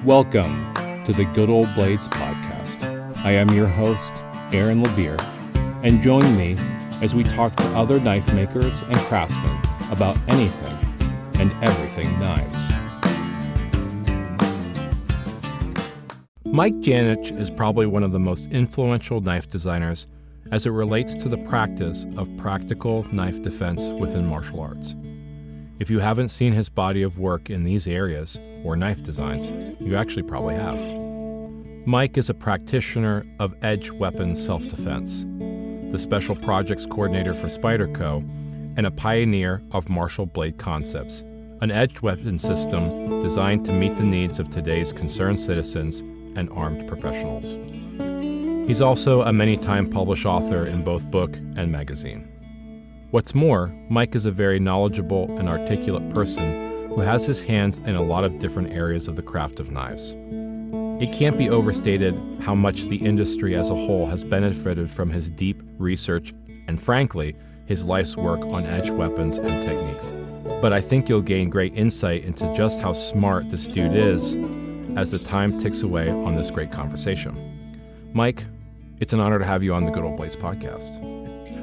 Welcome to the Good Old Blades podcast. I am your host, Aaron Levere, and join me as we talk to other knife makers and craftsmen about anything and everything knives. Mike Janich is probably one of the most influential knife designers as it relates to the practice of practical knife defense within martial arts. If you haven't seen his body of work in these areas, or knife designs, you actually probably have. Mike is a practitioner of edge weapon self-defense, the special projects coordinator for Spyderco, and a pioneer of martial blade concepts, an edged weapon system designed to meet the needs of today's concerned citizens and armed professionals. He's also a many-time published author in both book and magazine. What's more, Mike is a very knowledgeable and articulate person who has his hands in a lot of different areas of the craft of knives. It can't be overstated how much the industry as a whole has benefited from his deep research and, frankly, his life's work on edge weapons and techniques. But I think you'll gain great insight into just how smart this dude is as the time ticks away on this great conversation. Mike, it's an honor to have you on the Good Old Blades podcast.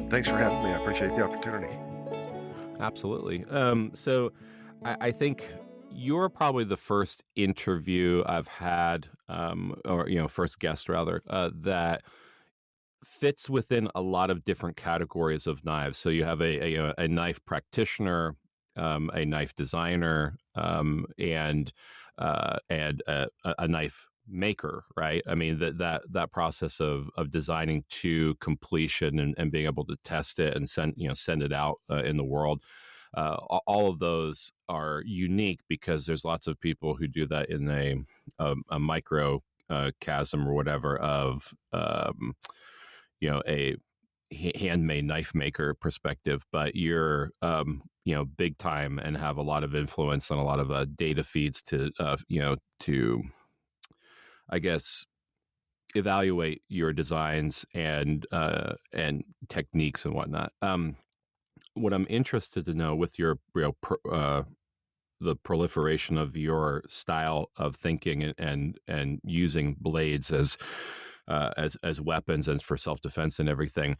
Thanks for having me. I appreciate the opportunity. Absolutely. So I think you're probably the first interview I've had, first guest rather, that fits within a lot of different categories of knives. So you have a knife practitioner, a knife designer, and a knife maker, right? I mean, that process of designing to completion and being able to test it and send it out in the world. All of those are unique because there's lots of people who do that in a micro chasm or whatever of a handmade knife maker perspective, but you're big time and have a lot of influence on a lot of data feeds to I guess evaluate your designs and techniques and whatnot. What I'm interested to know with your the proliferation of your style of thinking and using blades as weapons and for self-defense and everything,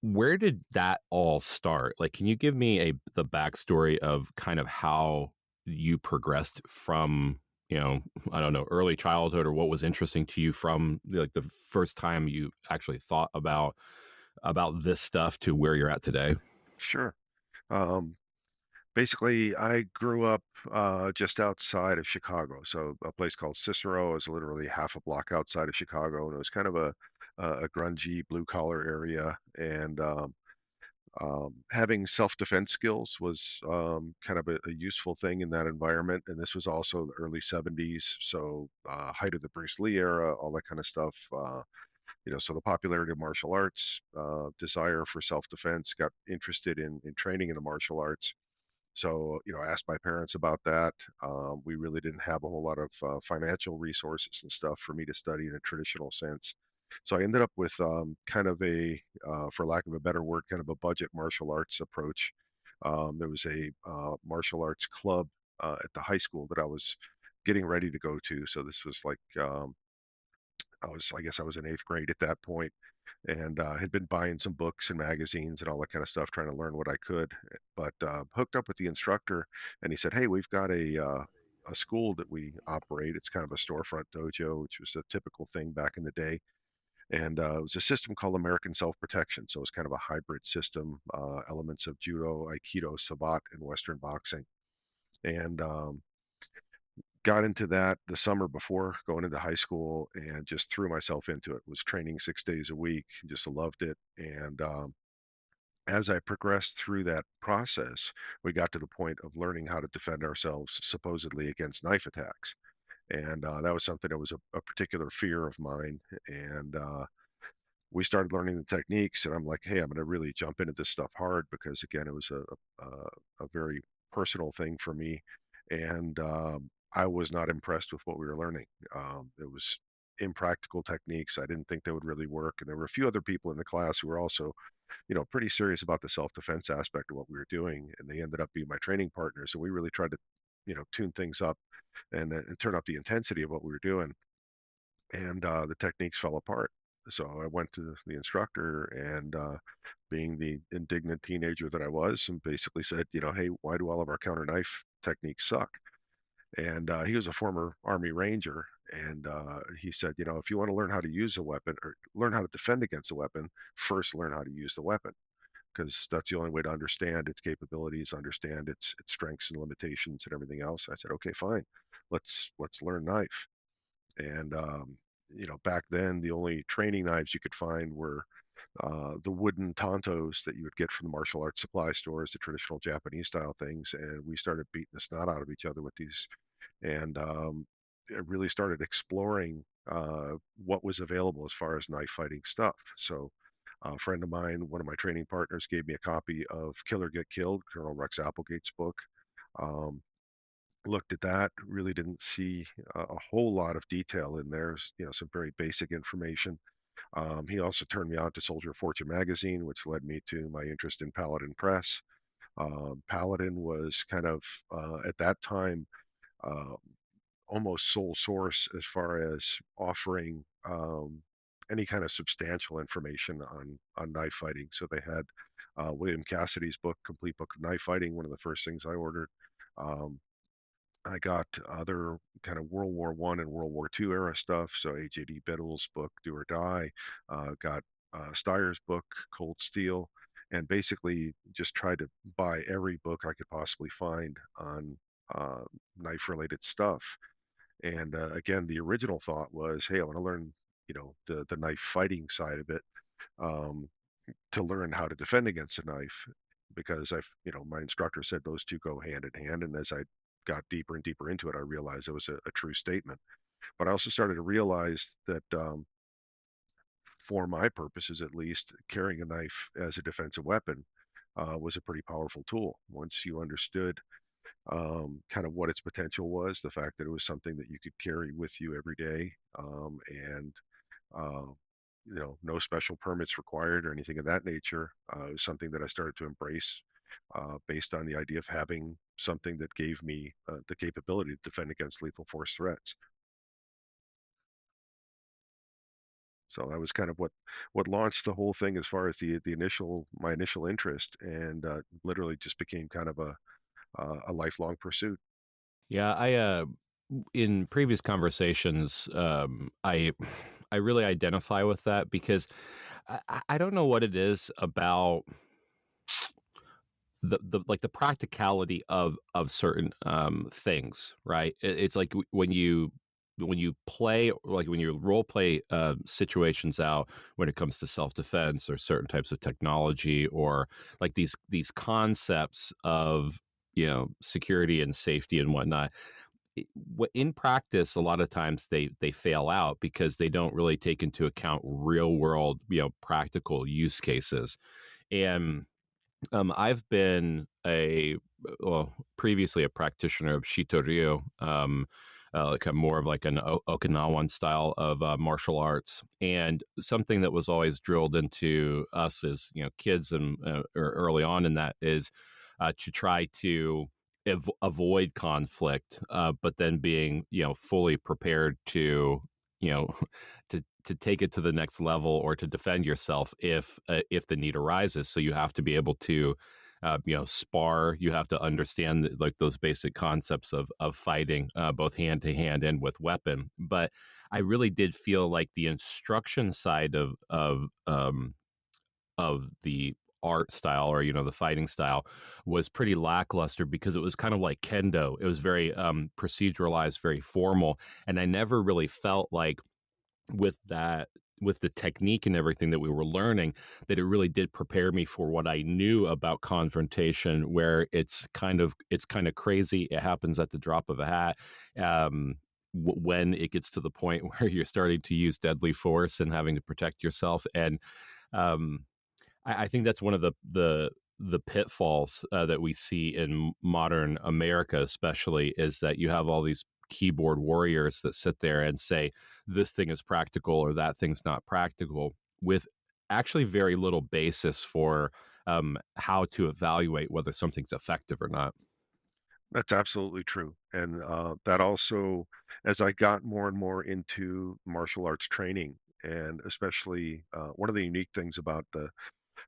where did that all start? Like, can you give me the backstory of kind of how you progressed from I don't know, early childhood, or what was interesting to you from like the first time you actually thought about this stuff to where you're at today? Sure. Um, Basically, I grew up just outside of Chicago. So a place called Cicero is literally half a block outside of Chicago, and it was kind of a grungy blue collar area. And having self-defense skills was kind of a useful thing in that environment. And this was also the early 70s, so height of the Bruce Lee era, all that kind of stuff. So the popularity of martial arts, desire for self-defense, got interested in training in the martial arts. So, I asked my parents about that. We really didn't have a whole lot of financial resources and stuff for me to study in a traditional sense. So I ended up with kind of for lack of a better word, kind of a budget martial arts approach. There was a martial arts club at the high school that I was getting ready to go to. So this was like I guess I was in eighth grade at that point, and had been buying some books and magazines and all that kind of stuff, trying to learn what I could. But hooked up with the instructor, and he said, "Hey, we've got a school that we operate. It's kind of a storefront dojo, which was a typical thing back in the day." And it was a system called American Self-Protection. So it's kind of a hybrid system, elements of judo, aikido, savate, and Western boxing. And got into that the summer before going into high school and just threw myself into it. Was training 6 days a week, just loved it. And as I progressed through that process, we got to the point of learning how to defend ourselves supposedly against knife attacks. And that was something that was a particular fear of mine. And we started learning the techniques, and I'm like, hey, I'm going to really jump into this stuff hard because, again, it was a very personal thing for me. And I was not impressed with what we were learning. It was impractical techniques. I didn't think they would really work. And there were a few other people in the class who were also, pretty serious about the self-defense aspect of what we were doing. And they ended up being my training partners. And we really tried to, tune things up and turn up the intensity of what we were doing. And the techniques fell apart. So I went to the instructor and being the indignant teenager that I was, and basically said, hey, why do all of our counter knife techniques suck? And he was a former Army Ranger, and he said, if you want to learn how to use a weapon or learn how to defend against a weapon, first learn how to use the weapon, because that's the only way to understand its capabilities, understand its strengths and limitations and everything else. I said, okay, fine, let's learn knife. And back then the only training knives you could find were the wooden tantos that you would get from the martial arts supply stores, the traditional Japanese style things. And we started beating the snot out of each other with these, and I really started exploring what was available as far as knife fighting stuff. So a friend of mine, one of my training partners, gave me a copy of Kill or Get Killed, Colonel Rex Applegate's book. Um, Looked at that, really didn't see a whole lot of detail in there, some very basic information. He also turned me on to Soldier of Fortune magazine, which led me to my interest in Paladin Press. Paladin was kind of, at that time, uh, almost sole source as far as offering any kind of substantial information on knife fighting. So they had William Cassidy's book, Complete Book of Knife Fighting, one of the first things I ordered. Um, I got other kind of World War I and World War II era stuff. So H.A.D. Biddle's book, Do or Die, got Steyer's book, Cold Steel, and basically just tried to buy every book I could possibly find on uh, knife related stuff. And again, the original thought was, hey, I want to learn, the knife fighting side of it, um, to learn how to defend against a knife, because my instructor said those two go hand in hand. And as I got deeper and deeper into it, I realized it was a true statement. But I also started to realize that, for my purposes at least, carrying a knife as a defensive weapon was a pretty powerful tool. Once you understood kind of what its potential was, the fact that it was something that you could carry with you every day, and uh, no special permits required or anything of that nature. It was something that I started to embrace, based on the idea of having something that gave me the capability to defend against lethal force threats. So that was kind of what launched the whole thing as far as the initial my initial interest, and literally just became kind of a lifelong pursuit. Yeah, in previous conversations, I really identify with that because I don't know what it is about the like the practicality of certain things, right? It's like when you play, like when you role play situations out when it comes to self defense or certain types of technology, or like these concepts of security and safety and whatnot. In practice, a lot of times they fail out because they don't really take into account real world, practical use cases. And I've been previously a practitioner of Shitoryu, like more of like an Okinawan style of martial arts, and something that was always drilled into us as kids and or early on in that is to try to avoid conflict, but then being fully prepared to you know to take it to the next level or to defend yourself if the need arises. So you have to be able to spar. You have to understand like those basic concepts of fighting, both hand to hand and with weapon. But I really did feel like the instruction side of the art style, or the fighting style, was pretty lackluster because it was kind of like kendo. It was very proceduralized, very formal, and I never really felt like with that, with the technique and everything that we were learning, that it really did prepare me for what I knew about confrontation, where it's kind of crazy. It happens at the drop of a hat. When it gets to the point where you're starting to use deadly force and having to protect yourself. And um, I think that's one of the pitfalls that we see in modern America, especially, is that you have all these keyboard warriors that sit there and say this thing is practical or that thing's not practical, with actually very little basis for how to evaluate whether something's effective or not. That's absolutely true. And that also, as I got more and more into martial arts training, and especially one of the unique things about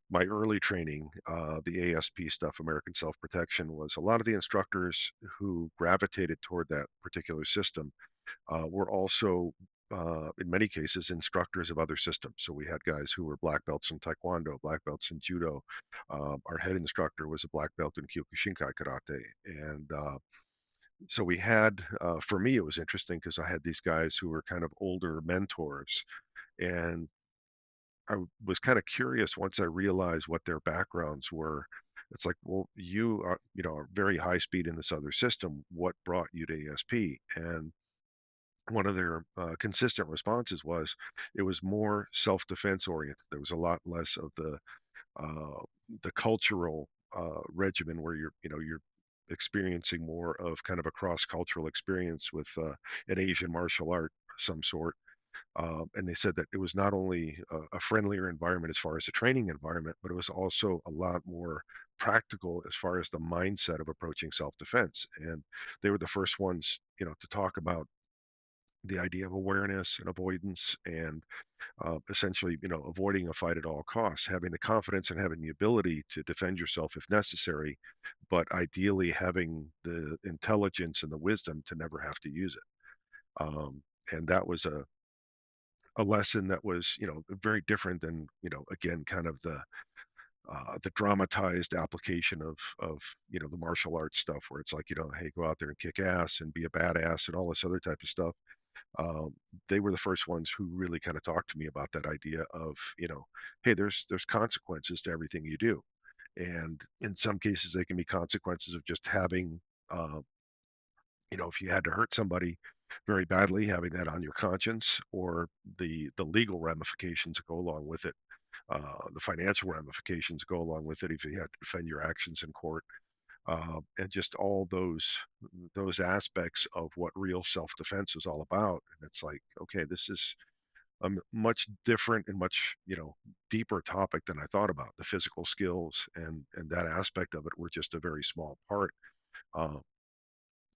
my early training, the ASP stuff, American Self Protection, was a lot of the instructors who gravitated toward that particular system were also, in many cases, instructors of other systems. So we had guys who were black belts in Taekwondo, black belts in Judo. Our head instructor was a black belt in Kyokushinkai Karate. And so we had, for me, it was interesting because I had these guys who were kind of older mentors. And was kind of curious once I realized what their backgrounds were. It's like, well, you are, are very high speed in this other system. What brought you to ASP? And one of their consistent responses was it was more self-defense oriented. There was a lot less of the cultural regimen where you're experiencing more of kind of a cross-cultural experience with an Asian martial art of some sort. And they said that it was not only a friendlier environment as far as the training environment, but it was also a lot more practical as far as the mindset of approaching self-defense. And they were the first ones, to talk about the idea of awareness and avoidance and essentially, avoiding a fight at all costs, having the confidence and having the ability to defend yourself if necessary, but ideally having the intelligence and the wisdom to never have to use it. And that was a lesson that was, very different than, again, kind of the dramatized application of the martial arts stuff where it's like, hey, go out there and kick ass and be a badass and all this other type of stuff. um, they were the first ones who really kind of talked to me about that idea of, hey, there's consequences to everything you do, and in some cases they can be consequences of just having, uh, if you had to hurt somebody very badly, having that on your conscience, or the legal ramifications that go along with it, the financial ramifications go along with it if you had to defend your actions in court, and just all those aspects of what real self-defense is all about. And it's like, okay, this is a much different and much, deeper topic than I thought about. The physical skills and that aspect of it were just a very small part. Uh,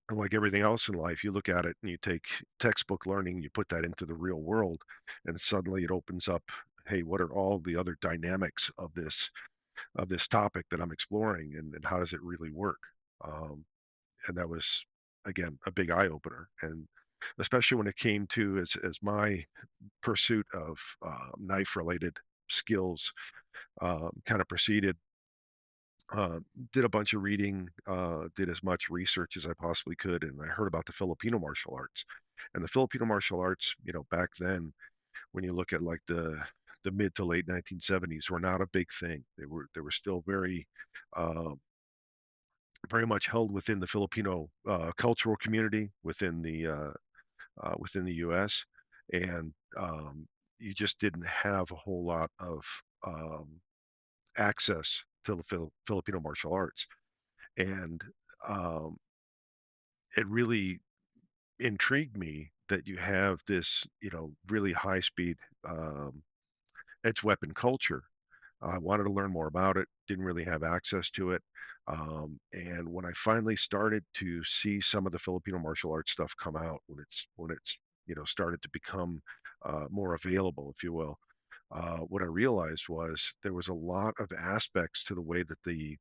and like everything else in life, you look at it and you take textbook learning, you put that into the real world, and suddenly it opens up. Hey, what are all the other dynamics of this topic that I'm exploring, and how does it really work? Um, and that was, again, a big eye opener. And especially when it came to as my pursuit of knife related skills kind of proceeded, uh, did a bunch of reading, did as much research as I possibly could, and I heard about the Filipino martial arts. And the Filipino martial arts, back then, when you look at like the mid to late 1970s, were not a big thing. They were still uh, very much held within the Filipino cultural community within the U.S. and you just didn't have a whole lot of um, access to the Filipino martial arts, and um, it really intrigued me that you have this, really high speed edge weapon culture. I wanted to learn more about it, didn't really have access to it. And when I finally started to see some of the Filipino martial arts stuff come out, when it's started to become more available, if you will, what I realized was there was a lot of aspects to the way that the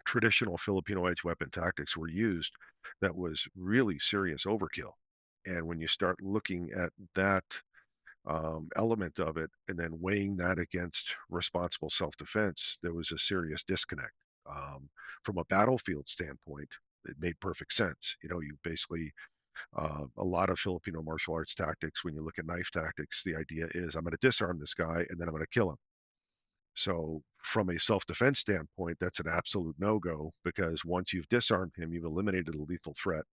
traditional Filipino edge weapon tactics were used that was really serious overkill. And when you start looking at that element of it and then weighing that against responsible self-defense, there was a serious disconnect. From a battlefield standpoint, it made perfect sense. You basically, a lot of Filipino martial arts tactics, when you look at knife tactics, the idea is I'm going to disarm this guy and then I'm going to kill him. So, from a self defense standpoint, that's an absolute no go because once you've disarmed him, you've eliminated a lethal threat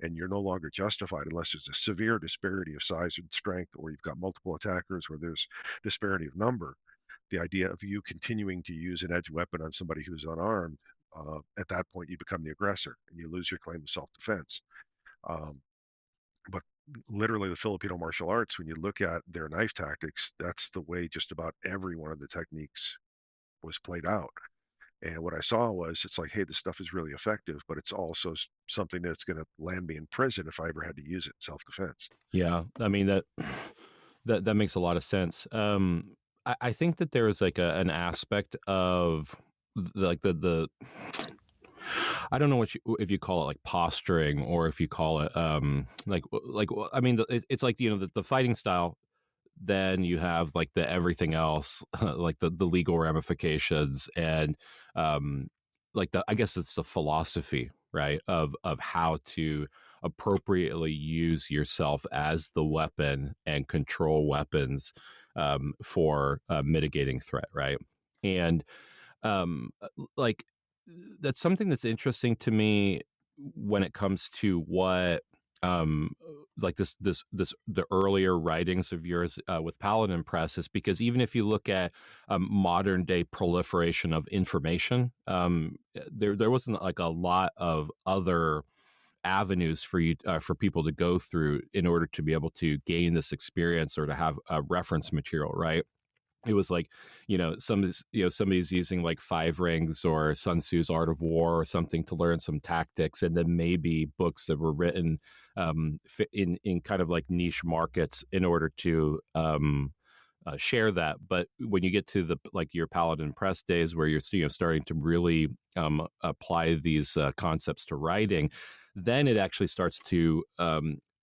and you're no longer justified unless there's a severe disparity of size and strength, or you've got multiple attackers where there's disparity of number. The idea of you continuing to use an edge weapon on somebody who's unarmed, at that point, you become the aggressor and you lose your claim of self defense. Um, but literally, the Filipino martial arts, when you look at their knife tactics, that's the way just about every one of the techniques was played out. And what I saw was it's like, hey, this stuff is really effective, but it's also something that's going to land me in prison if I ever had to use it in self-defense. Yeah, I mean that makes a lot of sense. I think that there is like an aspect of like the I don't know what if you call it like posturing or if you call it I mean it's like the fighting style. Then you have like the everything else, like the legal ramifications and um, like the I guess it's the philosophy, right, of how to appropriately use yourself as the weapon and control weapons for mitigating threat, right? And um, like that's something that's interesting to me when it comes to what um like this the earlier writings of yours with Paladin Press is because even if you look at modern day proliferation of information, there wasn't like a lot of other avenues for you for people to go through in order to be able to gain this experience or to have a reference material, right? It was like somebody's using like Five Rings or Sun Tzu's Art of War or something to learn some tactics, and then maybe books that were written in kind of like niche markets in order to share that. But when you get to the like your Paladin Press days, where you're starting to really apply these concepts to writing, then it actually starts to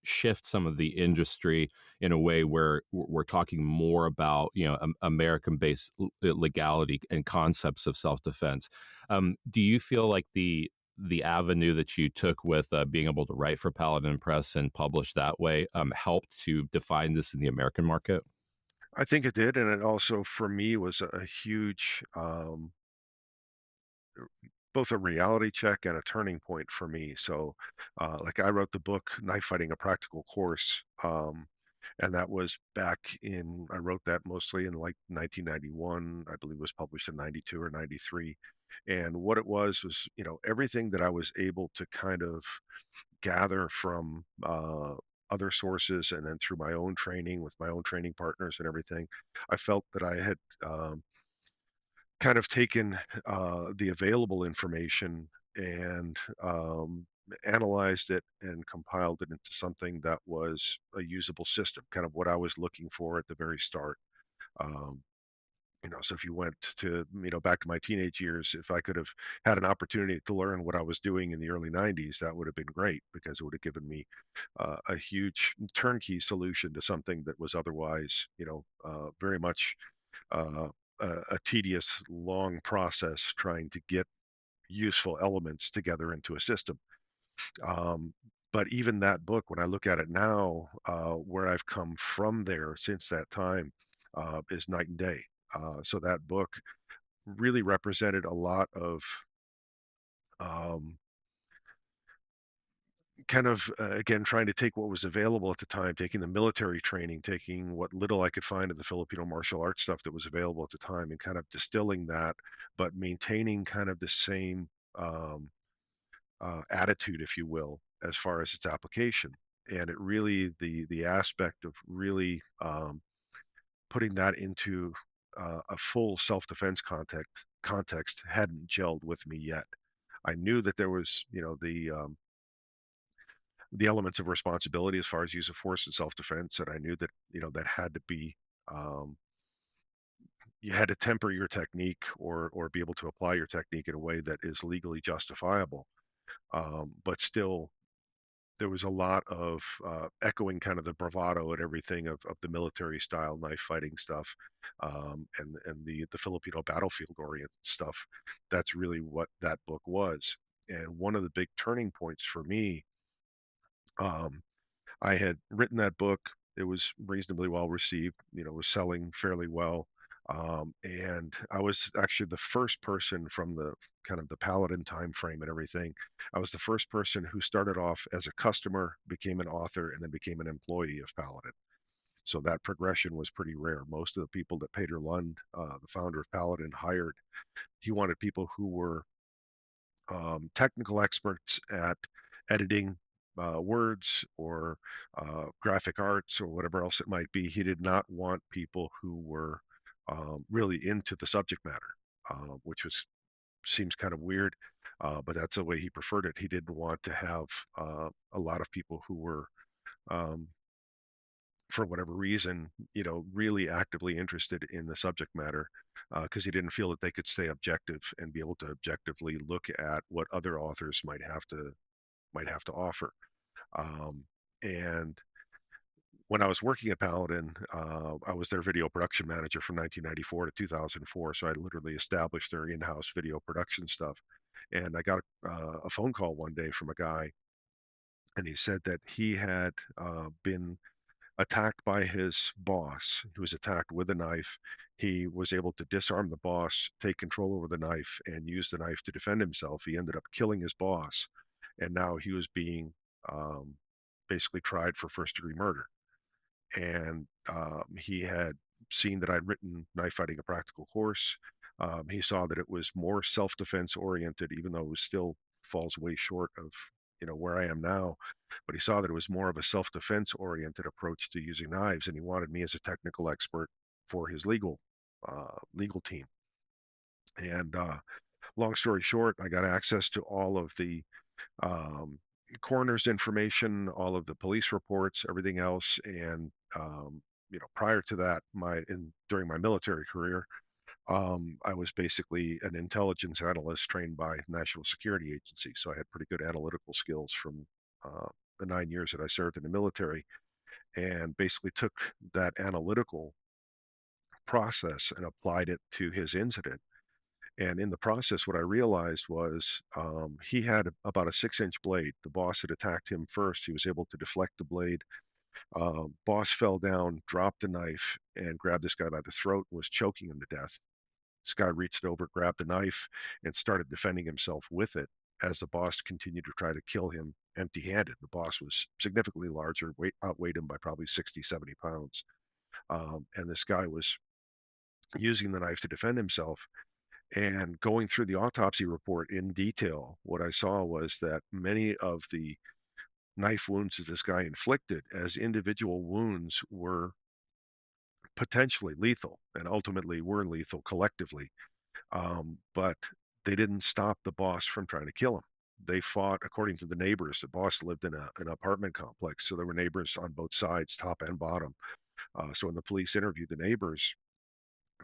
shift some of the industry in a way where we're talking more about American-based legality and concepts of self-defense. Do you feel like the avenue that you took with being able to write for Paladin Press and publish that way helped to define this in the American market? I think it did, and it also for me was a huge both a reality check and a turning point for me. So, like I wrote the book Knife Fighting: A Practical Course, and that was back in I wrote that mostly in like 1991. I believe it was published in 92 or 93. And what it was everything that I was able to kind of gather from other sources and then through my own training with my own training partners and everything, I felt that I had kind of taken the available information and analyzed it and compiled it into something that was a usable system, kind of what I was looking for at the very start. Um, so if you went to, back to my teenage years, if I could have had an opportunity to learn what I was doing in the early 90s, that would have been great because it would have given me a huge turnkey solution to something that was otherwise, very much uh, a tedious, long process trying to get useful elements together into a system. Um, but even that book, when I look at it now, where I've come from there since that time, is night and day. So that book really represented a lot of um, kind of again trying to take what was available at the time, taking the military training, taking what little I could find of the Filipino martial arts stuff that was available at the time, and kind of distilling that, but maintaining kind of the same attitude, if you will, as far as its application. And it really the aspect of really putting that into a full self-defense context hadn't gelled with me yet. I knew that there was, the elements of responsibility as far as use of force and self-defense, and I knew that that had to be um, you had to temper your technique or be able to apply your technique in a way that is legally justifiable. But still, there was a lot of echoing kind of the bravado and everything of the military style knife fighting stuff, and the Filipino battlefield oriented stuff. That's really what that book was. And one of the big turning points for me, um, I had written that book. It was reasonably well received, was selling fairly well. And I was actually the first person from the kind of the Paladin time frame and everything. I was the first person who started off as a customer, became an author, and then became an employee of Paladin. So that progression was pretty rare. Most of the people that Peter Lund, the founder of Paladin, hired, he wanted people who were technical experts at editing words or graphic arts or whatever else it might be. He did not want people who were really into the subject matter, which was seems kind of weird, but that's the way he preferred it. He didn't want to have a lot of people who were, um, for whatever reason, really actively interested in the subject matter, because he didn't feel that they could stay objective and be able to objectively look at what other authors might have to offer. Um, and when I was working at Paladin, I was their video production manager from 1994 to 2004. So I literally established their in-house video production stuff. And I got a phone call one day from a guy, and he said that he had been attacked by his boss. He was attacked with a knife. He was able to disarm the boss, take control over the knife, and use the knife to defend himself. He ended up killing his boss, and now he was being um, basically tried for first-degree murder. And he had seen that I'd written Knife Fighting: A Practical Course. He saw that it was more self-defense oriented, even though it still falls way short of where I am now. But he saw that it was more of a self-defense oriented approach to using knives, and he wanted me as a technical expert for his legal team. And long story short, I got access to all of the um, coroner's information, all of the police reports, everything else. And prior to that, during my military career, I was basically an intelligence analyst trained by National Security Agency, so I had pretty good analytical skills from the 9 years that I served in the military, and basically took that analytical process and applied it to his incident. And in the process, what I realized was he had about a 6-inch blade. The boss had attacked him first. He was able to deflect the blade. Boss fell down, dropped the knife, and grabbed this guy by the throat and was choking him to death. This guy reached over, grabbed the knife, and started defending himself with it as the boss continued to try to kill him empty-handed. The boss was significantly larger, outweighed him by probably 60, 70 pounds. And this guy was using the knife to defend himself. And going through the autopsy report in detail, what I saw was that many of the knife wounds that this guy inflicted as individual wounds were potentially lethal and ultimately were lethal collectively. But they didn't stop the boss from trying to kill him. They fought, according to the neighbors. The boss lived in an apartment complex, so there were neighbors on both sides, top and bottom. So when the police interviewed the neighbors,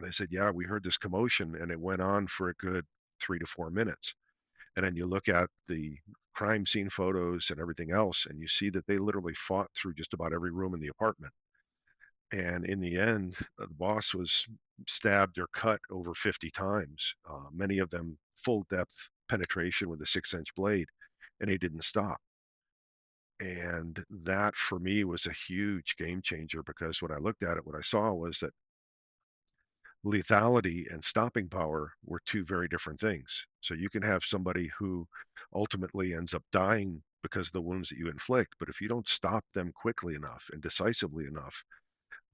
they said, "Yeah, we heard this commotion, and it went on for a good 3 to 4 minutes." And then you look at the crime scene photos and everything else, and you see that they literally fought through just about every room in the apartment. And in the end, the boss was stabbed or cut over 50 times, many of them full depth penetration with a 6-inch blade, and he didn't stop. And that for me was a huge game changer, because when I looked at it, what I saw was that lethality and stopping power were two very different things. So you can have somebody who ultimately ends up dying because of the wounds that you inflict, but if you don't stop them quickly enough and decisively enough,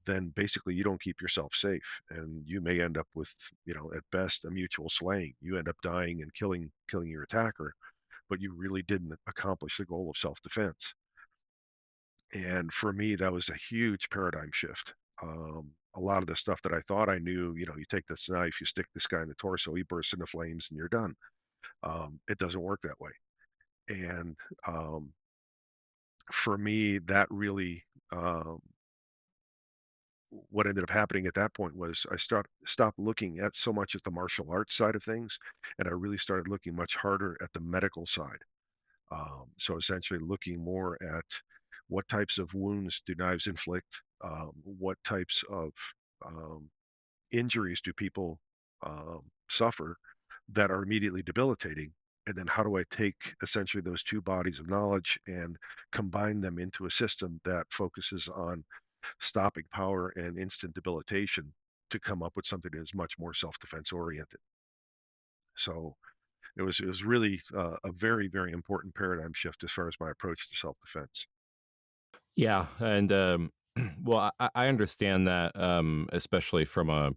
then basically you don't keep yourself safe, and you may end up with, at best, a mutual slaying. You end up dying and killing your attacker, but you really didn't accomplish the goal of self-defense. And for me, that was a huge paradigm shift. A lot of the stuff that I thought I knew, you take this knife, you stick this guy in the torso, he bursts into flames, and you're done. It doesn't work that way. And for me, that really, what ended up happening at that point was I stopped looking at so much at the martial arts side of things, and I really started looking much harder at the medical side. So essentially looking more at what types of wounds do knives inflict, what types of um, injuries do people suffer that are immediately debilitating, and then how do I take essentially those two bodies of knowledge and combine them into a system that focuses on stopping power and instant debilitation to come up with something that is much more self-defense oriented. So it was really a very, very important paradigm shift as far as my approach to self-defense. Yeah, and well, I understand that, especially from a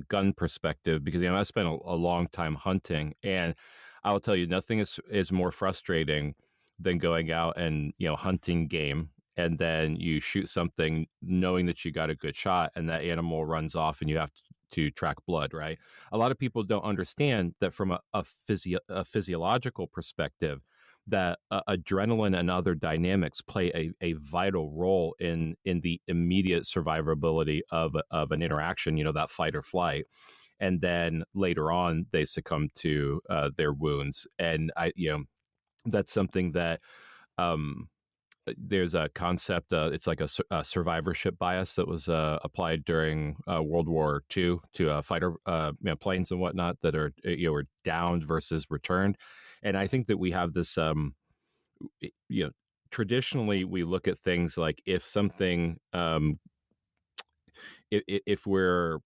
gun perspective, because I spent a long time hunting, and I'll tell you, nothing is more frustrating than going out and hunting game, and then you shoot something knowing that you got a good shot, and that animal runs off, and you have to track blood, right? A lot of people don't understand that from a physiological perspective, that adrenaline and other dynamics play a vital role in the immediate survivability of an interaction, that fight or flight. And then later on, they succumb to their wounds. And that's something that um, there's a concept. It's like a survivorship bias that was applied during World War II to fighter planes and whatnot that are were downed versus returned. And I think that we have this. You know, traditionally we look at things like if something, if we're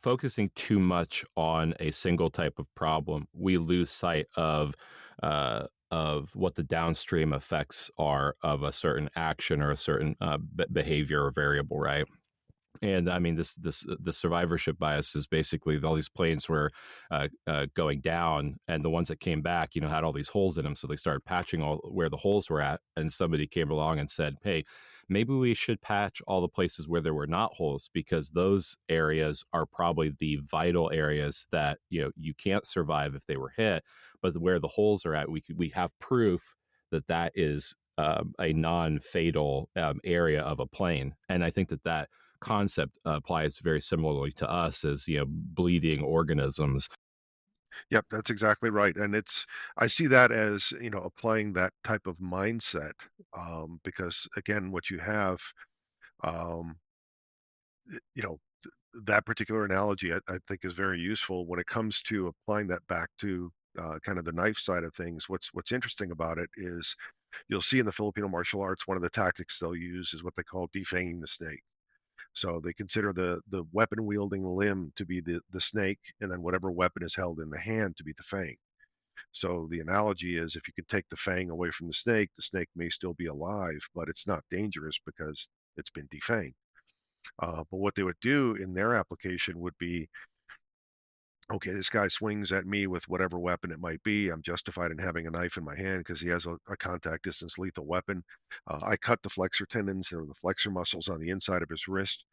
focusing too much on a single type of problem, we lose sight of what the downstream effects are of a certain action or a certain behavior or variable, right? And I mean, the survivorship bias is basically all these planes were going down, and the ones that came back, had all these holes in them. So they started patching all where the holes were at, and somebody came along and said, "Hey, maybe we should patch all the places where there were not holes because those areas are probably the vital areas that you can't survive if they were hit. But where the holes are at, we have proof that that is." A non-fatal area of a plane, and I think that concept applies very similarly to us as bleeding organisms. Yep, that's exactly right. And I see that as, applying that type of mindset, because again, what you have, um, you know, that particular analogy, I think is very useful when it comes to applying that back to kind of the knife side of things. What's interesting about it is you'll see in the Filipino martial arts, one of the tactics they'll use is what they call defanging the snake. So they consider the weapon wielding limb to be the snake, and then whatever weapon is held in the hand to be the fang. So the analogy is if you could take the fang away from the snake may still be alive, but it's not dangerous because it's been defanged. But what they would do in their application would be, okay, this guy swings at me with whatever weapon it might be. I'm justified in having a knife in my hand because he has a contact distance lethal weapon. I cut the flexor tendons or the flexor muscles on the inside of his wrist,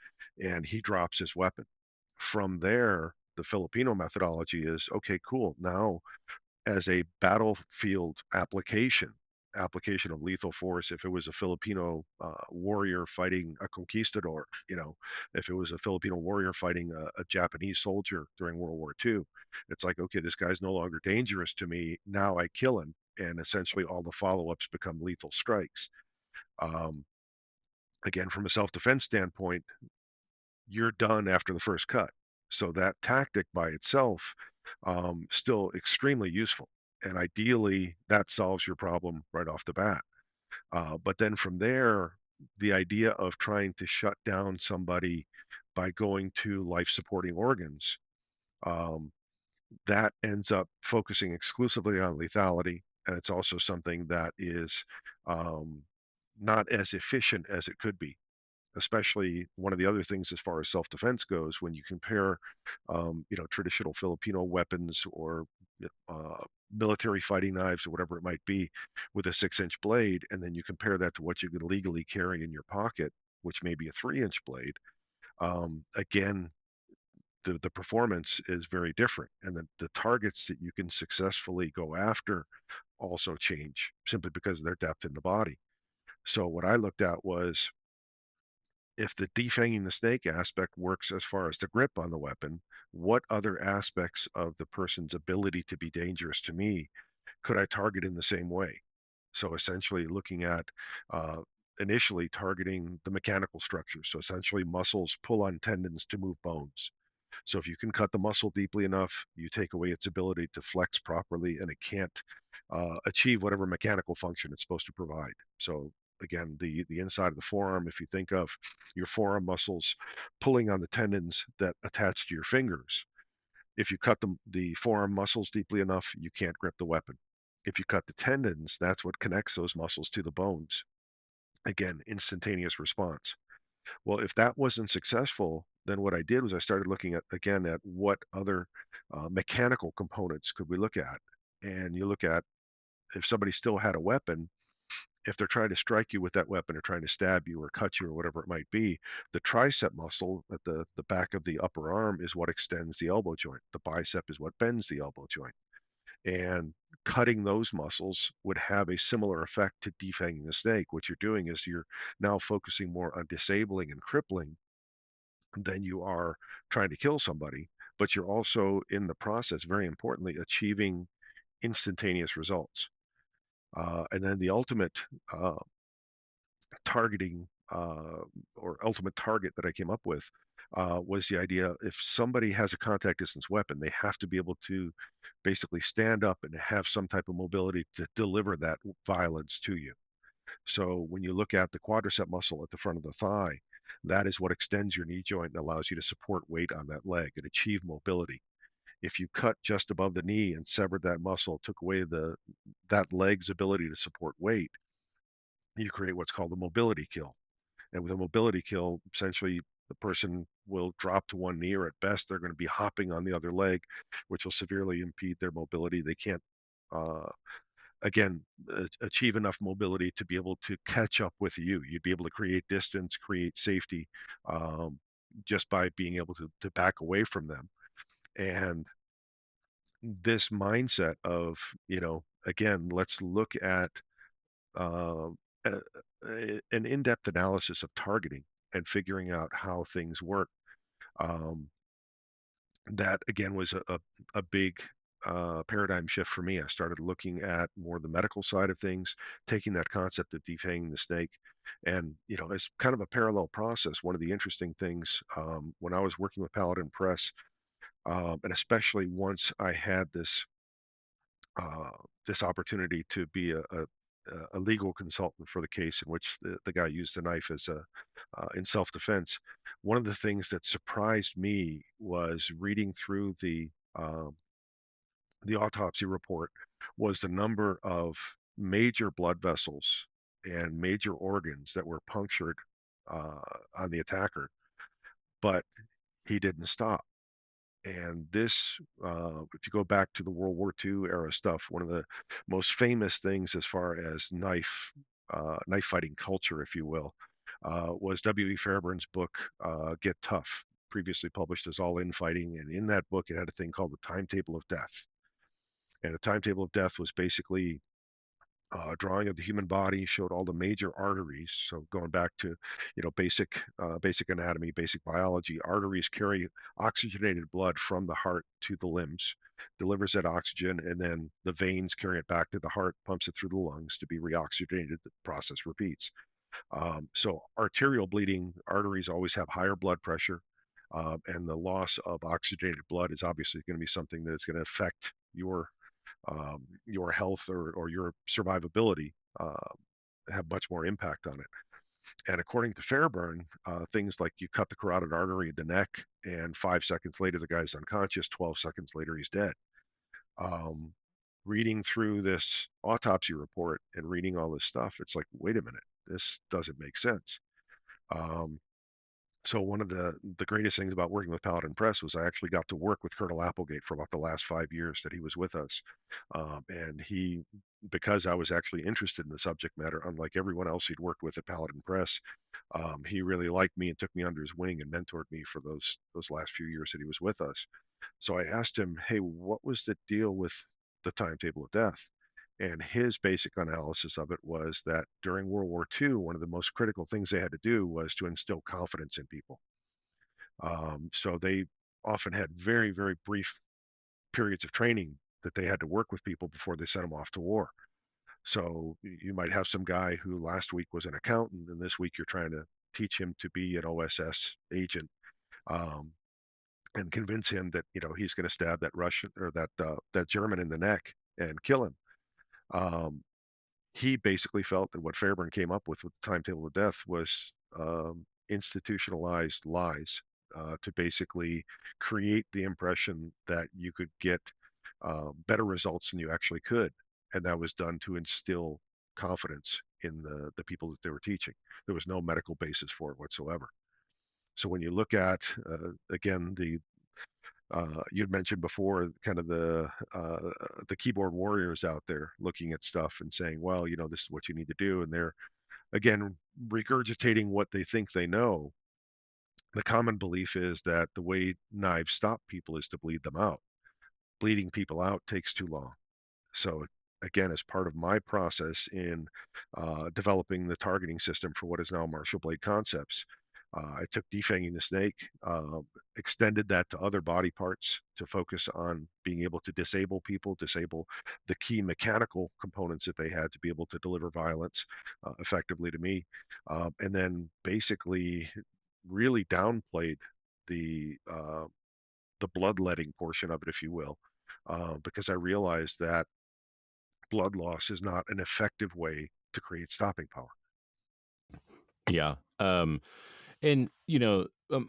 and he drops his weapon. From there, the Filipino methodology is okay, cool. Now as a battlefield application of lethal force. If it was a Filipino warrior fighting a conquistador, if it was a Filipino warrior fighting a Japanese soldier during World War II, it's like, okay, this guy's no longer dangerous to me. Now I kill him, and essentially all the follow-ups become lethal strikes. Um, Again, from a self-defense standpoint, you're done after the first cut. So that tactic by itself, still extremely useful. And ideally, that solves your problem right off the bat. But then from there, the idea of trying to shut down somebody by going to life supporting organs, um, that ends up focusing exclusively on lethality. And it's also something that is um, not as efficient as it could be, especially one of the other things as far as self-defense goes when you compare traditional Filipino weapons or uh, military fighting knives or whatever it might be with a 6-inch blade, and then you compare that to what you can legally carry in your pocket, which may be a 3-inch blade. Again, the performance is very different, and the targets that you can successfully go after also change simply because of their depth in the body. So what I looked at was, if the defanging the snake aspect works as far as the grip on the weapon, what other aspects of the person's ability to be dangerous to me could I target in the same way? So essentially looking at uh, initially targeting the mechanical structure. So essentially muscles pull on tendons to move bones. So if you can cut the muscle deeply enough, you take away its ability to flex properly, and it can't achieve whatever mechanical function it's supposed to provide. So again, the inside of the forearm, if you think of your forearm muscles pulling on the tendons that attach to your fingers, if you cut the forearm muscles deeply enough, you can't grip the weapon. If you cut the tendons, that's what connects those muscles to the bones. Again, instantaneous response. Well, if that wasn't successful, then what I did was I started looking at again at what other mechanical components could we look at. And you look at, if somebody still had a weapon, if they're trying to strike you with that weapon or trying to stab you or cut you or whatever it might be, the tricep muscle at the back of the upper arm is what extends the elbow joint. The bicep is what bends the elbow joint. And cutting those muscles would have a similar effect to defanging the snake. What you're doing is you're now focusing more on disabling and crippling than you are trying to kill somebody, but you're also in the process, very importantly, achieving instantaneous results. And then the ultimate uh, targeting or ultimate target that I came up with was the idea if somebody has a contact distance weapon, they have to be able to basically stand up and have some type of mobility to deliver that violence to you. So when you look at the quadricep muscle at the front of the thigh, that is what extends your knee joint and allows you to support weight on that leg and achieve mobility. If you cut just above the knee and severed that muscle, took away that leg's ability to support weight, you create what's called a mobility kill. And with a mobility kill, essentially the person will drop to one knee, or at best, they're going to be hopping on the other leg, which will severely impede their mobility. They can't, uh, again, achieve enough mobility to be able to catch up with you. You'd be able to create distance, create safety, um, just by being able to back away from them. And this mindset of, again, let's look at uh, a, an in-depth analysis of targeting and figuring out how things work. Um, that again was a big paradigm shift for me. I started looking at more the medical side of things, taking that concept of defanging the snake, and as kind of a parallel process. One of the interesting things when I was working with Paladin Press, and especially once I had uh, this opportunity to be a legal consultant for the case in which the guy used the knife as a in self-defense. One of the things that surprised me was reading through the autopsy report was the number of major blood vessels and major organs that were punctured uh, on the attacker, but he didn't stop. And this, if you go back to the World War II era stuff, one of the most famous things as far as knife fighting culture, if you will, was W.E. Fairbairn's book, Get Tough, previously published as All In Fighting. And in that book, it had a thing called the Timetable of Death. And the Timetable of Death was basically drawing of the human body, showed all the major arteries. So going back to, basic anatomy, basic biology, arteries carry oxygenated blood from the heart to the limbs, delivers that oxygen, and then the veins carry it back to the heart, pumps it through the lungs to be reoxygenated. The process repeats. So arterial bleeding, arteries always have higher blood pressure. And the loss of oxygenated blood is obviously going to be something that's going to affect your health or your survivability, have much more impact on it. And according to Fairbairn, things like you cut the carotid artery in the neck, and 5 seconds later the guy's unconscious. 12 seconds later he's dead. Um, Reading through this autopsy report and reading all this stuff, it's like, wait a minute, this doesn't make sense. Um, so one of the greatest things about working with Paladin Press was I actually got to work with Colonel Applegate for about the last 5 years that he was with us, and he, because I was actually interested in the subject matter, unlike everyone else he'd worked with at Paladin Press, he really liked me and took me under his wing and mentored me for those last few years that he was with us. So I asked him, "Hey, what was the deal with the timetable of death?" And his basic analysis of it was that during World War II, one of the most critical things they had to do was to instill confidence in people. So they often had very, very brief periods of training that they had to work with people before they sent them off to war. So you might have some guy who last week was an accountant, and this week you're trying to teach him to be an OSS agent, um, and convince him that he's going to stab that Russian or that German in the neck and kill him. Um, he basically felt that what Fairbairn came up with the timetable of death was institutionalized lies, to basically create the impression that you could get better results than you actually could. And that was done to instill confidence in the people that they were teaching. There was no medical basis for it whatsoever. So when you look at, again, You'd mentioned before kind of the keyboard warriors out there looking at stuff and saying, well, this is what you need to do, and they're again regurgitating what they think they know. The common belief is that the way knives stop people is to bleed them out. Bleeding people out takes too long. So again, as part of my process in developing the targeting system for what is now Martial Blade Concepts, I took defanging the snake, extended that to other body parts to focus on being able to disable people, disable the key mechanical components that they had to be able to deliver violence effectively to me, and then basically really downplayed the uh, the bloodletting portion of it, if you will, because I realized that blood loss is not an effective way to create stopping power. Yeah. And a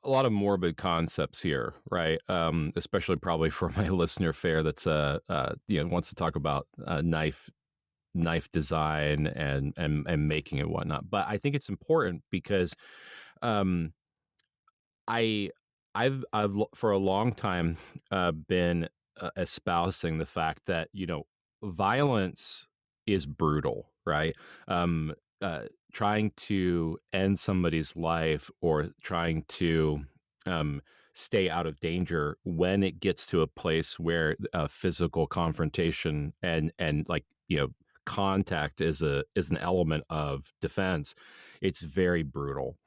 lot of morbid concepts here, right? Especially probably for my listener fare that's wants to talk about knife design and making and whatnot. But I think it's important because um, I I've for a long time been espousing the fact that violence is brutal, right? Um, Trying to end somebody's life or trying to um, stay out of danger when it gets to a place where physical confrontation and like contact is an element of defense. It's very brutal,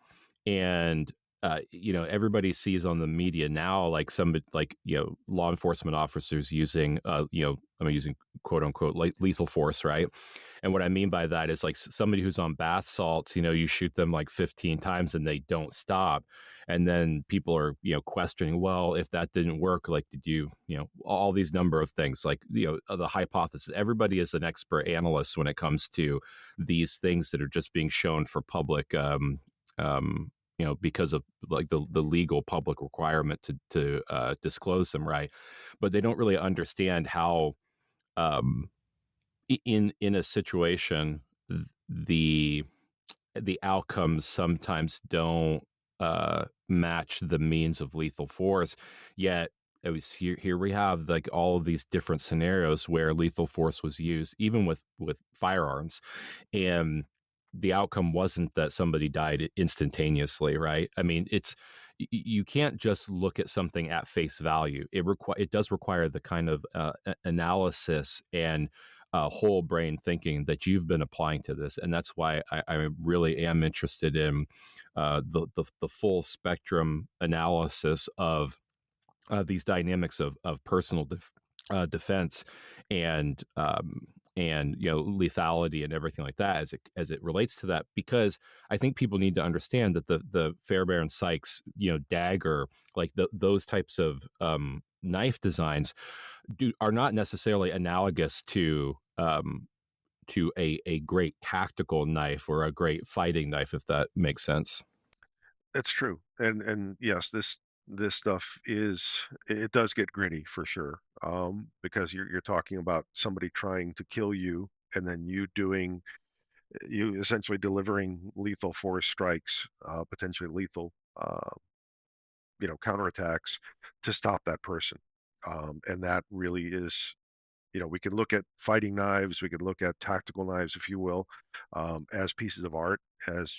and everybody sees on the media now like some like law enforcement officers using I'm using quote unquote lethal force, right? And what I mean by that is like somebody who's on bath salts, you shoot them like 15 times and they don't stop, and then people are questioning, well, if that didn't work, like did all these number of things, like the hypothesis. Everybody is an expert analyst when it comes to these things that are just being shown for public um, because of like the legal public requirement to disclose them, right? But they don't really understand how um, in a situation the the outcomes sometimes don't match the means of lethal force. Yet it was here we have like all of these different scenarios where lethal force was used, even with firearms, and the outcome wasn't that somebody died instantaneously, right? I mean, you can't just look at something at face value. It does require the kind of analysis and whole brain thinking that you've been applying to this, and that's why I really am interested in the full spectrum analysis of these dynamics of personal defense and lethality and everything like that as it relates to that, because I think people need to understand that the Fairbairn Sykes dagger, like those types of knife designs are not necessarily analogous to a great tactical knife or a great fighting knife, if that makes sense. That's true. And yes, this stuff it does get gritty for sure. Because you're talking about somebody trying to kill you and then you essentially delivering lethal force strikes, potentially lethal counterattacks to stop that person. And that really is, we can look at fighting knives, we could look at tactical knives, if you will, as pieces of art, as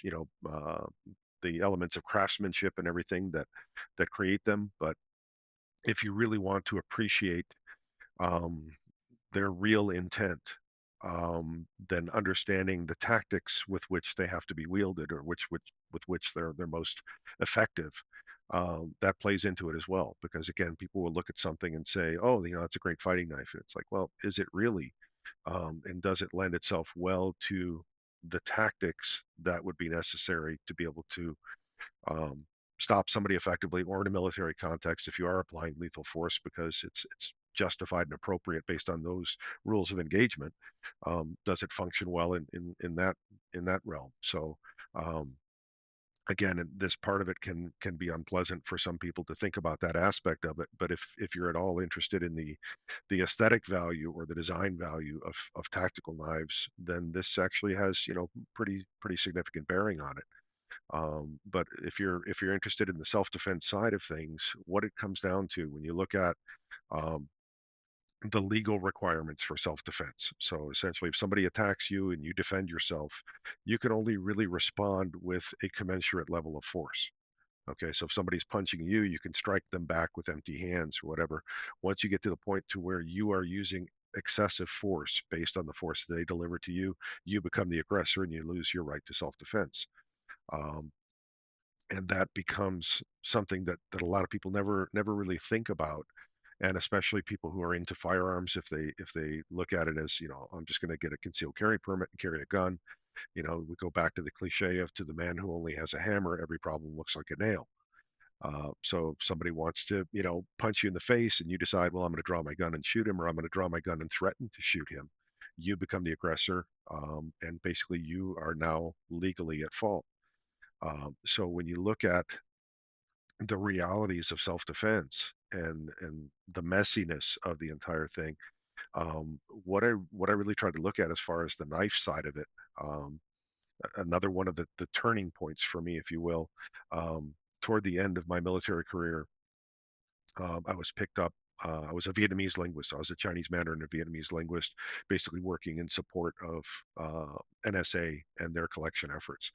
the elements of craftsmanship and everything that create them. But if you really want to appreciate um, their real intent, then understanding the tactics with which they have to be wielded, or with which they're most effective, that plays into it as well. Because again, people will look at something and say, "Oh, that's a great fighting knife," and it's like, well, is it really? And does it lend itself well to the tactics that would be necessary to be able to um, stop somebody effectively, or in a military context, if you are applying lethal force because it's justified and appropriate based on those rules of engagement, does it function well in that realm? So um, again, this part of it can be unpleasant for some people to think about that aspect of it. But if you're at all interested in the aesthetic value or the design value of tactical knives, then this actually has pretty significant bearing on it. But if you're interested in the self-defense side of things, what it comes down to when you look at um, the legal requirements for self-defense. So essentially, if somebody attacks you and you defend yourself, you can only really respond with a commensurate level of force. Okay, so if somebody's punching you, you can strike them back with empty hands or whatever. Once you get to the point to where you are using excessive force based on the force that they deliver to you, you become the aggressor and you lose your right to self-defense. Um, and that becomes something that a lot of people never really think about, and especially people who are into firearms, if they look at it as, I'm just going to get a concealed carry permit and carry a gun. We go back to the cliche of, to the man who only has a hammer every problem looks like a nail. So if somebody wants to, punch you in the face and you decide, well, I'm going to draw my gun and shoot him, or I'm going to draw my gun and threaten to shoot him, you become the aggressor, and basically you are now legally at fault. So when you look at the realities of self-defense and the messiness of the entire thing, what I really tried to look at as far as the knife side of it, um, another one of the turning points for me, if you will, toward the end of my military career, I was picked up. I was a Vietnamese linguist. I was a Chinese Mandarin and Vietnamese linguist, basically working in support of NSA and their collection efforts.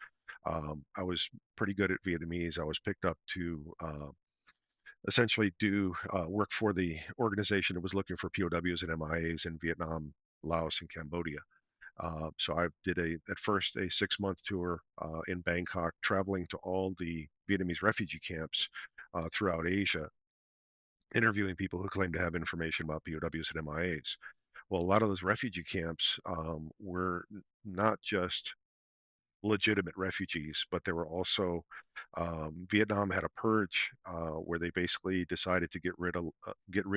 I was pretty good at Vietnamese. I was picked up to essentially do work for the organization that was looking for POWs and MIAs in Vietnam, Laos, and Cambodia. So I did at first a 6-month tour in Bangkok, traveling to all the Vietnamese refugee camps throughout Asia, interviewing people who claim to have information about POWs and MIAs. Well, a lot of those refugee camps were not just legitimate refugees, but there were also Vietnam had a purge where they basically decided to get rid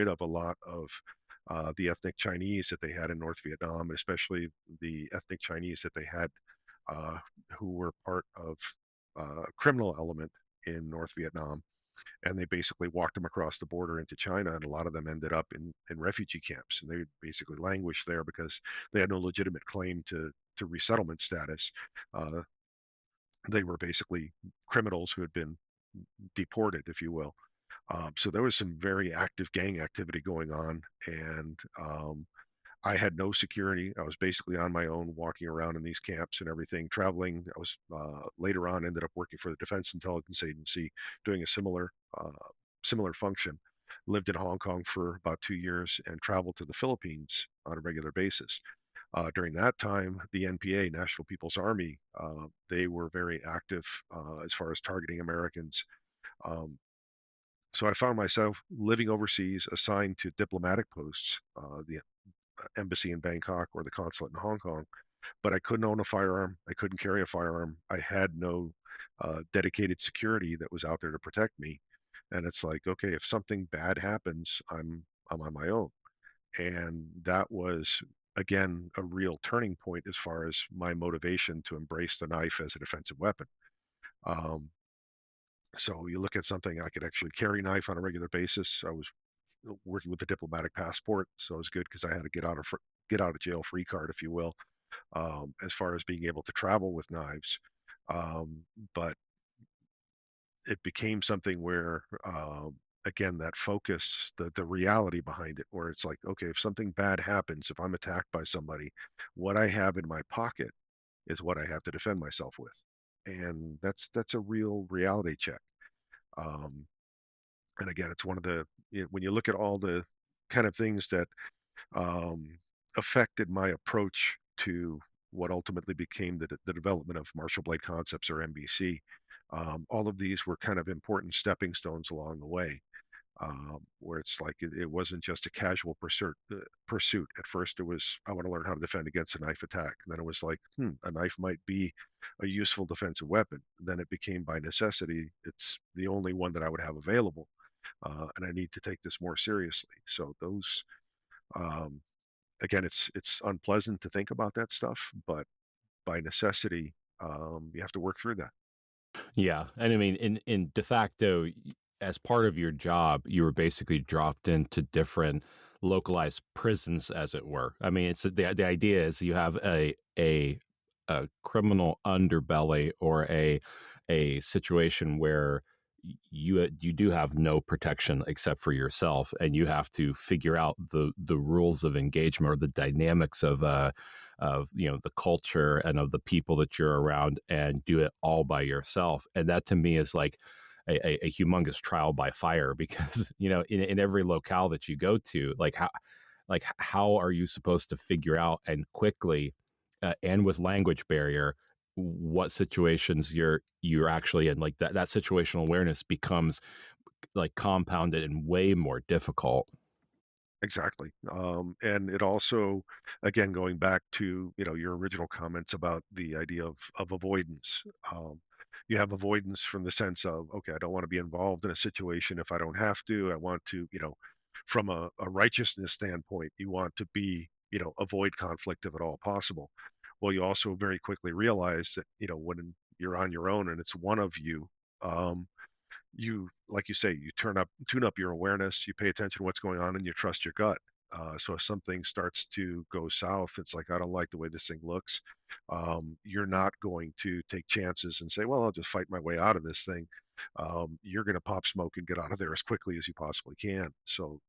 of a lot of the ethnic Chinese that they had in North Vietnam, especially the ethnic Chinese that they had uh, who were part of criminal element in North Vietnam, and they basically walked them across the border into China, and a lot of them ended up in refugee camps, and they basically languished there because they had no legitimate claim to resettlement status. Uh, they were basically criminals who had been deported, if you will. So there was some very active gang activity going on, and I had no security. I was basically on my own, walking around in these camps and everything, traveling. I was later on ended up working for the Defense Intelligence Agency, doing a similar function. Lived in Hong Kong for about 2 years and traveled to the Philippines on a regular basis. During that time, the NPA, National People's Army, they were very active as far as targeting Americans. Um, so I found myself living overseas, assigned to diplomatic posts, the embassy in Bangkok or the consulate in Hong Kong, but I couldn't own a firearm. I couldn't carry a firearm. I had no dedicated security that was out there to protect me. And it's like, okay, if something bad happens, I'm on my own. And that was again a real turning point as far as my motivation to embrace the knife as a defensive weapon. Um, so you look at something, I could actually carry knife on a regular basis. I was working with a diplomatic passport, so it was good because I had a get out of jail free card, if you will, as far as being able to travel with knives. Um, but it became something where, again, that focus, the reality behind it, where it's like, okay, if something bad happens, if I'm attacked by somebody, what I have in my pocket is what I have to defend myself with, and that's a real reality check. Um, and again, it's one of when you look at all the kind of things that um, affected my approach to what ultimately became the development of Marshall Blade Concepts, or MBC. All of these were kind of important stepping stones along the way, where it's like it wasn't just a casual pursuit. At first, it was, I want to learn how to defend against a knife attack. And then it was like, a knife might be a useful defensive weapon. Then it became, by necessity, it's the only one that I would have available, and I need to take this more seriously. So those um, again, it's unpleasant to think about that stuff, but by necessity, you have to work through that. Yeah, and I mean, in de facto, as part of your job, you were basically dropped into different localized prisons, as it were. I mean, it's the idea is you have a criminal underbelly or a situation where you do have no protection except for yourself, and you have to figure out the rules of engagement or the dynamics of the culture and of the people that you're around, and do it all by yourself. And that to me is like a humongous trial by fire, because in every locale that you go to, how are you supposed to figure out and quickly, and with language barrier, what situations you're actually in. Like that situational awareness becomes like compounded and way more difficult. Exactly. And it also, again, going back to, your original comments about the idea of avoidance. You have avoidance from the sense of, okay, I don't want to be involved in a situation if I don't have to. I want to, from a righteousness standpoint, you want to be, avoid conflict if at all possible. Well, you also very quickly realize that, when you're on your own and it's one of you, um, you like you say, you tune up your awareness, you pay attention to what's going on, and you trust your gut. So if something starts to go south, it's like, I don't like the way this thing looks. You're not going to take chances and say, well, I'll just fight my way out of this thing. You're going to pop smoke and get out of there as quickly as you possibly can. So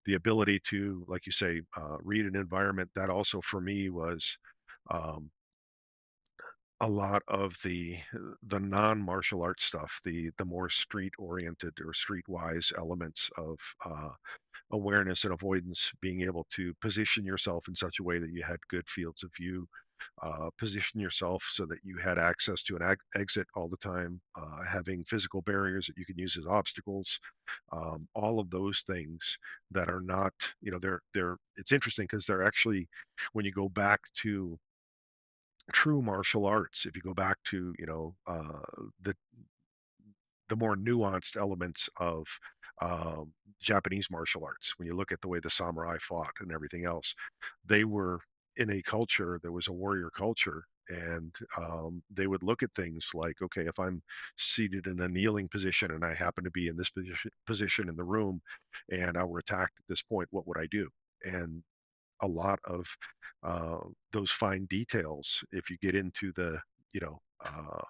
the ability to, like you say, read an environment, that also for me was um, a lot of the non-martial arts stuff, the more street oriented or streetwise elements of awareness and avoidance, being able to position yourself in such a way that you had good fields of view, position yourself so that you had access to an exit all the time, having physical barriers that you can use as obstacles, all of those things that are not, they're it's interesting because they're actually, when you go back to true martial arts, if you go back to, the the more nuanced elements of Japanese martial arts, when you look at the way the samurai fought and everything else, they were in a culture, there was a warrior culture, and they would look at things like, okay, if I'm seated in a kneeling position and I happen to be in this position in the room, and I were attacked at this point, what would I do? And a lot of those fine details, if you get into you know, uh,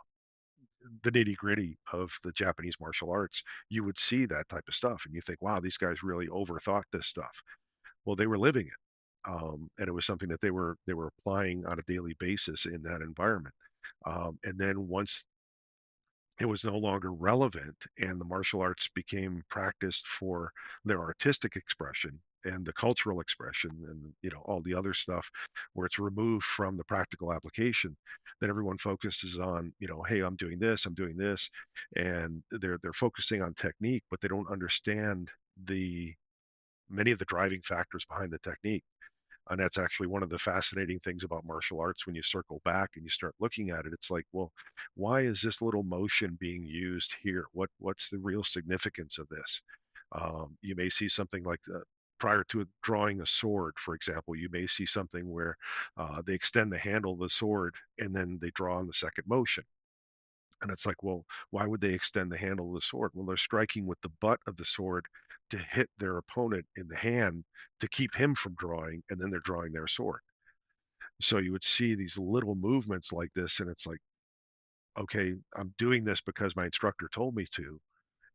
the nitty gritty of the Japanese martial arts, you would see that type of stuff, and you think, wow, these guys really overthought this stuff. Well, they were living it, and it was something that they were applying on a daily basis in that environment. And then once it was no longer relevant and the martial arts became practiced for their artistic expression and the cultural expression and all the other stuff, where it's removed from the practical application, then everyone focuses on, hey, I'm doing this, and they're focusing on technique, but they don't understand the many of the driving factors behind the technique. And that's actually one of the fascinating things about martial arts. When you circle back and you start looking at it, it's like, well, why is this little motion being used here? What's the real significance of this? You may see something like prior to drawing a sword, for example, you may see something where they extend the handle of the sword and then they draw on the second motion. And it's like, well, why would they extend the handle of the sword? Well, they're striking with the butt of the sword to hit their opponent in the hand to keep him from drawing, and then they're drawing their sword. So you would see these little movements like this, and it's like, okay, I'm doing this because my instructor told me to.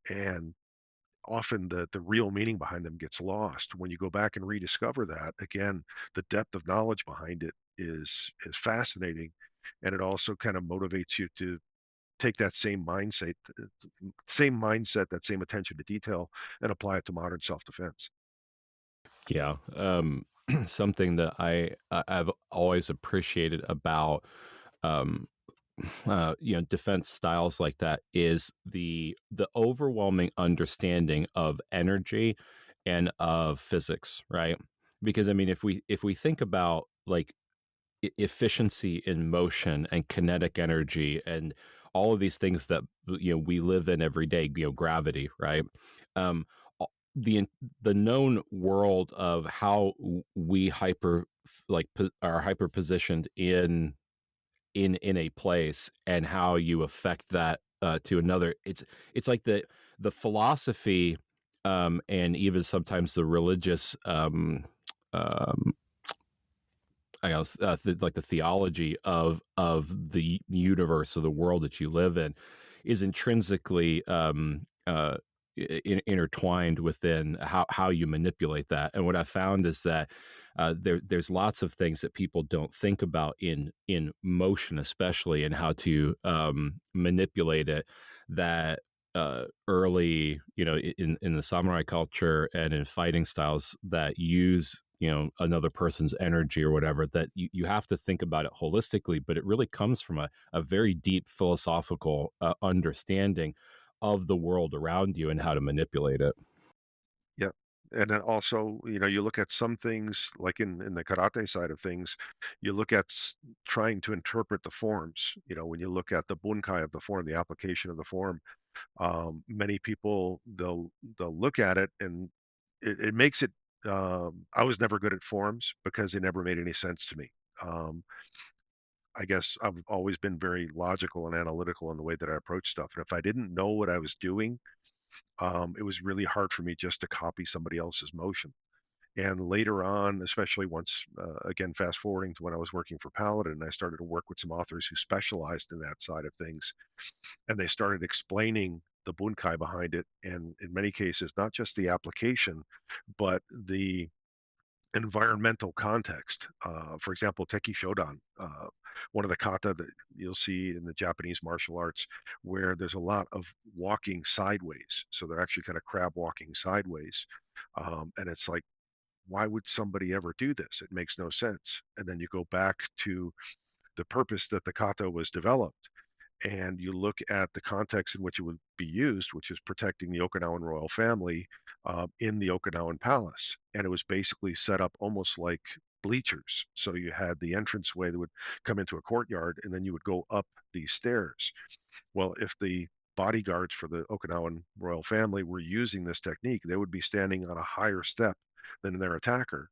And often the real meaning behind them gets lost. When you go back and rediscover that, again, the depth of knowledge behind it is fascinating. And it also kind of motivates you to take that same mindset, that same attention to detail, and apply it to modern self-defense. Yeah. Something that I've always appreciated about um, defense styles like that is the overwhelming understanding of energy and of physics, right? Because I mean, if we think about like efficiency in motion and kinetic energy and all of these things that we live in every day, gravity, right? um the the known world of how we are hyper positioned in a place, and how you affect that to another. It's like the philosophy, and even sometimes the religious, um I know, like the theology of the universe of the world that you live in is intrinsically intertwined within how you manipulate that. And what I found is that there's lots of things that people don't think about in motion, especially, and how to manipulate it. That early, in the samurai culture and in fighting styles that use another person's energy or whatever, that you have to think about it holistically, but it really comes from a very deep philosophical understanding of the world around you and how to manipulate it. Yeah. And then also, you look at some things like in the karate side of things, you look at trying to interpret the forms. When you look at the bunkai of the form, the application of the form, many people they'll look at it and it makes it. I was never good at forms because they never made any sense to me. Um, I guess I've always been very logical and analytical in the way that I approach stuff. And if I didn't know what I was doing, it was really hard for me just to copy somebody else's motion. And later on, especially once, again, fast forwarding to when I was working for Paladin, I started to work with some authors who specialized in that side of things. And they started explaining the bunkai behind it. And in many cases, not just the application, but the environmental context. For example, Teki Shodan, one of the kata that you'll see in the Japanese martial arts, where there's a lot of walking sideways. So they're actually kind of crab walking sideways. And it's like, why would somebody ever do this? It makes no sense. And then you go back to the purpose that the kata was developed, and you look at the context in which it would be used, which is protecting the Okinawan royal family in the Okinawan palace. And it was basically set up almost like bleachers. So you had the entranceway that would come into a courtyard, and then you would go up these stairs. Well, if the bodyguards for the Okinawan royal family were using this technique, they would be standing on a higher step than their attacker,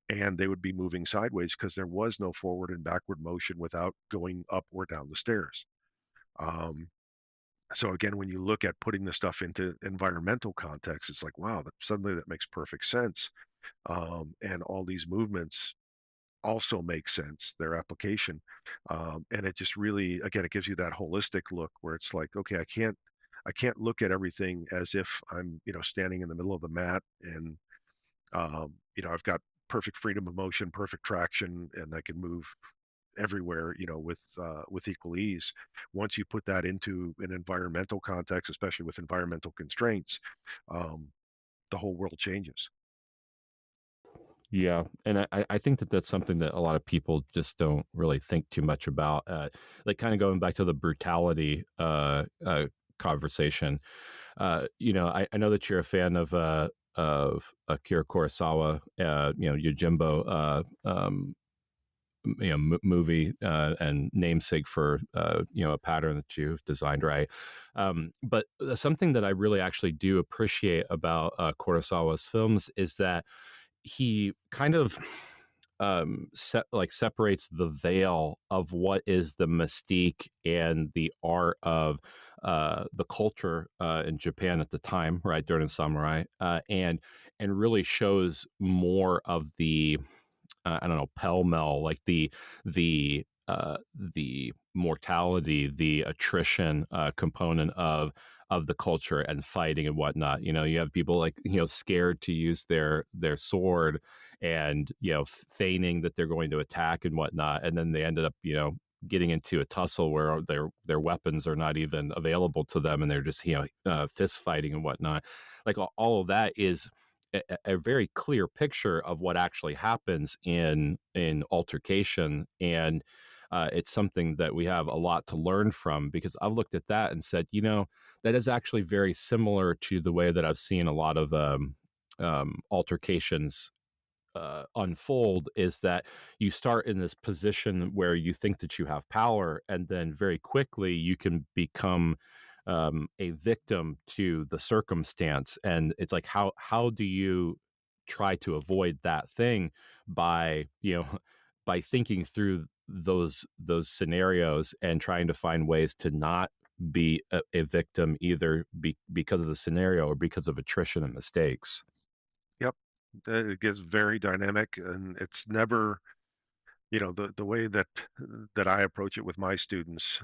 and they would be moving sideways because there was no forward and backward motion without going up or down the stairs. Um, so again, when you look at putting this stuff into environmental context, it's like, wow, suddenly that makes perfect sense. And all these movements also make sense, their application. And it just really, again, it gives you that holistic look where it's like, okay, I can't look at everything as if I'm, standing in the middle of the mat and, I've got perfect freedom of motion, perfect traction, and I can move everywhere, with equal ease. Once you put that into an environmental context, especially with environmental constraints, um, the whole world changes. Yeah, and I think that that's something that a lot of people just don't really think too much about. Like kind of going back to the brutality conversation. I know that you're a fan of Akira Kurosawa, Yojimbo, movie and namesake for a pattern that you've designed, right? But something that I really actually do appreciate about Kurosawa's films is that he kind of separates the veil of what is the mystique and the art of the culture in Japan at the time, right, during the samurai, and really shows more of the I don't know, pell mell, like the mortality, the attrition component of the culture and fighting and whatnot. You have people like scared to use their sword and feigning that they're going to attack and whatnot, and then they ended up getting into a tussle where their weapons are not even available to them, and they're just fist fighting and whatnot. Like all of that is a very clear picture of what actually happens in altercation, and it's something that we have a lot to learn from, because I've looked at that and said, that is actually very similar to the way that I've seen a lot of altercations unfold, is that you start in this position where you think that you have power, and then very quickly you can become a victim to the circumstance. And it's like, how do you try to avoid that thing by by thinking through those scenarios and trying to find ways to not be a victim, either because of the scenario or because of attrition and mistakes. Yep. It gets very dynamic, and it's never, the way that I approach it with my students,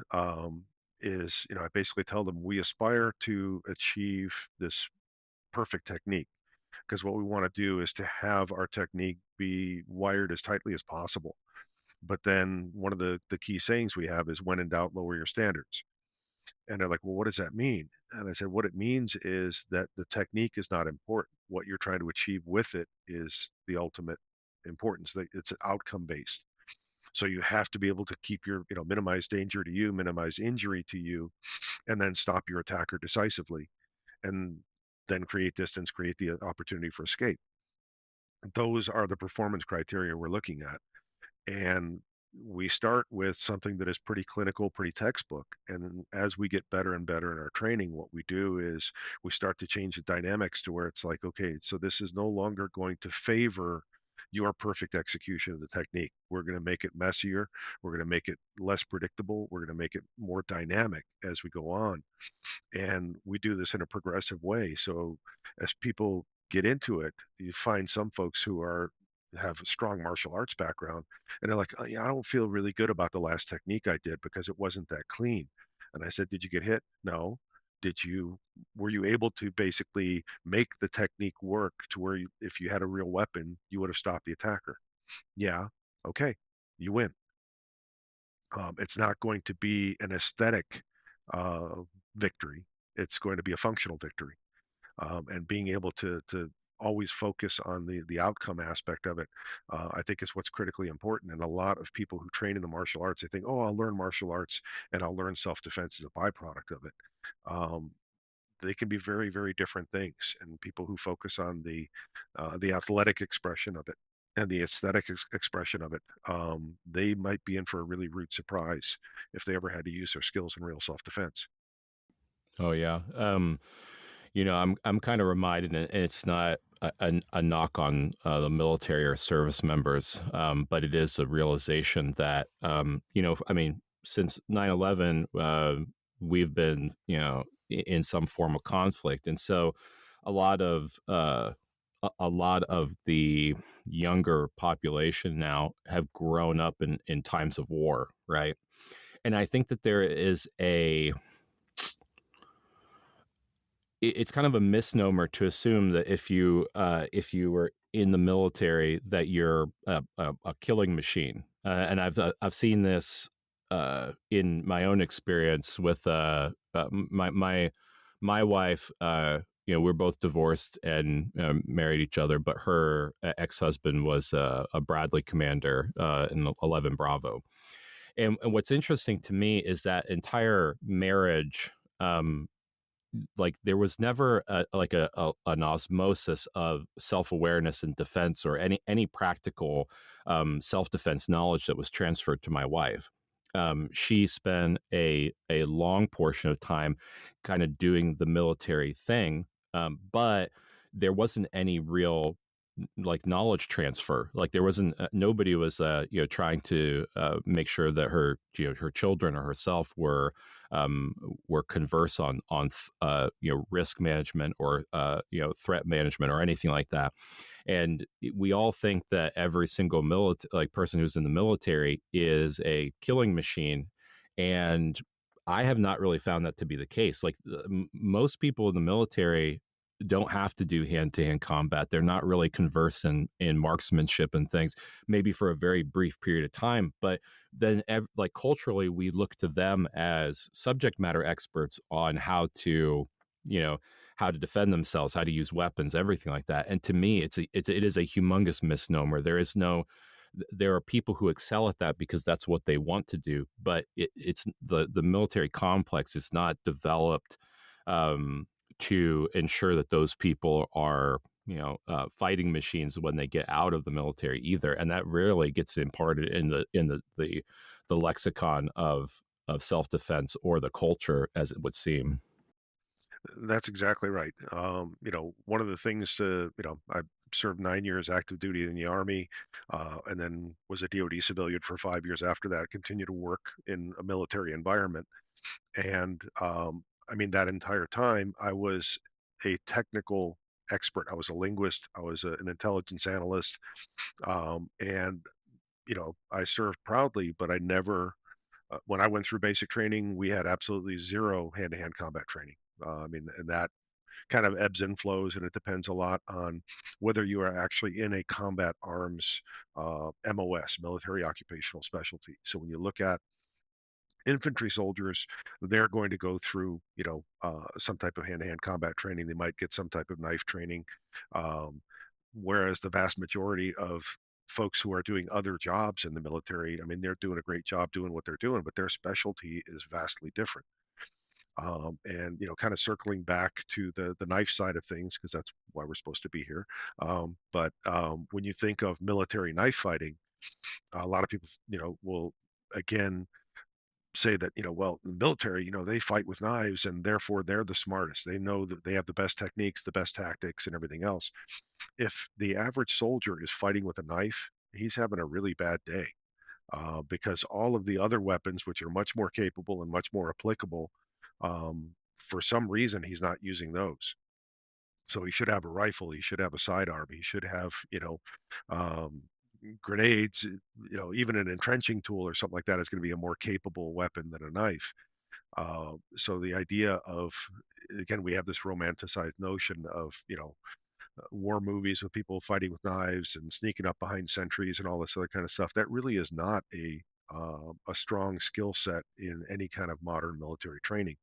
is, I basically tell them we aspire to achieve this perfect technique, because what we want to do is to have our technique be wired as tightly as possible. But then one of the key sayings we have is, when in doubt, lower your standards. And they're like, well, what does that mean? And I said, what it means is that the technique is not important. What you're trying to achieve with it is the ultimate importance. That it's outcome based. So you have to be able to keep minimize danger to you, minimize injury to you, and then stop your attacker decisively, and then create distance, create the opportunity for escape. Those are the performance criteria we're looking at. And we start with something that is pretty clinical, pretty textbook. And then as we get better and better in our training, what we do is we start to change the dynamics to where it's like, okay, so this is no longer going to favor your perfect execution of the technique. We're going to make it messier. We're going to make it less predictable. We're going to make it more dynamic as we go on. And we do this in a progressive way. So as people get into it, you find some folks who have a strong martial arts background, and they're like, oh, yeah, I don't feel really good about the last technique I did because it wasn't that clean. And I said, did you get hit? No. Were you able to basically make the technique work to where if you had a real weapon, you would have stopped the attacker? Yeah. Okay. You win. It's not going to be an aesthetic uh, victory. It's going to be a functional victory. And being able to always focus on the outcome aspect of it, I think is what's critically important. And a lot of people who train in the martial arts, they think, oh, I'll learn martial arts and I'll learn self-defense as a byproduct of it. Um, they can be very, very different things. And people who focus on the athletic expression of it and the aesthetic expression of it, they might be in for a really rude surprise if they ever had to use their skills in real self-defense. Oh yeah. I'm kind of reminded, and it's not a knock on the military or service members, but it is a realization that I mean, since 9/11, we've been in some form of conflict, and so a lot of a lot of the younger population now have grown up in times of war, right? And I think that there is it's kind of a misnomer to assume that if you were in the military that you're a killing machine. And I've seen this in my own experience with my wife. We're both divorced and married each other, but her ex-husband was a Bradley commander in 11 Bravo. And what's interesting to me is that entire marriage. Like there was never an osmosis of self-awareness and defense or any practical self-defense knowledge that was transferred to my wife. She spent a long portion of time kind of doing the military thing, but there wasn't any real like knowledge transfer. Like there wasn't nobody was trying to make sure that her children or herself were converse on risk management or threat management or anything like that. And we all think that every single person who's in the military is a killing machine, and I have not really found that to be the case. Like most people in the military don't have to do hand-to-hand combat. They're not really conversed in marksmanship and things, maybe for a very brief period of time. But then, like culturally, we look to them as subject matter experts on you know, how to defend themselves, how to use weapons, everything like that. And to me, it is a humongous misnomer. There are people who excel at that because that's what they want to do, but it's the military complex is not developed um, to ensure that those people are fighting machines when they get out of the military either, and that rarely gets imparted in the lexicon of self defense or the culture as it would seem. That's exactly right. One of the things I served 9 years active duty in the Army, and then was a DoD civilian for 5 years after that, continued to work in a military environment. And I mean, that entire time, I was a technical expert. I was a linguist. I was an intelligence analyst. And I served proudly, but I never, when I went through basic training, we had absolutely zero hand-to-hand combat training. I mean, and that kind of ebbs and flows, and it depends a lot on whether you are actually in a combat arms MOS, military occupational specialty. So when you look at infantry soldiers, they're going to go through, some type of hand-to-hand combat training. They might get some type of knife training, um, whereas the vast majority of folks who are doing other jobs in the military, I mean, they're doing a great job doing what they're doing, but their specialty is vastly different. And kind of circling back to the knife side of things, because that's why we're supposed to be here. But when you think of military knife fighting, a lot of people, will again say that, well, in the military, they fight with knives and therefore they're the smartest. They know that they have the best techniques, the best tactics, and everything else. If the average soldier is fighting with a knife, he's having a really bad day, because all of the other weapons, which are much more capable and much more applicable, for some reason, he's not using those. So he should have a rifle. He should have a sidearm. He should have, um, grenades. Even an entrenching tool or something like that is going to be a more capable weapon than a knife. So the idea of, again, we have this romanticized notion of, war movies with people fighting with knives and sneaking up behind sentries and all this other kind of stuff. That really is not a strong skill set in any kind of modern military training.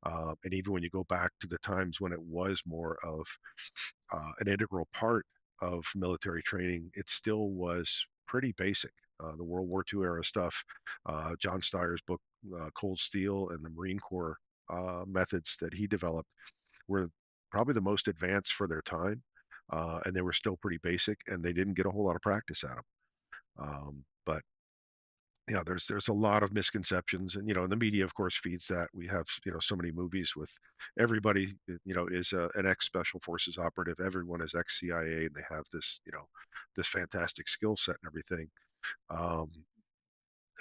And even when you go back to the times when it was more of an integral part of military training, it still was pretty basic. The World War II era stuff, John Steyer's book, Cold Steel, and the Marine Corps methods that he developed were probably the most advanced for their time. And they were still pretty basic, and they didn't get a whole lot of practice at them. But yeah, there's a lot of misconceptions, and the media, of course, feeds that. We have so many movies with everybody is an ex special forces operative. Everyone is ex CIA, and they have this this fantastic skill set and everything. Um,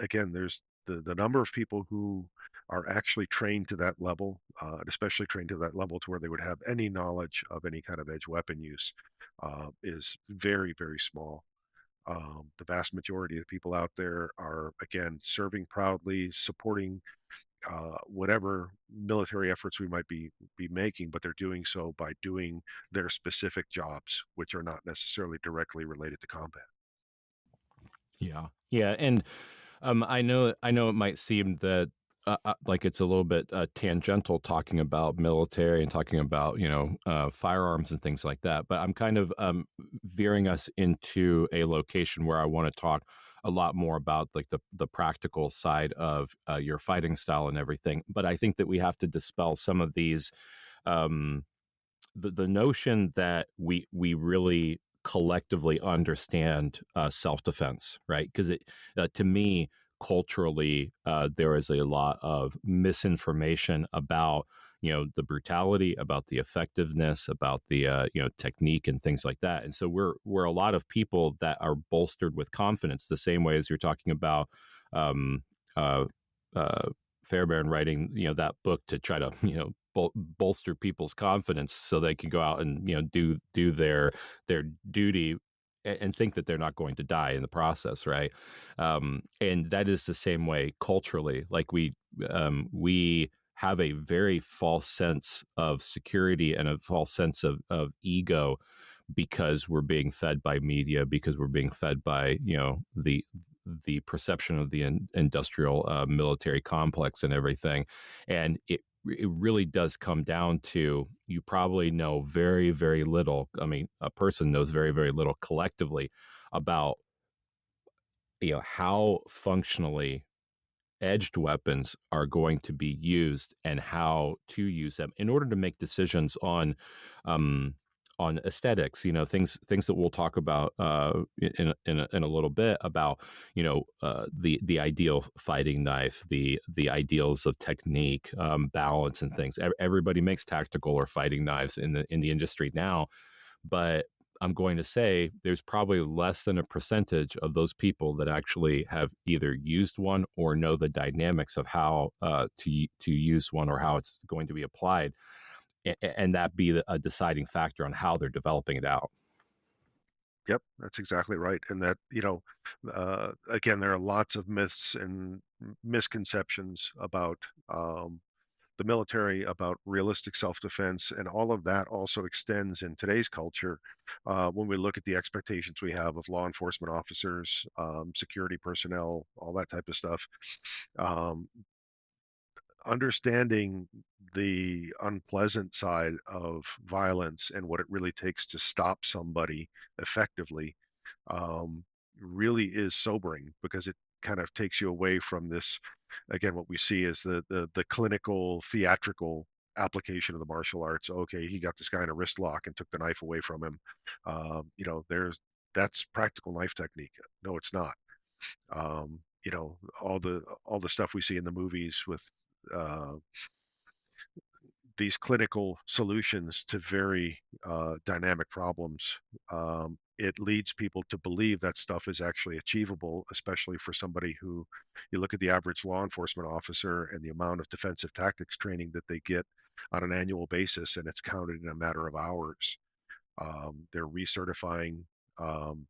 Again, there's the number of people who are actually trained to that level, and especially trained to that level to where they would have any knowledge of any kind of edge weapon use, is very, very small. The vast majority of the people out there are, again, serving proudly, supporting whatever military efforts we might be making, but they're doing so by doing their specific jobs, which are not necessarily directly related to combat. Yeah. Yeah. And I know it might seem that like it's a little bit tangential talking about military and talking about firearms and things like that. But I'm kind of veering us into a location where I want to talk a lot more about like the practical side of your fighting style and everything. But I think that we have to dispel some of these um, the notion that we really collectively understand self defense, right? Because it to me culturally there is a lot of misinformation about the brutality, about the effectiveness, about the technique and things like that. And so we're a lot of people that are bolstered with confidence, the same way as you're talking about um, uh, uh, Fairbairn writing that book to try to bolster people's confidence so they can go out and do their duty and think that they're not going to die in the process, right? And that is the same way culturally. Like we have a very false sense of security and a false sense of ego because we're being fed by media, because we're being fed by the perception of the industrial military complex and everything. And it really does come down to you probably know very, very little. I mean, a person knows very, very little collectively about how functionally edged weapons are going to be used and how to use them in order to make decisions um, on aesthetics. Things that we'll talk about in a little bit about the ideal fighting knife, the ideals of technique, balance, and things. Everybody makes tactical or fighting knives in the industry now, but I'm going to say there's probably less than a percentage of those people that actually have either used one or know the dynamics of how to use one or how it's going to be applied, and that be a deciding factor on how they're developing it out. Yep, that's exactly right. And that, again, there are lots of myths and misconceptions about the military, about realistic self-defense, and all of that also extends in today's culture when we look at the expectations we have of law enforcement officers, security personnel, all that type of stuff. Um, Understanding the unpleasant side of violence and what it really takes to stop somebody effectively um, really is sobering because it kind of takes you away from this. Again, what we see is the clinical theatrical application of the martial arts. Okay, he got this guy in a wrist lock and took the knife away from him. There's that's practical knife technique. No, it's not. All the stuff we see in the movies with uh, these clinical solutions to very dynamic problems, it leads people to believe that stuff is actually achievable, especially for somebody who, you look at the average law enforcement officer and the amount of defensive tactics training that they get on an annual basis, and it's counted in a matter of hours. They're recertifying. Um,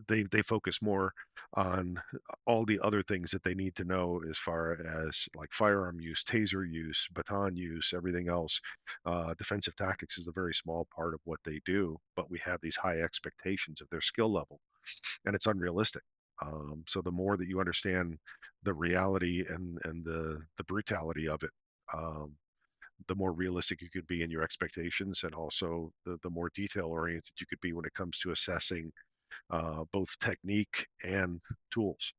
they focus more on all the other things that they need to know as far as like firearm use, taser use, baton use, everything else. Defensive tactics is a very small part of what they do, but we have these high expectations of their skill level, and it's unrealistic. So the more that you understand the reality and the brutality of it, um, the more realistic you could be in your expectations, and also the more detail oriented you could be when it comes to assessing both technique and tools.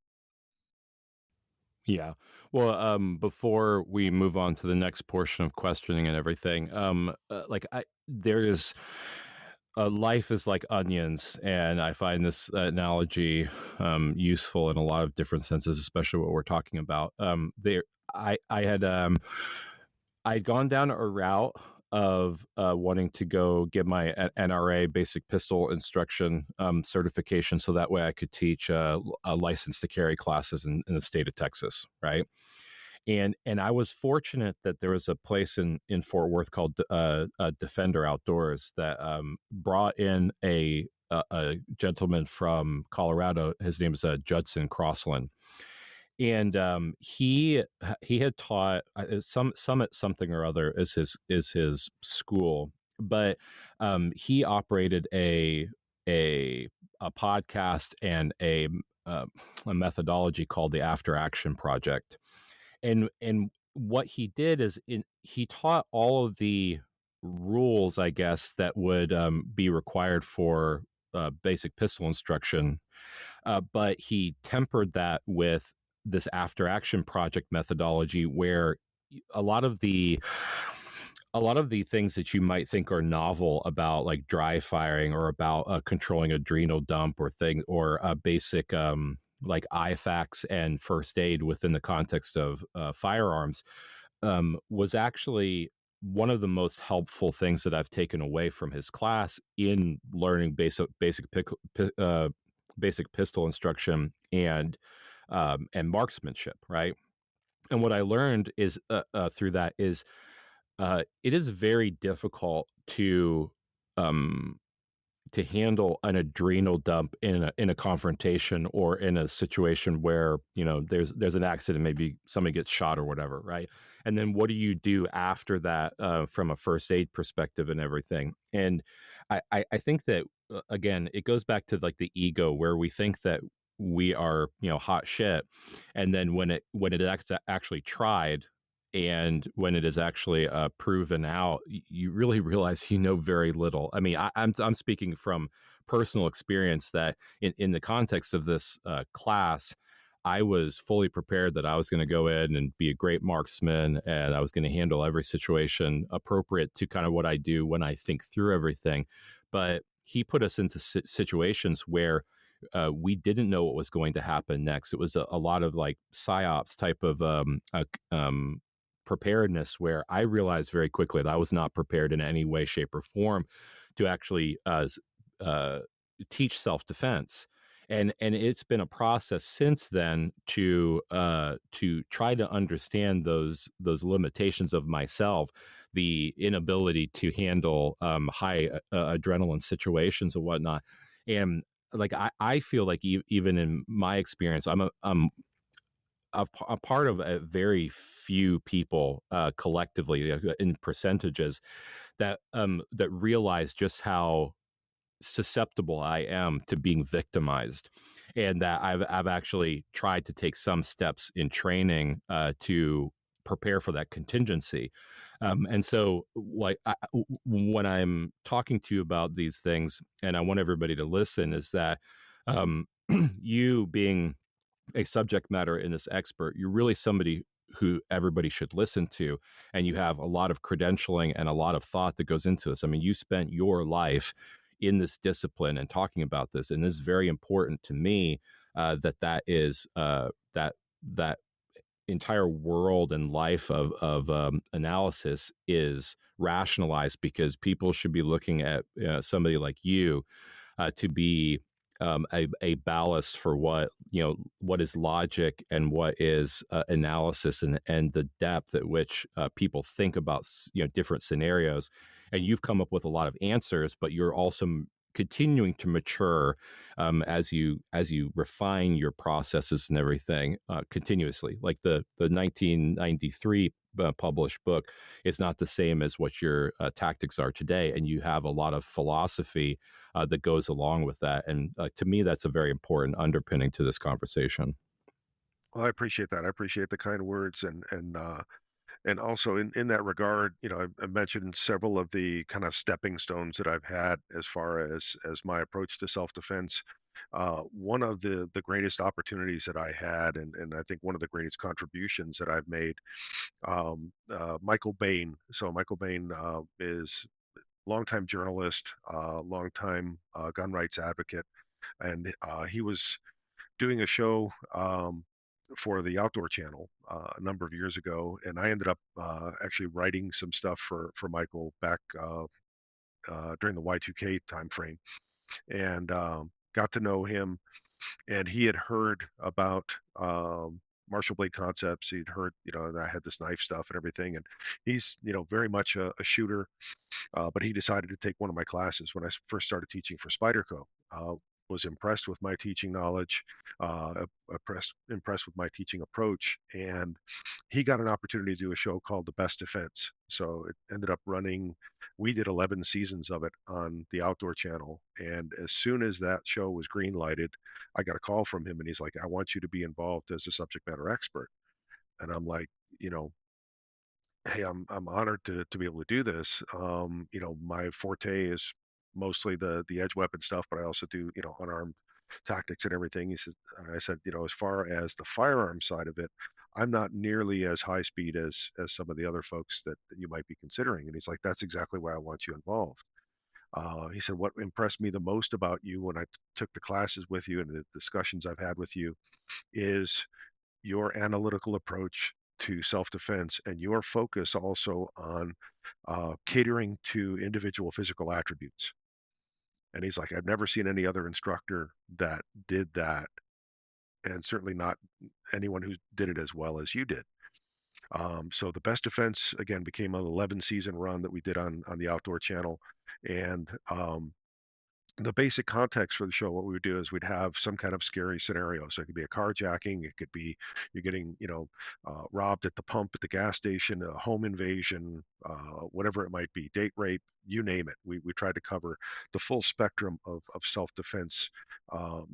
Yeah. Well, before we move on to the next portion of questioning and everything, life is like onions, and I find this analogy useful in a lot of different senses, especially what we're talking about. I had I'd gone down a route of wanting to go get my NRA basic pistol instruction certification, so that way I could teach a license to carry classes in the state of Texas, right? And I was fortunate that there was a place in Fort Worth called Defender Outdoors that brought in a gentleman from Colorado. His name is Judson Crossland, and he had taught some Summit something or other is his school, but he operated a a podcast and uh, a methodology called the After Action Project, and what he did is he taught all of the rules, I guess, that would be required for basic pistol instruction, but he tempered that with this after action project methodology where a lot of the a lot of the things that you might think are novel about like dry firing or about controlling adrenal dump or thing or basic like IFACs and first aid within the context of firearms was actually one of the most helpful things that I've taken away from his class in learning basic pistol instruction and marksmanship, right? And what I learned is through that is it is very difficult um, to handle an adrenal dump in a confrontation or in a situation where there's an accident, maybe somebody gets shot or whatever, right? And then what do you do after that from a first aid perspective and everything? And I think that again, it goes back to like the ego where we think that we are hot shit, and then when it actually tried and when it is actually proven out, you really realize you know very little. I mean, I'm speaking from personal experience that in the context of this class, I was fully prepared that I was going to go in and be a great marksman, and I was going to handle every situation appropriate to kind of what I do when I think through everything. But he put us into situations where we didn't know what was going to happen next. It was a lot of like psyops type of preparedness where I realized very quickly that I was not prepared in any way, shape, or form to actually uh, teach self defense. And it's been a process since then to try to understand those limitations of myself, the inability to handle high adrenaline situations and whatnot. And like I feel like even in my experience, I'm a part of a very few people collectively in percentages that realize just how susceptible I am to being victimized, and that I've actually tried to take some steps in training to prepare for that contingency. And so, when I'm talking to you about these things, and I want everybody to listen, is that um, you being a subject matter in this expert, you're really somebody who everybody should listen to. And you have a lot of credentialing and a lot of thought that goes into this. I mean, you spent your life in this discipline and talking about this. And this is very important to me that is that entire world and life of analysis is rationalized, because people should be looking at somebody like you to be a ballast for what is logic and what is analysis, and the depth at which people think about different scenarios. And you've come up with a lot of answers, but you're also continuing to mature as you refine your processes and everything continuously. Like the 1993 published book is not the same as what your tactics are today, and you have a lot of philosophy that goes along with that. And to me, that's a very important underpinning to this conversation. Well, I appreciate that. I appreciate the kind words, and also in that regard, I mentioned several of the kind of stepping stones that I've had as far as my approach to self-defense. One of the greatest opportunities that I had, and I think one of the greatest contributions that I've made, Michael Bain. So Michael Bain is longtime journalist, longtime gun rights advocate, and he was doing a show for the Outdoor Channel a number of years ago, and I ended up actually writing some stuff for Michael back during the Y2K timeframe, and got to know him. And he had heard about Marshall Blade Concepts. He'd heard, that I had this knife stuff and everything, and he's, very much a shooter, but he decided to take one of my classes when I first started teaching for Spyderco. Was impressed with my teaching knowledge, impressed with my teaching approach, and he got an opportunity to do a show called The Best Defense. So it ended up running. We did 11 seasons of it on the Outdoor Channel, and as soon as that show was green lighted, I got a call from him, and he's like, "I want you to be involved as a subject matter expert." And I'm like, you know, hey, I'm honored to be able to do this. My forte is mostly the edge weapon stuff, but I also do, unarmed tactics and everything. He said, and I said, as far as the firearm side of it, I'm not nearly as high speed as some of the other folks that you might be considering. And he's like, that's exactly why I want you involved. He said, what impressed me the most about you when I took the classes with you and the discussions I've had with you is your analytical approach to self-defense and your focus also on catering to individual physical attributes. And he's like, I've never seen any other instructor that did that, and certainly not anyone who did it as well as you did. So the Best Defense again became an 11 season run that we did on the Outdoor Channel, and the basic context for the show, what we would do is we'd have some kind of scary scenario. So it could be a carjacking, it could be you're getting, robbed at the pump at the gas station, a home invasion, whatever it might be, date rape, you name it. We tried to cover the full spectrum of self-defense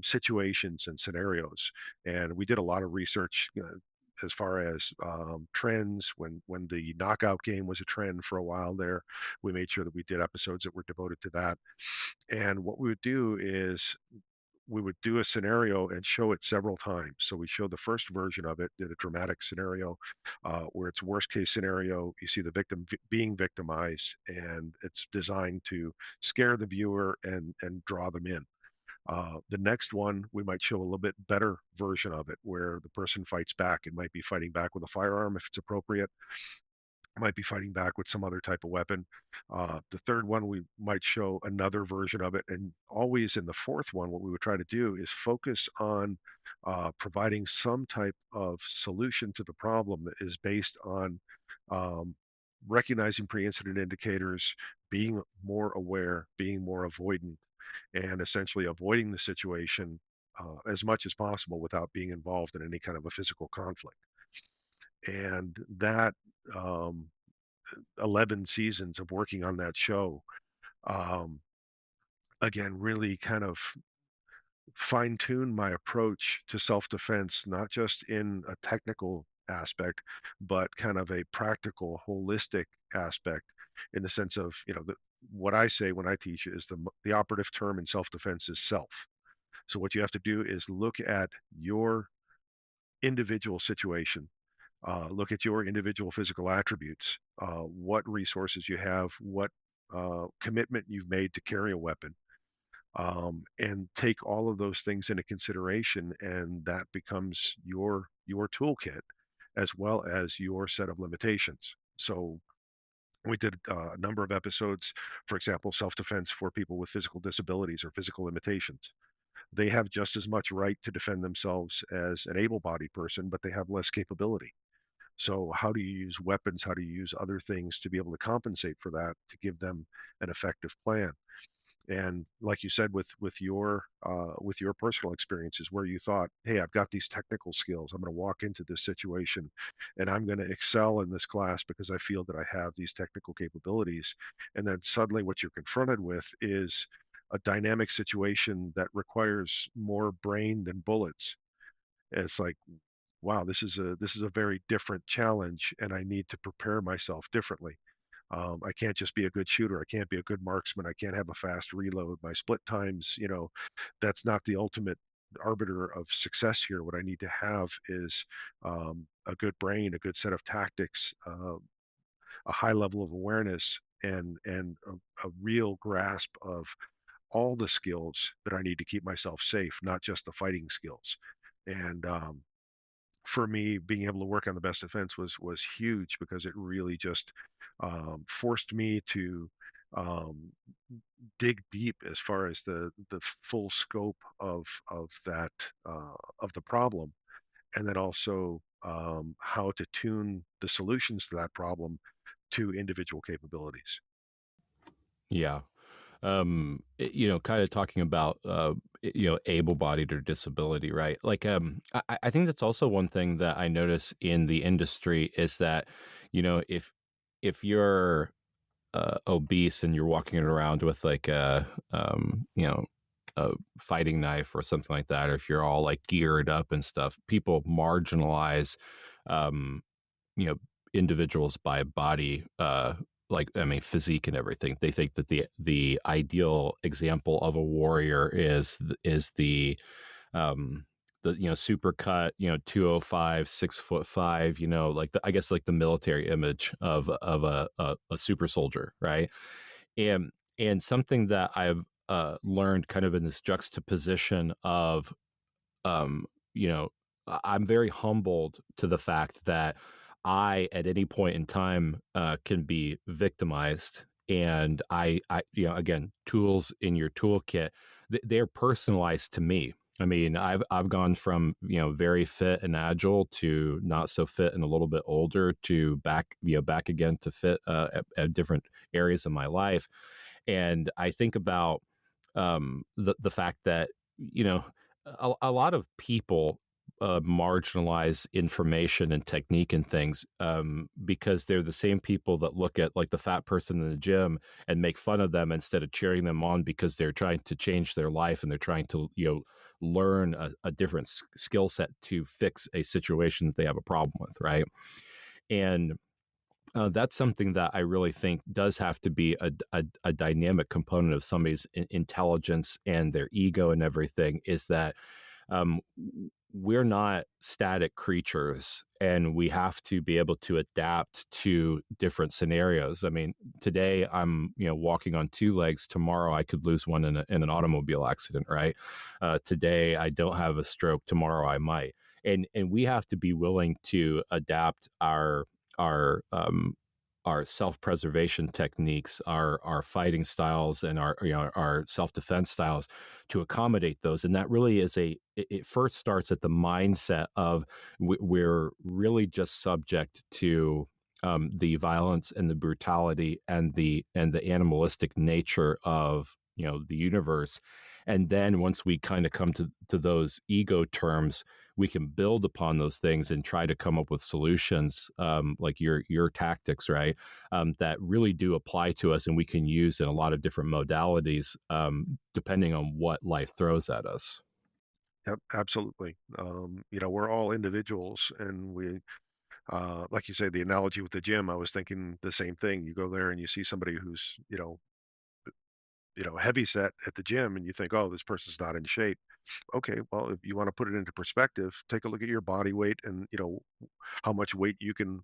situations and scenarios. And we did a lot of research. As far as trends, when the knockout game was a trend for a while there, we made sure that we did episodes that were devoted to that. And what we would do is we would do a scenario and show it several times. So we showed the first version of it, did a dramatic scenario where it's worst case scenario. You see the victim being victimized, and it's designed to scare the viewer and draw them in. The next one, we might show a little bit better version of it where the person fights back. It might be fighting back with a firearm if it's appropriate, might be fighting back with some other type of weapon. The third one, we might show another version of it. And always in the fourth one, what we would try to do is focus on providing some type of solution to the problem that is based on um, recognizing pre incident indicators, being more aware, being more avoidant. and essentially avoiding the situation as much as possible without being involved in any kind of a physical conflict. And that um, 11 seasons of working on that show, um, again, really kind of fine tune my approach to self defense, not just in a technical aspect, but kind of a practical, holistic aspect in the sense of, what I say when I teach is the operative term in self defense is self. So what you have to do is look at your individual situation, look at your individual physical attributes, what resources you have, what commitment you've made to carry a weapon, and take all of those things into consideration, and that becomes your toolkit as well as your set of limitations. So we did a number of episodes, for example, self-defense for people with physical disabilities or physical limitations. They have just as much right to defend themselves as an able-bodied person, but they have less capability. So how do you use weapons? How do you use other things to be able to compensate for that, to give them an effective plan? And like you said, with your personal experiences, where you thought, "Hey, I've got these technical skills. I'm going to walk into this situation, and I'm going to excel in this class because I feel that I have these technical capabilities." And then suddenly, what you're confronted with is a dynamic situation that requires more brain than bullets. And it's like, wow, this is a very different challenge, and I need to prepare myself differently. I can't just be a good shooter. I can't be a good marksman. I can't have a fast reload. My split times, that's not the ultimate arbiter of success here. What I need to have is a good brain, a good set of tactics, a high level of awareness, and a real grasp of all the skills that I need to keep myself safe, not just the fighting skills. And for me, being able to work on the best defense was huge because it really just forced me to um, dig deep as far as the full scope of that of the problem, and then also how to tune the solutions to that problem to individual capabilities. Yeah. Kind of talking about, able-bodied or disability, right? Like, I think that's also one thing that I notice in the industry is that, if you're obese and you're walking around with like a fighting knife or something like that, or if you're all like geared up and stuff, people marginalize, um, you know, individuals by body, like, I mean, physique and everything. They think that the ideal example of a warrior is um super cut, 205, 6'5", like I guess like the military image of a super soldier, right? And something that I've learned kind of in this juxtaposition of, um, you know, I'm very humbled to the fact that I, at any point in time, can be victimized. And again, tools in your toolkit, they're personalized to me. I mean, I've gone from, very fit and agile to not so fit and a little bit older to back again to fit, at different areas of my life. And I think about, the fact that, a lot of people marginalize information and technique and things, because they're the same people that look at like the fat person in the gym and make fun of them instead of cheering them on because they're trying to change their life and they're trying to, learn a different skill set to fix a situation that they have a problem with, right? And that's something that I really think does have to be a dynamic component of somebody's intelligence and their ego and everything, is that, um, we're not static creatures and we have to be able to adapt to different scenarios. I mean, today I'm, walking on two legs. Tomorrow I could lose one in an automobile accident, right? Today I don't have a stroke. Tomorrow I might. And we have to be willing to adapt our our self-preservation techniques, our fighting styles, and our self-defense styles to accommodate those. And that really is it first starts at the mindset of we're really just subject to, the violence and the brutality and the animalistic nature of the universe. And then once we kind of come to those ego terms, we can build upon those things and try to come up with solutions, like your tactics, right? That really do apply to us, and we can use in a lot of different modalities, depending on what life throws at us. Yep, absolutely. We're all individuals, and like you say, the analogy with the gym, I was thinking the same thing. You go there and you see somebody who's, heavy set at the gym, and you think, oh, this person's not in shape. Okay, well, if you want to put it into perspective, take a look at your body weight and, how much weight you can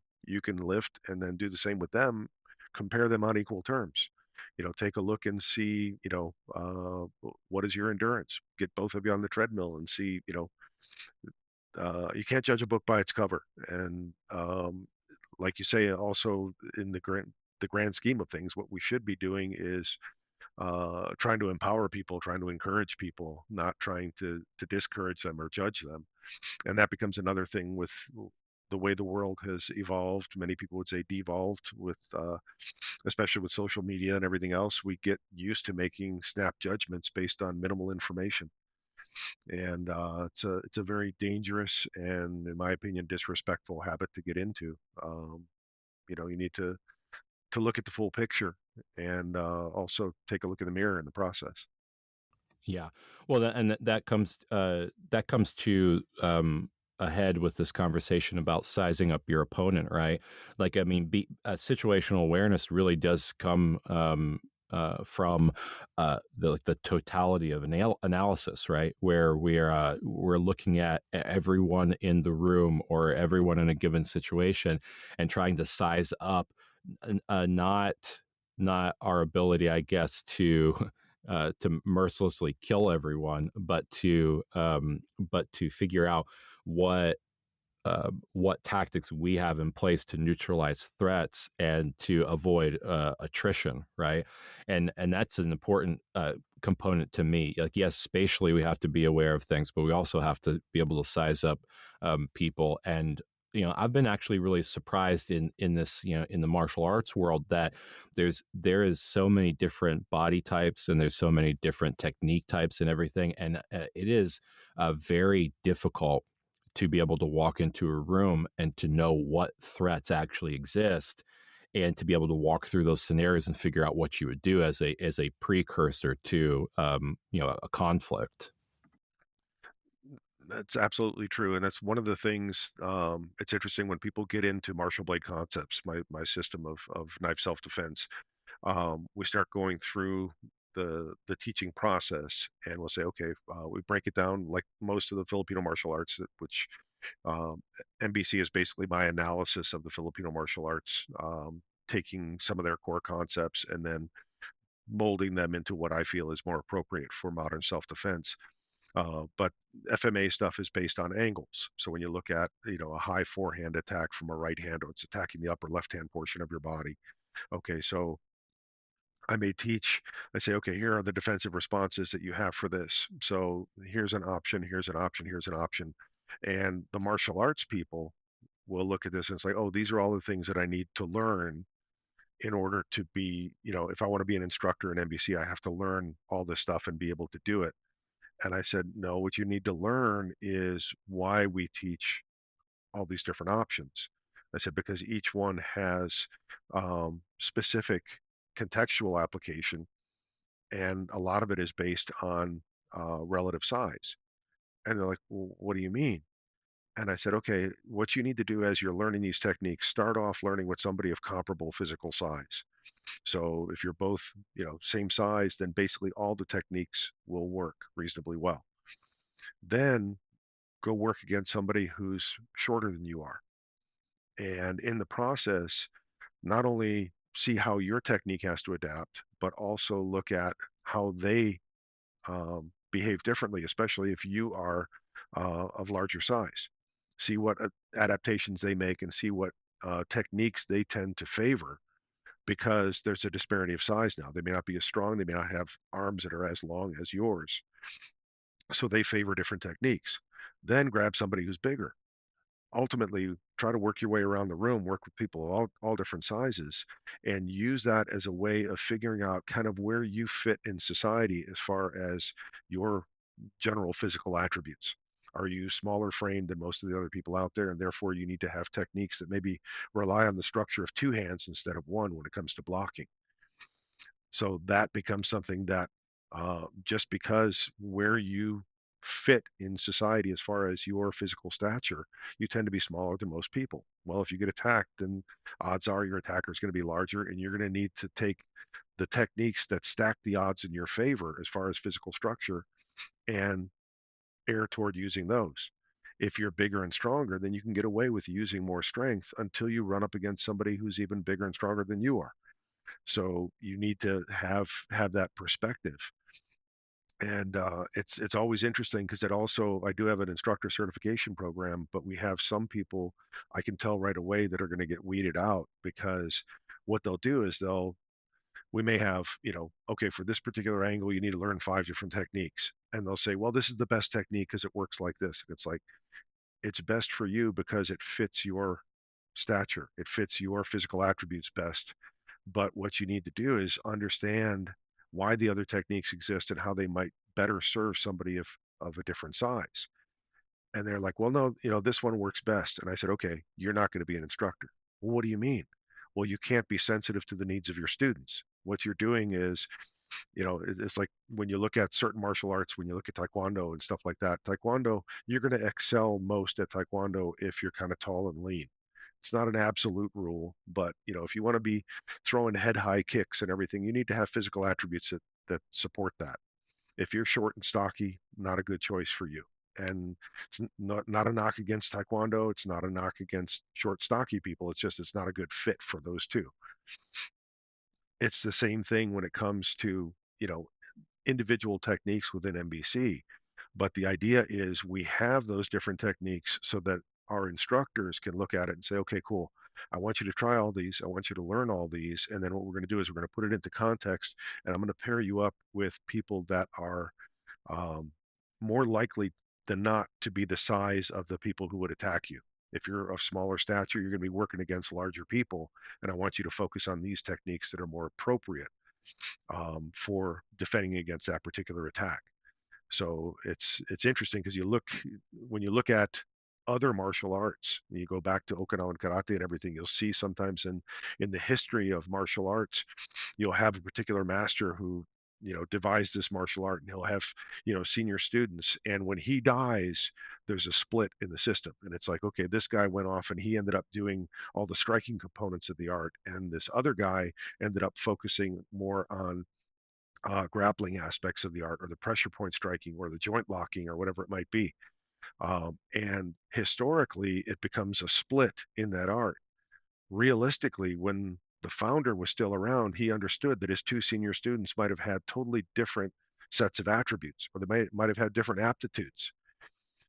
lift, and then do the same with them. Compare them on equal terms. Take a look and see, what is your endurance? Get both of you on the treadmill and see, you can't judge a book by its cover. And like you say, also in the grand scheme of things, what we should be doing is trying to empower people, trying to encourage people, not trying to discourage them or judge them. And that becomes another thing with the way the world has evolved. Many people would say devolved with, especially with social media and everything else. We get used to making snap judgments based on minimal information, and it's a very dangerous and, in my opinion, disrespectful habit to get into. You need to look at the full picture, and also take a look in the mirror in the process. Yeah. Well, that comes to ahead with this conversation about sizing up your opponent, right? Like, I mean, situational awareness really does come from the totality of analysis, right? Where we're looking at everyone in the room or everyone in a given situation and trying to size up, not our ability, I guess, to mercilessly kill everyone, but to figure out what what tactics we have in place to neutralize threats and to avoid attrition, right? And that's an important component to me. Like, yes, spatially we have to be aware of things, but we also have to be able to size up people. And I've been actually really surprised in this, in the martial arts world, that there is so many different body types and there's so many different technique types and everything, and it is very difficult to be able to walk into a room and to know what threats actually exist, and to be able to walk through those scenarios and figure out what you would do as a precursor to a conflict. That's absolutely true, and that's one of the things. It's interesting when people get into martial blade concepts, my system of knife self defense. We start going through the teaching process, and we'll say, okay, we break it down like most of the Filipino martial arts, which um, MBC is basically my analysis of the Filipino martial arts, taking some of their core concepts and then molding them into what I feel is more appropriate for modern self-defense. But FMA stuff is based on angles. So when you look at, a high forehand attack from a right hand, or it's attacking the upper left hand portion of your body. Okay, so I may teach, I say, okay, here are the defensive responses that you have for this. So here's an option, here's an option, here's an option. And the martial arts people will look at this and say, oh, these are all the things that I need to learn in order to be, if I want to be an instructor in NBC, I have to learn all this stuff and be able to do it. And I said, no, what you need to learn is why we teach all these different options. I said, because each one has specific contextual application, and a lot of it is based on relative size. And they're like, well, what do you mean? And I said, okay, what you need to do as you're learning these techniques, start off learning with somebody of comparable physical size. So if you're both, same size, then basically all the techniques will work reasonably well. Then go work against somebody who's shorter than you are. And in the process, not only see how your technique has to adapt, but also look at how they behave differently, especially if you are of larger size. See what adaptations they make, and see what techniques they tend to favor, because there's a disparity of size now. They may not be as strong, they may not have arms that are as long as yours. So they favor different techniques. Then grab somebody who's bigger. ultimately try to work your way around the room, work with people of all different sizes, and use that as a way of figuring out kind of where you fit in society as far as your general physical attributes. Are you smaller framed than most of the other people out there, and therefore you need to have techniques that maybe rely on the structure of two hands instead of one when it comes to blocking? So that becomes something that, just because where you fit in society as far as your physical stature, you tend to be smaller than most people. Well, if you get attacked, then odds are your attacker is going to be larger, and you're going to need to take the techniques that stack the odds in your favor as far as physical structure and err toward using those. If you're bigger and stronger, then you can get away with using more strength until you run up against somebody who's even bigger and stronger than you are. So you need to have that perspective. And it's always interesting because it also, I do have an instructor certification program, but we have some people I can tell right away that are going to get weeded out because what they'll do is we may have, okay, for this particular angle, you need to learn 5 different techniques. And they'll say, well, this is the best technique because it works like this. And it's like, it's best for you because it fits your stature, it fits your physical attributes best. But what you need to do is understand why the other techniques exist and how they might better serve somebody of a different size. And they're like, well, no, this one works best. And I said, okay, you're not going to be an instructor. Well, what do you mean? Well, you can't be sensitive to the needs of your students. What you're doing is, it's like when you look at certain martial arts, when you look at taekwondo and stuff like that, taekwondo, you're going to excel most at taekwondo if you're kind of tall and lean. It's not an absolute rule, but if you want to be throwing head high kicks and everything, you need to have physical attributes that support that. If you're short and stocky, not a good choice for you. And it's not a knock against taekwondo. It's not a knock against short, stocky people. It's just it's not a good fit for those two. It's the same thing when it comes to individual techniques within MBC. But the idea is we have those different techniques so that our instructors can look at it and say, okay, cool. I want you to try all these. I want you to learn all these. And then what we're going to do is we're going to put it into context and I'm going to pair you up with people that are um, more likely than not to be the size of the people who would attack you. If you're of smaller stature, you're going to be working against larger people. And I want you to focus on these techniques that are more appropriate for defending against that particular attack. So it's interesting because when you look at other martial arts, you go back to Okinawan karate and everything, you'll see sometimes in the history of martial arts, you'll have a particular master who devised this martial art and he'll have senior students, and when he dies there's a split in the system and it's like, okay, this guy went off and he ended up doing all the striking components of the art and this other guy ended up focusing more on grappling aspects of the art or the pressure point striking or the joint locking or whatever it might be. And historically, it becomes a split in that art. Realistically, when the founder was still around, he understood that his two senior students might have had totally different sets of attributes, or they might have had different aptitudes.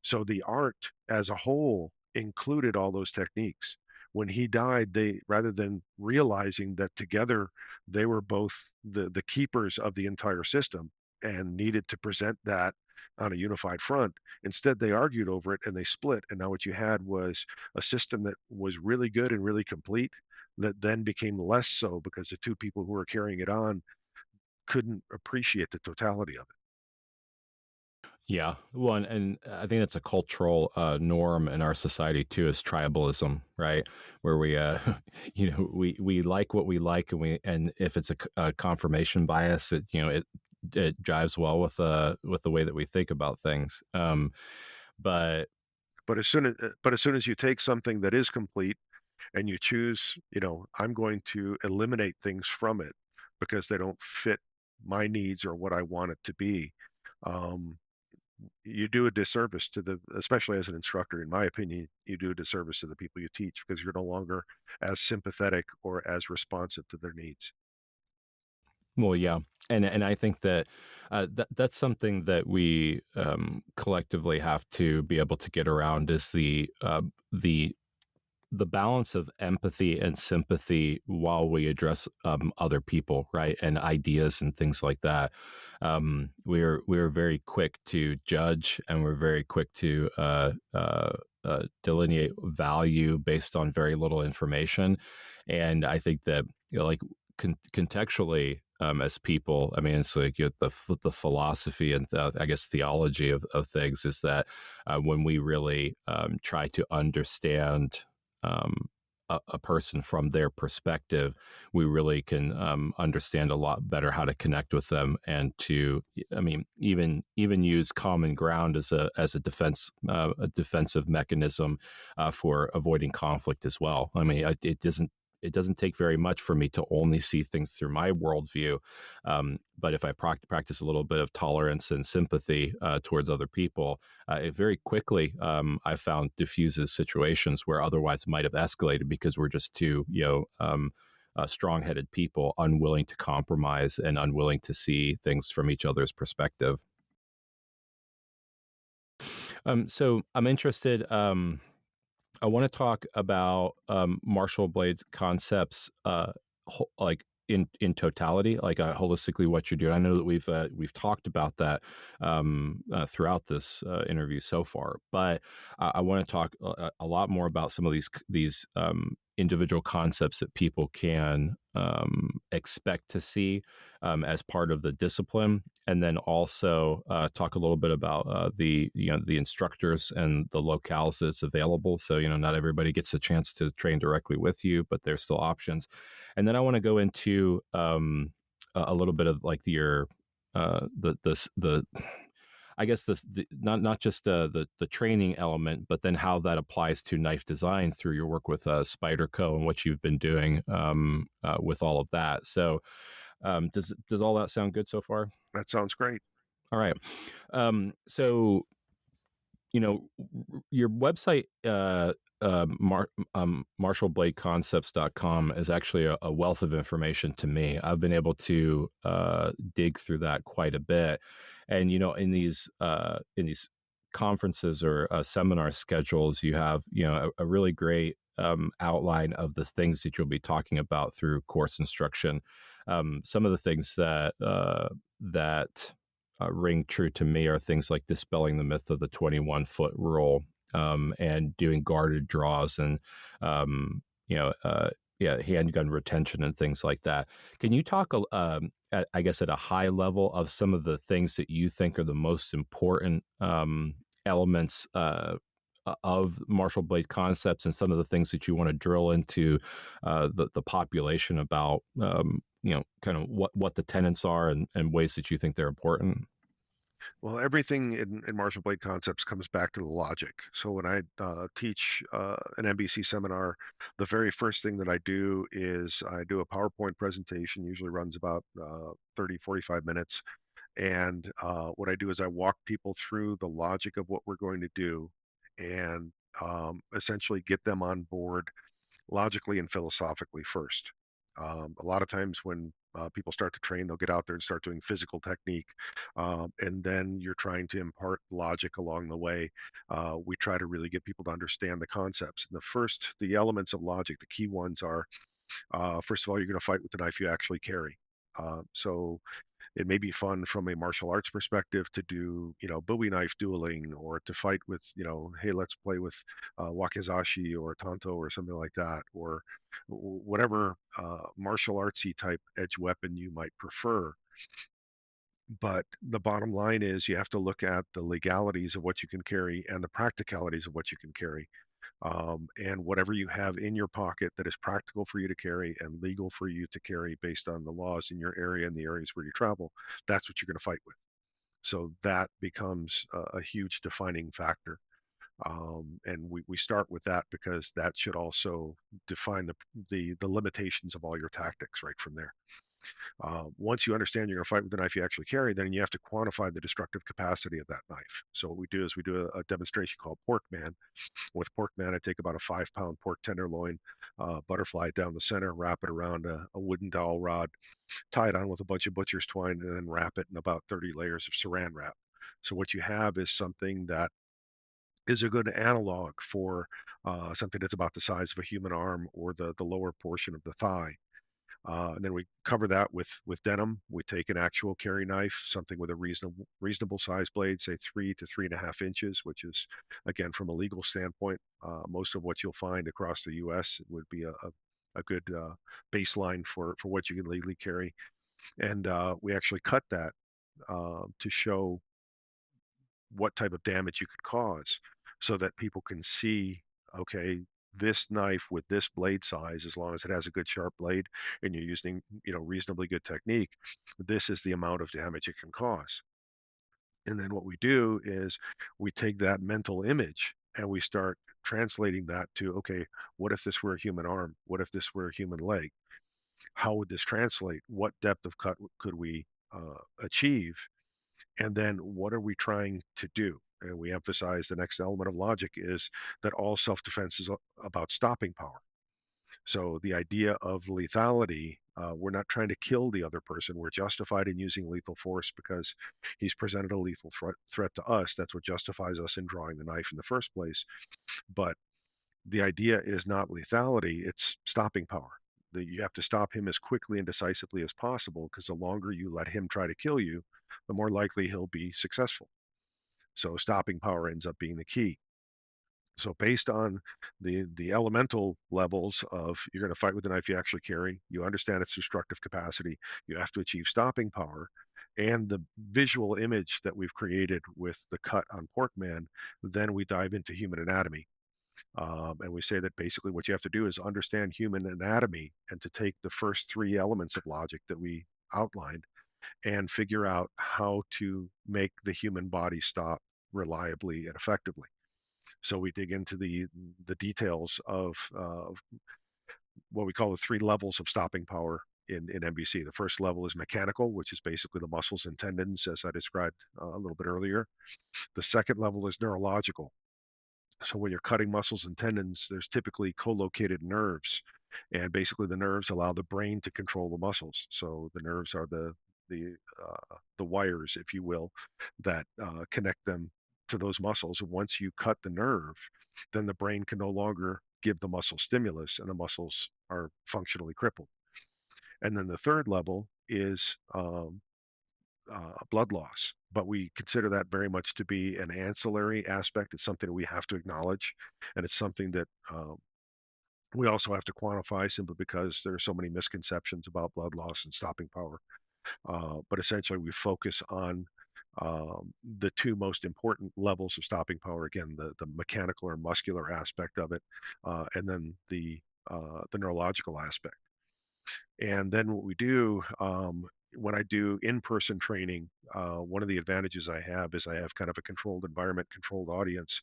So the art as a whole included all those techniques. When he died, they, rather than realizing that together they were both the keepers of the entire system and needed to present that on a unified front, instead they argued over it and they split. And now what you had was a system that was really good and really complete that then became less so because the two people who were carrying it on couldn't appreciate the totality of it. Yeah. Well, and I think that's a cultural norm in our society too, is tribalism, right? Where we, we like what we like, and if it's a confirmation bias, it jives well with the way that we think about things. But But as soon as you take something that is complete and you choose, I'm going to eliminate things from it because they don't fit my needs or what I want it to be. Um, you do a disservice to especially as an instructor, in my opinion, you do a disservice to the people you teach because you're no longer as sympathetic or as responsive to their needs. well, yeah, and I think that that's something that we collectively have to be able to get around, is the the balance of empathy and sympathy while we address other people, right, and ideas and things like that. We're very quick to judge, and we're very quick to delineate value based on very little information. And I think that, like contextually, as people, I mean, it's like the philosophy and I guess theology of things is that when we really try to understand a person from their perspective, we really can understand a lot better how to connect with them and to, I mean, even use common ground as a defensive mechanism for avoiding conflict as well. I mean, it doesn't take very much for me to only see things through my worldview. But if I practice a little bit of tolerance and sympathy towards other people, it very quickly, I found, diffuses situations where otherwise might have escalated because we're just too, strong-headed people, unwilling to compromise and unwilling to see things from each other's perspective. So I'm interested. I want to talk about martial blade concepts, like in totality, like holistically what you're doing. I know that we've talked about that throughout this interview so far, but I want to talk a lot more about some of these individual concepts that people can expect to see as part of the discipline, and then also talk a little bit about the instructors and the locales that's available. So not everybody gets a chance to train directly with you, but there's still options. And then I want to go into a little bit of like your the I guess not just the training element, but then how that applies to knife design through your work with Spyderco and what you've been doing with all of that. So, does all that sound good so far? That sounds great. All right. So your website, martialbladeconcepts.com, is actually a wealth of information to me. I've been able to dig through that quite a bit. And, in these conferences or seminar schedules, you have, a really great outline of the things that you'll be talking about through course instruction. Some of the things that ring true to me are things like dispelling the myth of the 21-foot rule, and doing guarded draws and, handgun retention and things like that. Can you talk, I guess, at a high level of some of the things that you think are the most important elements of martial blade concepts, and some of the things that you want to drill into the population about, kind of what the tenets are and ways that you think they're important? Well, everything in martial blade concepts comes back to the logic. So when I teach an NBC seminar, the very first thing that I do is I do a PowerPoint presentation, usually runs about 30, 45 minutes. And what I do is I walk people through the logic of what we're going to do and essentially get them on board logically and philosophically first. A lot of times when people start to train, they'll get out there and start doing physical technique, and then you're trying to impart logic along the way. We try to really get people to understand the concepts. And the elements of logic, the key ones are, first of all, you're going to fight with the knife you actually carry. So it may be fun from a martial arts perspective to do, Bowie knife dueling, or to fight with, hey, let's play with wakizashi or tanto or something like that, or whatever martial artsy type edge weapon you might prefer. But the bottom line is you have to look at the legalities of what you can carry and the practicalities of what you can carry. And whatever you have in your pocket that is practical for you to carry and legal for you to carry based on the laws in your area and the areas where you travel, that's what you're going to fight with. So that becomes a huge defining factor. And we start with that because that should also define the limitations of all your tactics right from there. Once you understand you're going to fight with the knife you actually carry, then you have to quantify the destructive capacity of that knife. So what we do is we do a demonstration called Pork Man. With Pork Man, I take about a 5-pound pork tenderloin, butterfly it down the center, wrap it around a wooden dowel rod, tie it on with a bunch of butcher's twine, and then wrap it in about 30 layers of saran wrap. So what you have is something that is a good analog for something that's about the size of a human arm or the lower portion of the thigh. And then we cover that with denim. We take an actual carry knife, something with a reasonable size blade, say 3 to 3.5 inches, which is, again, from a legal standpoint, most of what you'll find across the U.S. would be a good baseline for what you can legally carry. And we actually cut that to show what type of damage you could cause so that people can see, okay, this knife with this blade size, as long as it has a good sharp blade and you're using, reasonably good technique, this is the amount of damage it can cause. And then what we do is we take that mental image and we start translating that to, okay, what if this were a human arm? What if this were a human leg? How would this translate? What depth of cut could we achieve? And then what are we trying to do? And we emphasize the next element of logic is that all self-defense is about stopping power. So the idea of lethality, we're not trying to kill the other person. We're justified in using lethal force because he's presented a lethal threat to us. That's what justifies us in drawing the knife in the first place. But the idea is not lethality, it's stopping power. You have to stop him as quickly and decisively as possible, because the longer you let him try to kill you, the more likely he'll be successful. So stopping power ends up being the key. So based on the elemental levels of, you're going to fight with the knife you actually carry, you understand its destructive capacity, you have to achieve stopping power, and the visual image that we've created with the cut on Porkman, then we dive into human anatomy. And we say that basically what you have to do is understand human anatomy and to take the first three elements of logic that we outlined and figure out how to make the human body stop reliably and effectively. So we dig into the details of what we call the three levels of stopping power in NBC. The first level is mechanical, which is basically the muscles and tendons, as I described a little bit earlier. The second level is neurological. So when you're cutting muscles and tendons, there's typically co-located nerves, and basically the nerves allow the brain to control the muscles. So the nerves are the wires, if you will, that connect them to those muscles. And once you cut the nerve, then the brain can no longer give the muscle stimulus, and the muscles are functionally crippled. And then the third level is blood loss, but we consider that very much to be an ancillary aspect. It's something that we have to acknowledge, and it's something that we also have to quantify simply because there are so many misconceptions about blood loss and stopping power. But essentially, we focus on the two most important levels of stopping power. Again, the mechanical or muscular aspect of it, and then the neurological aspect. And then what we do, when I do in-person training, one of the advantages I have is I have kind of a controlled environment, controlled audience.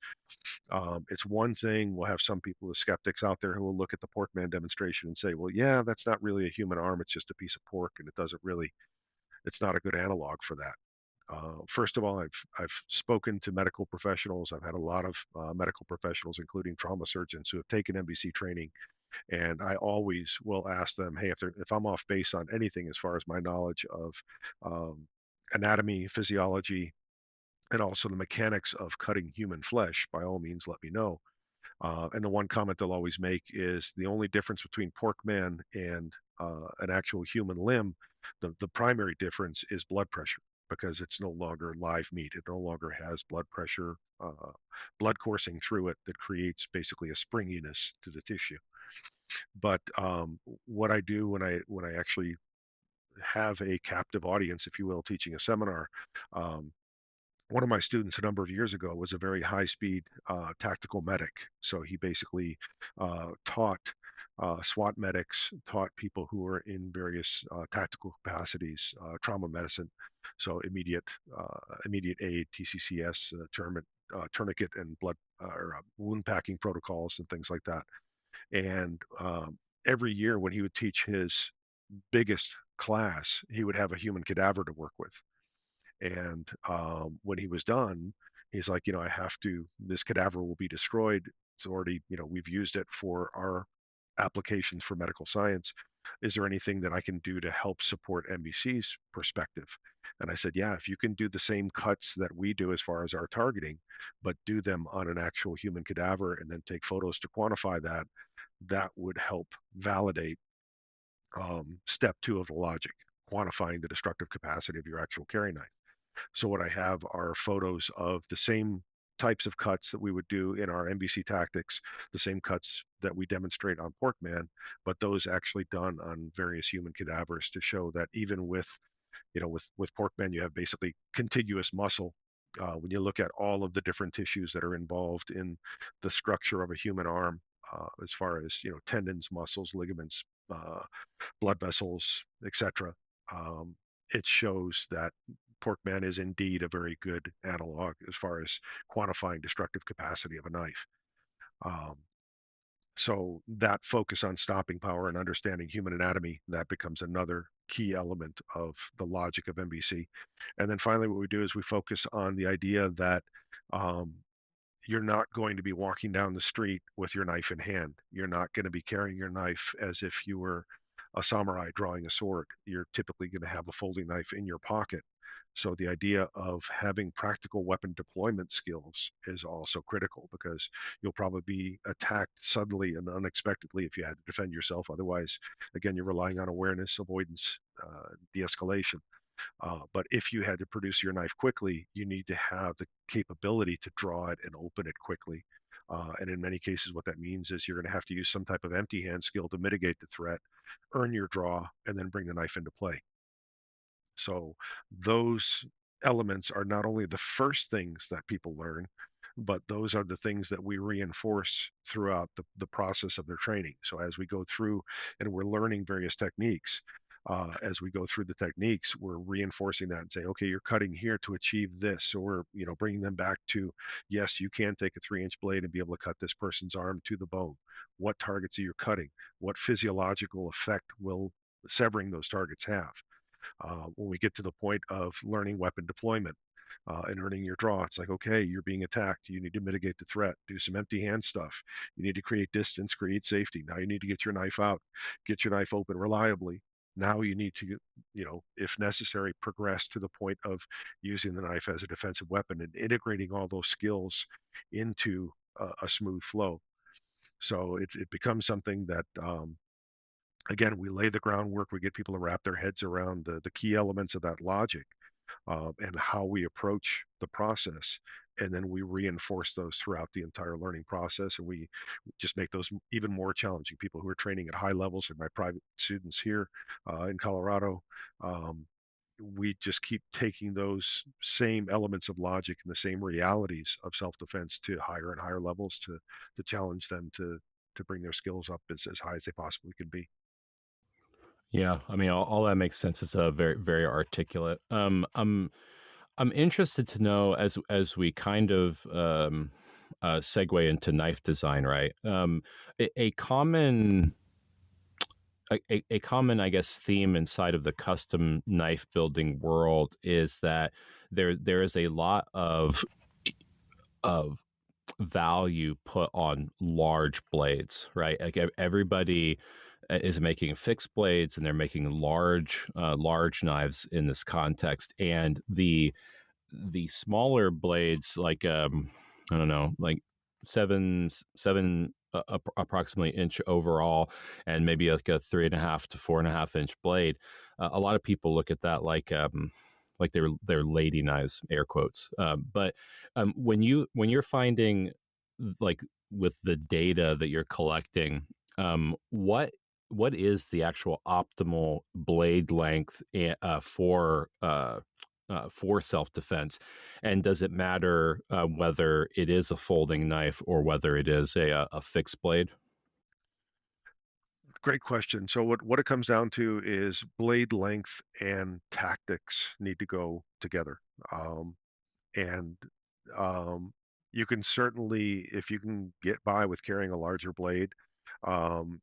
It's one thing, we'll have some people, the skeptics out there, who will look at the Porkman demonstration and say, well, yeah, that's not really a human arm. It's just a piece of pork, and it's not a good analog for that. First of all, I've spoken to medical professionals. I've had a lot of medical professionals, including trauma surgeons, who have taken NBC training, and I always will ask them, hey, if I'm off base on anything as far as my knowledge of um, anatomy, physiology, and also the mechanics of cutting human flesh, by all means, let me know. And the one comment they'll always make is the only difference between Porkman and an actual human limb, the primary difference is blood pressure, because it's no longer live meat. It no longer has blood pressure, blood coursing through it that creates basically a springiness to the tissue. But what I do when I actually have a captive audience, if you will, teaching a seminar, um, one of my students a number of years ago was a very high-speed tactical medic. So he basically taught SWAT medics, taught people who were in various tactical capacities, trauma medicine, so immediate aid, TCCS, tourniquet and blood or wound packing protocols and things like that. And every year when he would teach his biggest class, he would have a human cadaver to work with. And when he was done, he's like, this cadaver will be destroyed. It's already, we've used it for our applications for medical science. Is there anything that I can do to help support NBC's perspective? And I said, yeah, if you can do the same cuts that we do as far as our targeting, but do them on an actual human cadaver and then take photos to quantify that, that would help validate step two of the logic, quantifying the destructive capacity of your actual carry knife. So what I have are photos of the same types of cuts that we would do in our NBC tactics, the same cuts that we demonstrate on Porkman, but those actually done on various human cadavers to show that even with, with Porkman, you have basically contiguous muscle. When you look at all of the different tissues that are involved in the structure of a human arm, as far as tendons, muscles, ligaments, blood vessels, etc. Um, it shows that Porkman is indeed a very good analog as far as quantifying destructive capacity of a knife. Um, so that focus on stopping power and understanding human anatomy, that becomes another key element of the logic of NBC. And then finally, what we do is we focus on the idea that um, you're not going to be walking down the street with your knife in hand. You're not going to be carrying your knife as if you were a samurai drawing a sword. You're typically going to have a folding knife in your pocket. So the idea of having practical weapon deployment skills is also critical because you'll probably be attacked suddenly and unexpectedly if you had to defend yourself. Otherwise, again, you're relying on awareness, avoidance, de-escalation. But if you had to produce your knife quickly, you need to have the capability to draw it and open it quickly. And in many cases, what that means is you're going to have to use some type of empty hand skill to mitigate the threat, earn your draw, and then bring the knife into play. So those elements are not only the first things that people learn, but those are the things that we reinforce throughout the process of their training. So as we go through and we're learning various techniques, as we go through the techniques, we're reinforcing that and saying, okay, you're cutting here to achieve this. So we're, bringing them back to, yes, you can take a 3-inch blade and be able to cut this person's arm to the bone. What targets are you cutting? What physiological effect will severing those targets have? When we get to the point of learning weapon deployment and earning your draw, it's like, okay, you're being attacked. You need to mitigate the threat, do some empty hand stuff. You need to create distance, create safety. Now you need to get your knife out, get your knife open reliably. Now you need to, if necessary, progress to the point of using the knife as a defensive weapon and integrating all those skills into a smooth flow. So it becomes something that again, we lay the groundwork, we get people to wrap their heads around the key elements of that logic and how we approach the process. And then we reinforce those throughout the entire learning process. And we just make those even more challenging. People who are training at high levels, and my private students here in Colorado, we just keep taking those same elements of logic and the same realities of self-defense to higher and higher levels to challenge them to bring their skills up as high as they possibly can be. Yeah, I mean, all that makes sense. It's very, very articulate. I'm interested to know as we kind of segue into knife design, right? A common a common, I guess, theme inside of the custom knife building world is that there is a lot of value put on large blades, right? Like everybody is making fixed blades and they're making large knives in this context, and the smaller blades like I don't know, like seven approximately inch overall, and maybe like a 3.5 to 4.5 inch blade. A lot of people look at that like they're lady knives, air quotes. But when you're finding, like, with the data that you're collecting, what is the actual optimal blade length for self defense, and does it matter whether it is a folding knife or whether it is a fixed blade? Great question. So what it comes down to is blade length and tactics need to go together. And um, you can certainly, if you can get by with carrying a larger blade, um,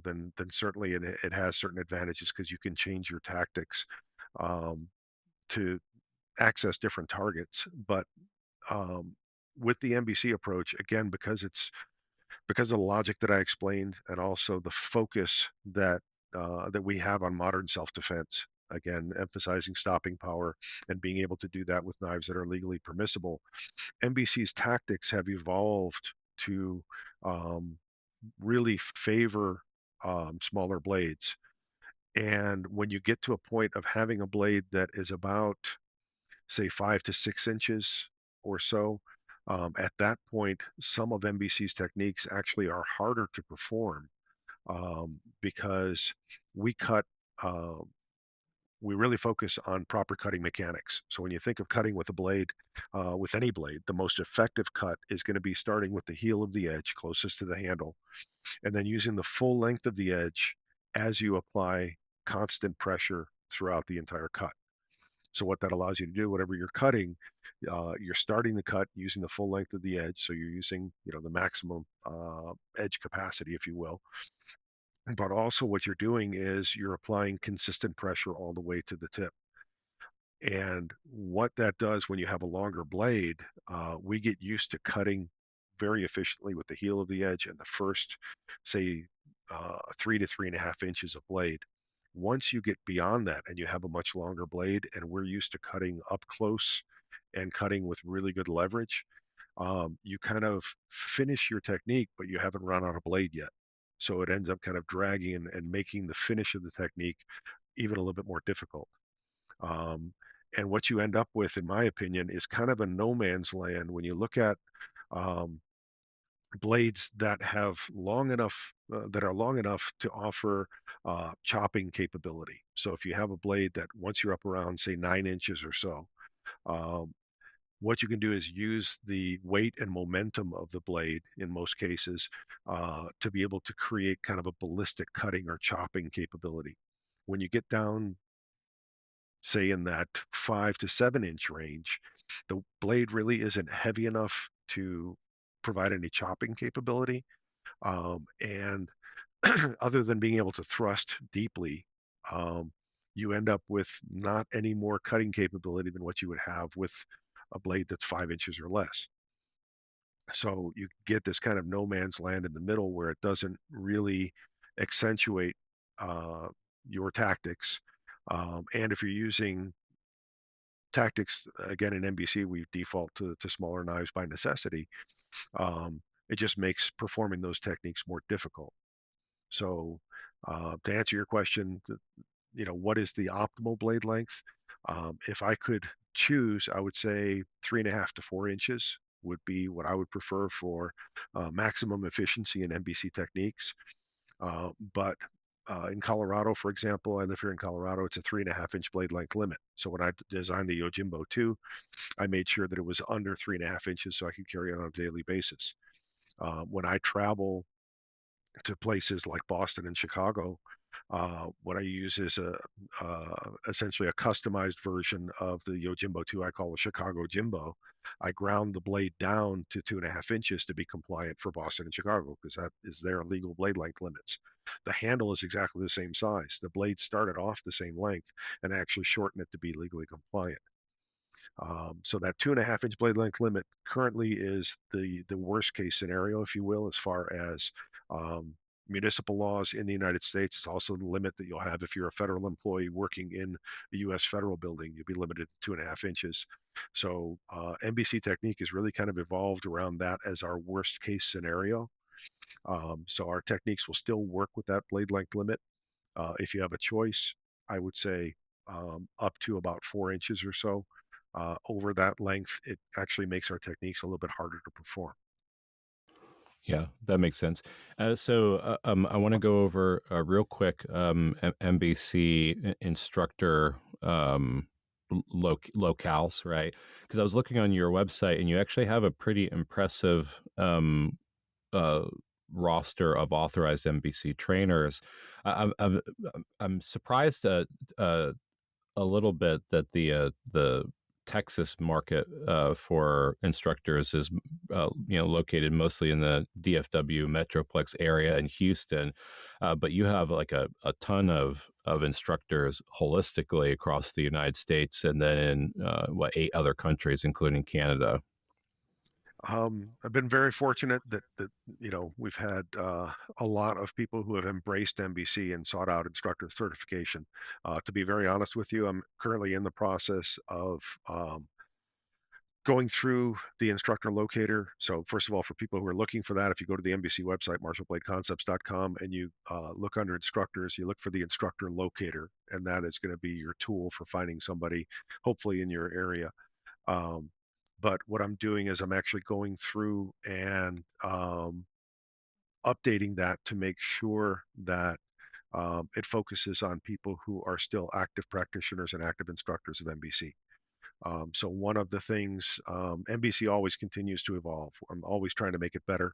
then certainly it has certain advantages because you can change your tactics um, to access different targets. But um, with the NBC approach, again, because of the logic that I explained, and also the focus that we have on modern self-defense. Again, emphasizing stopping power and being able to do that with knives that are legally permissible. NBC's tactics have evolved to um, really favor smaller blades. And when you get to a point of having a blade that is about, say, 5 to 6 inches or so, at that point, some of NBC's techniques actually are harder to perform because we cut, uh, we really focus on proper cutting mechanics. So when you think of cutting with a blade, with any blade, the most effective cut is going to be starting with the heel of the edge closest to the handle, and then using the full length of the edge as you apply constant pressure throughout the entire cut. So what that allows you to do, whatever you're cutting, you're starting the cut using the full length of the edge. So you're using, the maximum edge capacity, if you will. But also what you're doing is you're applying consistent pressure all the way to the tip. And what that does when you have a longer blade, we get used to cutting very efficiently with the heel of the edge and the first, say, 3 to 3.5 inches of blade. Once you get beyond that and you have a much longer blade, and we're used to cutting up close and cutting with really good leverage, you kind of finish your technique, but you haven't run out of blade yet. So it ends up kind of dragging and making the finish of the technique even a little bit more difficult. Um, and what you end up with, in my opinion, is kind of a no man's land when you look at um, blades that have long enough, that are long enough to offer chopping capability. So if you have a blade that once you're up around, say, 9 inches or so, um, what you can do is use the weight and momentum of the blade in most cases to be able to create kind of a ballistic cutting or chopping capability. When you get down, say, in that 5 to 7 inch range, the blade really isn't heavy enough to provide any chopping capability. And other than being able to thrust deeply, um, you end up with not any more cutting capability than what you would have with a blade that's 5 inches or less. So you get this kind of no man's land in the middle where it doesn't really accentuate uh, your tactics. And if you're using tactics, again, in NBC, we default to smaller knives by necessity. It just makes performing those techniques more difficult. So, to answer your question, what is the optimal blade length? If I could choose, I would say 3.5 to 4 inches would be what I would prefer for maximum efficiency in NBC techniques. But in Colorado, for example, I live here in Colorado, it's a 3.5 inch blade length limit. So when I designed the Yojimbo 2, I made sure that it was under 3.5 inches so I could carry it on a daily basis. When I travel to places like Boston and Chicago, what I use is essentially a customized version of the Yojimbo 2 I call the Chicago Jimbo. I ground the blade down to 2.5 inches to be compliant for Boston and Chicago because that is their legal blade length limits. The handle is exactly the same size. The blade started off the same length and I actually shortened it to be legally compliant. So that 2.5 inch blade length limit currently is the worst case scenario, if you will, as far as um, municipal laws in the United States. It's also the limit that you'll have if you're a federal employee working in a U.S. federal building. You'll be limited to 2.5 inches. So NBC technique has really kind of evolved around that as our worst case scenario. So our techniques will still work with that blade length limit. If you have a choice, I would say up to about 4 inches or so. Over that length, it actually makes our techniques a little bit harder to perform. Yeah, that makes sense. I want to go over real quick MBC instructor locales, right? Because I was looking on your website and you actually have a pretty impressive uh, roster of authorized MBC trainers. I'm surprised a little bit that the Texas market for instructors is located mostly in the DFW Metroplex area in Houston, but you have like a ton of instructors holistically across the United States, and then in 8 other countries, including Canada. I've been very fortunate that we've had a lot of people who have embraced NBC and sought out instructor certification. To be very honest with you, I'm currently in the process of going through the instructor locator. So first of all, for people who are looking for that, if you go to the NBC website, marshallbladeconcepts.com, and you look under instructors, you look for the instructor locator, and that is going to be your tool for finding somebody, hopefully in your area. Um, but what I'm doing is I'm actually going through and updating that to make sure that it focuses on people who are still active practitioners and active instructors of NBC. So one of the things, NBC always continues to evolve. I'm always trying to make it better,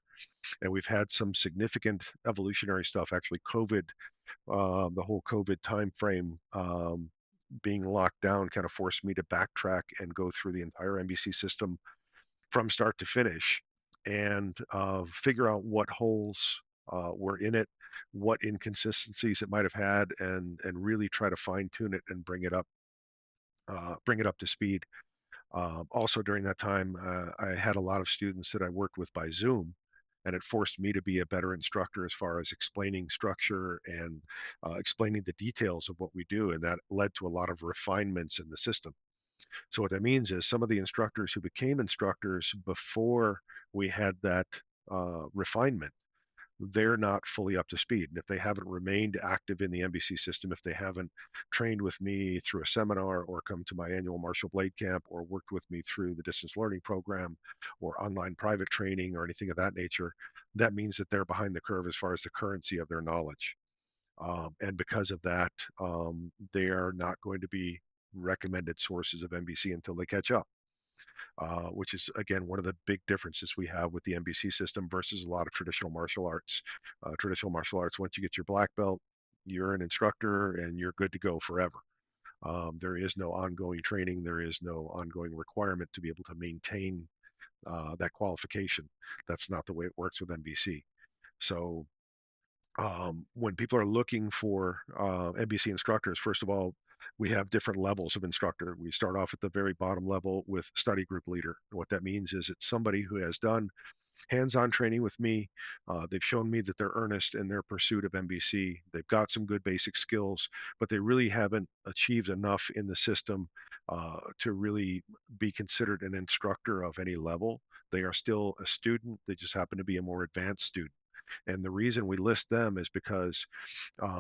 and we've had some significant evolutionary stuff. Actually, COVID, the whole COVID time frame, being locked down, kind of forced me to backtrack and go through the entire NBC system from start to finish, and figure out what holes were in it, what inconsistencies it might have had, and really try to fine tune it and bring it up to speed. Also, during that time, I had a lot of students that I worked with by Zoom, and it forced me to be a better instructor as far as explaining structure and explaining the details of what we do. And that led to a lot of refinements in the system. So, what that means is some of the instructors who became instructors before we had that refinement, they're not fully up to speed. And if they haven't remained active in the NBC system, if they haven't trained with me through a seminar or come to my annual Marshall Blade Camp or worked with me through the distance learning program or online private training or anything of that nature, that means that they're behind the curve as far as the currency of their knowledge. And because of that, they are not going to be recommended sources of NBC until they catch up. Which is again one of the big differences we have with the NBC system versus a lot of traditional martial arts. Traditional martial arts, once you get your black belt, you're an instructor and you're good to go forever. There is no ongoing training. There is no ongoing requirement to be able to maintain that qualification. That's not the way it works with NBC. So when people are looking for NBC instructors, first of all, we have different levels of instructor. We start off at the very bottom level with study group leader. And what that means is it's somebody who has done hands-on training with me. They've shown me that they're earnest in their pursuit of NBC. They've got some good basic skills, but they really haven't achieved enough in the system to really be considered an instructor of any level. They are still a student. They just happen to be a more advanced student. And the reason we list them is because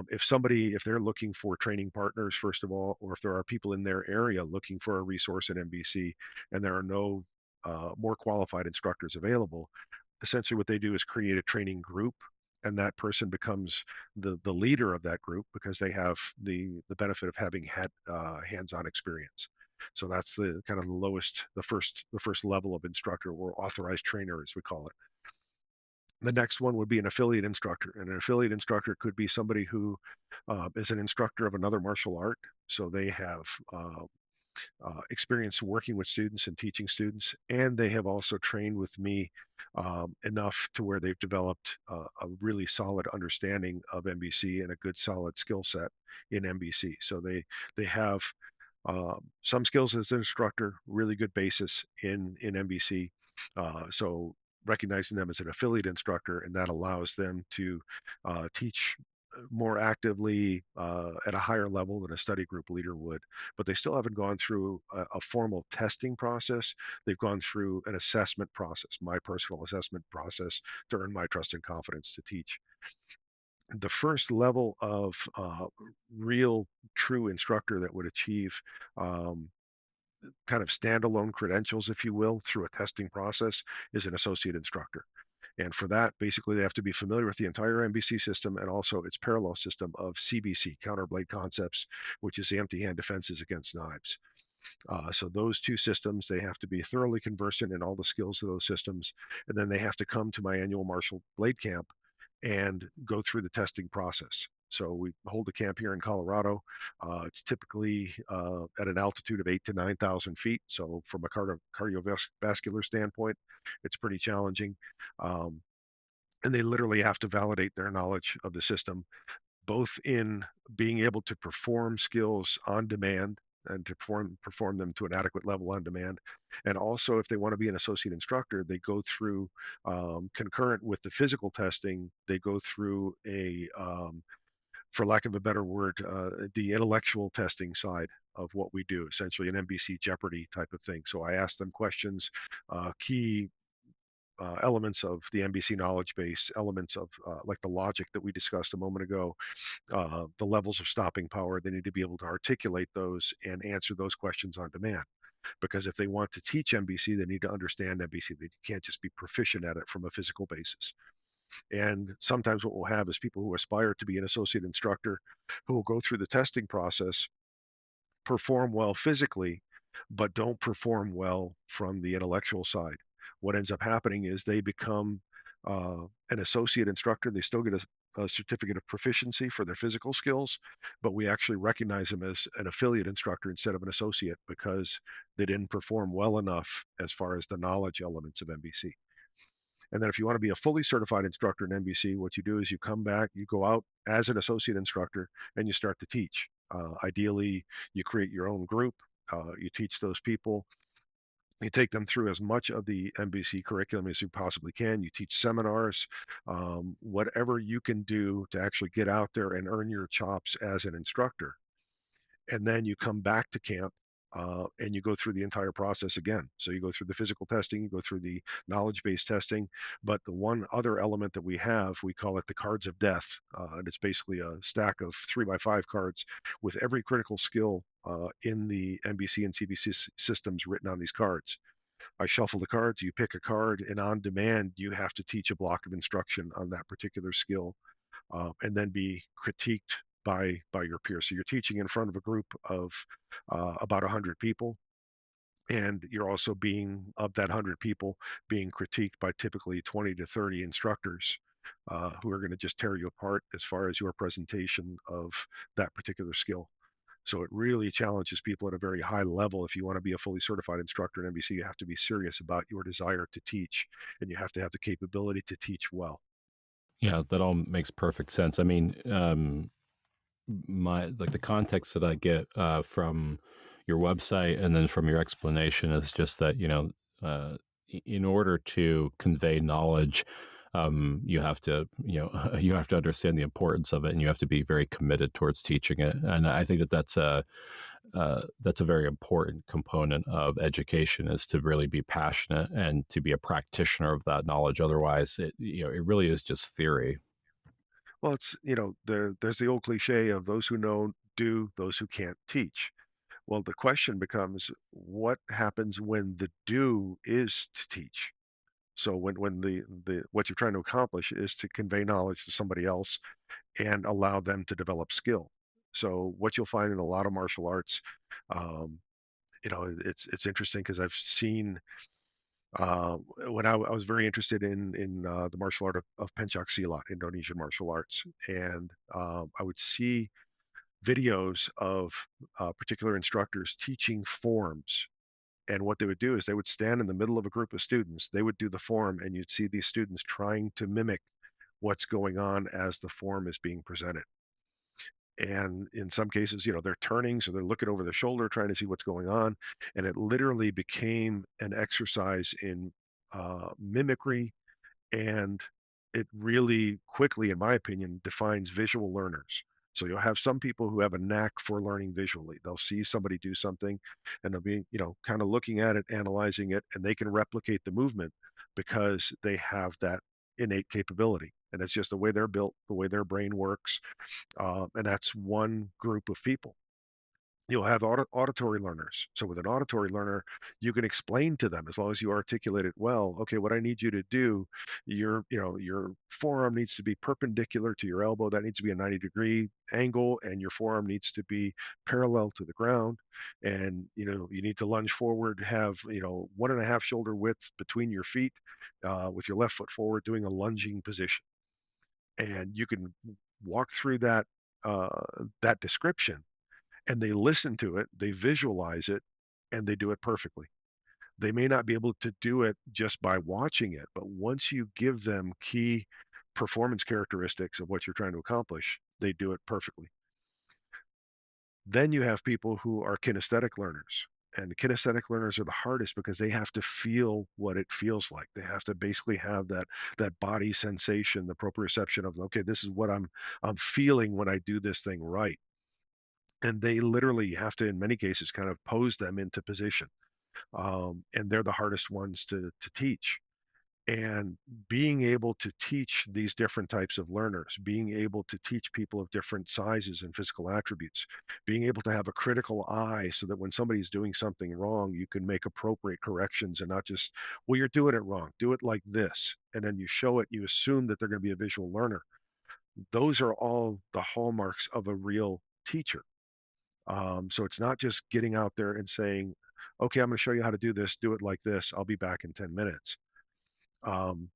if they're looking for training partners, first of all, or if there are people in their area looking for a resource at NBC and there are no more qualified instructors available, essentially what they do is create a training group, and that person becomes the leader of that group because they have the benefit of having had hands-on experience. So that's the kind of the lowest, the first level of instructor, or authorized trainer, as we call it. The next one would be an affiliate instructor. And an affiliate instructor could be somebody who is an instructor of another martial art. So they have experience working with students and teaching students, and they have also trained with me enough to where they've developed a really solid understanding of NBC and a good solid skill set in NBC. So they have some skills as an instructor, really good basis in NBC. So recognizing them as an affiliate instructor, and that allows them to teach more actively at a higher level than a study group leader would. But they still haven't gone through a formal testing process. They've gone through an assessment process, my personal assessment process, to earn my trust and confidence to teach. The first level of real true instructor that would achieve um, kind of standalone credentials, if you will, through a testing process is an associate instructor. And for that, basically, they have to be familiar with the entire NBC system and also its parallel system of CBC, counter blade concepts, which is the empty hand defenses against knives. So those two systems, they have to be thoroughly conversant in all the skills of those systems. And then they have to come to my annual Marshall Blade Camp and go through the testing process. So we hold a camp here in Colorado. It's typically at an altitude of 8 to 9,000 feet. So from a cardiovascular standpoint, it's pretty challenging. Um, and they literally have to validate their knowledge of the system, both in being able to perform skills on demand and to perform them to an adequate level on demand. And also, if they want to be an associate instructor, they go through concurrent with the physical testing, they go through for lack of a better word, the intellectual testing side. of what we do, essentially an NBC Jeopardy type of thing. So I ask them questions, key elements of the NBC knowledge base, elements of like the logic that we discussed a moment ago, the levels of stopping power. They need to be able to articulate those and answer those questions on demand. Because if they want to teach NBC, they need to understand NBC. They can't just be proficient at it from a physical basis. And sometimes what we'll have is people who aspire to be an associate instructor who will go through the testing process, perform well physically, but don't perform well from the intellectual side. What ends up happening is they become an associate instructor. They still get a certificate of proficiency for their physical skills, but we actually recognize them as an affiliate instructor instead of an associate because they didn't perform well enough as far as the knowledge elements of NBC. And then if you want to be a fully certified instructor in NBC, what you do is you come back, you go out as an associate instructor, and you start to teach. Ideally, you create your own group, you teach those people, you take them through as much of the NBC curriculum as you possibly can. You teach seminars, whatever you can do to actually get out there and earn your chops as an instructor. And then you come back to camp and you go through the entire process again. So you go through the physical testing, you go through the knowledge-based testing, but the one other element that we have, we call it the cards of death, and it's basically a stack of 3x5 cards with every critical skill in the NBC and CBC systems written on these cards. I shuffle the cards, you pick a card, and on demand, you have to teach a block of instruction on that particular skill, and then be critiqued by your peers. So you're teaching in front of a group of about 100 people, and you're also being of that 100 people being critiqued by typically 20 to 30 instructors who are going to just tear you apart as far as your presentation of that particular skill. So it really challenges people at a very high level. If you want to be a fully certified instructor in NBC, you have to be serious about your desire to teach, and you have to have the capability to teach well. Yeah, that all makes perfect sense. I mean, my like the context that I get from your website and then from your explanation is just that in order to convey knowledge, you have to you have to understand the importance of it, and you have to be very committed towards teaching it. And I think that that's a very important component of education, is to really be passionate and to be a practitioner of that knowledge. Otherwise, it really is just theory. Well, it's, there's the old cliche of those who know do, those who can't teach. Well, the question becomes what happens when the do is to teach? So when the what you're trying to accomplish is to convey knowledge to somebody else and allow them to develop skill. So what you'll find in a lot of martial arts, um, it's interesting because I've seen when I was very interested in the martial art of pencak silat, Indonesian martial arts, and I would see videos of particular instructors teaching forms. And what they would do is they would stand in the middle of a group of students. They would do the form, and you'd see these students trying to mimic what's going on as the form is being presented. And in some cases, they're turning, so they're looking over their shoulder, trying to see what's going on. And it literally became an exercise in mimicry, and it really quickly, in my opinion, defines visual learners. So you'll have some people who have a knack for learning visually. They'll see somebody do something and they'll be, kind of looking at it, analyzing it, and they can replicate the movement because they have that innate capability. And it's just the way they're built, the way their brain works. And that's one group of people. You'll have auditory learners. So with an auditory learner, you can explain to them, as long as you articulate it well, okay, what I need you to do, your forearm needs to be perpendicular to your elbow. That needs to be a 90-degree angle, and your forearm needs to be parallel to the ground. And, you need to lunge forward, have, 1.5 shoulder width between your feet, with your left foot forward, doing a lunging position. And you can walk through that description, and they listen to it, they visualize it, and they do it perfectly. They may not be able to do it just by watching it, but once you give them key performance characteristics of what you're trying to accomplish, they do it perfectly. Then you have people who are kinesthetic learners. And the kinesthetic learners are the hardest because they have to feel what it feels like. They have to basically have that body sensation, the proprioception of, okay, this is what I'm feeling when I do this thing right. and they literally have to, in many cases, kind of pose them into position. And they're the hardest ones to teach. And being able to teach these different types of learners, being able to teach people of different sizes and physical attributes, being able to have a critical eye so that when somebody's doing something wrong, you can make appropriate corrections and not just, well, you're doing it wrong, do it like this. And then you show it, you assume that they're going to be a visual learner. Those are all the hallmarks of a real teacher. So it's not just getting out there and saying, okay, I'm going to show you how to do this, do it like this, I'll be back in 10 minutes. Um,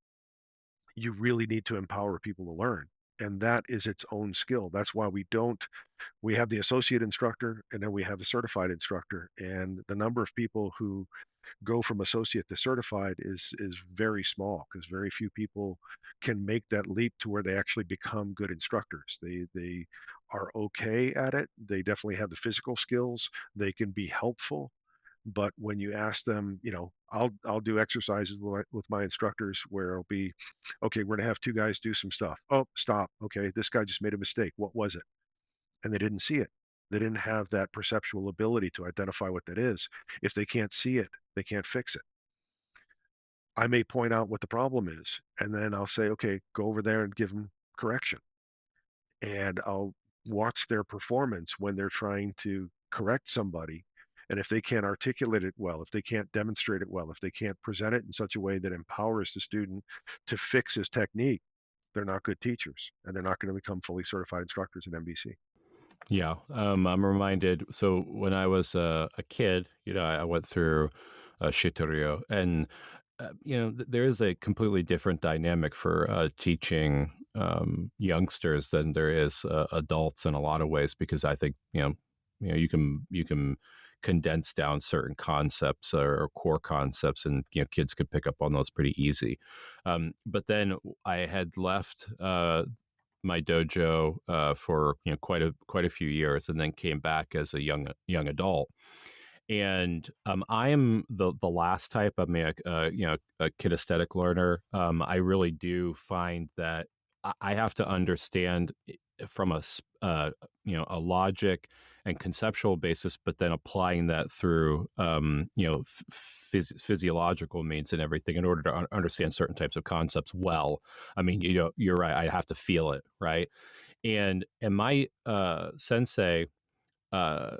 you really need to empower people to learn. And that is its own skill. That's why we have the associate instructor and then we have the certified instructor. And the number of people who go from associate to certified is very small because very few people can make that leap to where they actually become good instructors. They are okay at it. They definitely have the physical skills. They can be helpful, but when you ask them, I'll do exercises with my instructors where it'll be, okay, we're gonna have two guys do some stuff. Oh, stop. Okay, this guy just made a mistake. What was it? And they didn't see it. They didn't have that perceptual ability to identify what that is. If they can't see it, they can't fix it. I may point out what the problem is, and then I'll say, okay, go over there and give them correction. And I'll watch their performance when they're trying to correct somebody. And if they can't articulate it well, if they can't demonstrate it well, if they can't present it in such a way that empowers the student to fix his technique, they're not good teachers and they're not going to become fully certified instructors in MBC. Yeah, I'm reminded. So when I was a kid, I went through Shitorio, and there is a completely different dynamic for teaching youngsters than there is adults in a lot of ways, because I think you can condense down certain concepts or core concepts, and kids could pick up on those pretty easy. But then I had left my dojo for quite a few years, and then came back as a young adult. And I am the last type. I mean, a kinesthetic learner. I really do find that I have to understand from a logic and conceptual basis, but then applying that through physiological means and everything in order to understand certain types of concepts well. I mean, you're right. I have to feel it, right? And my sensei uh,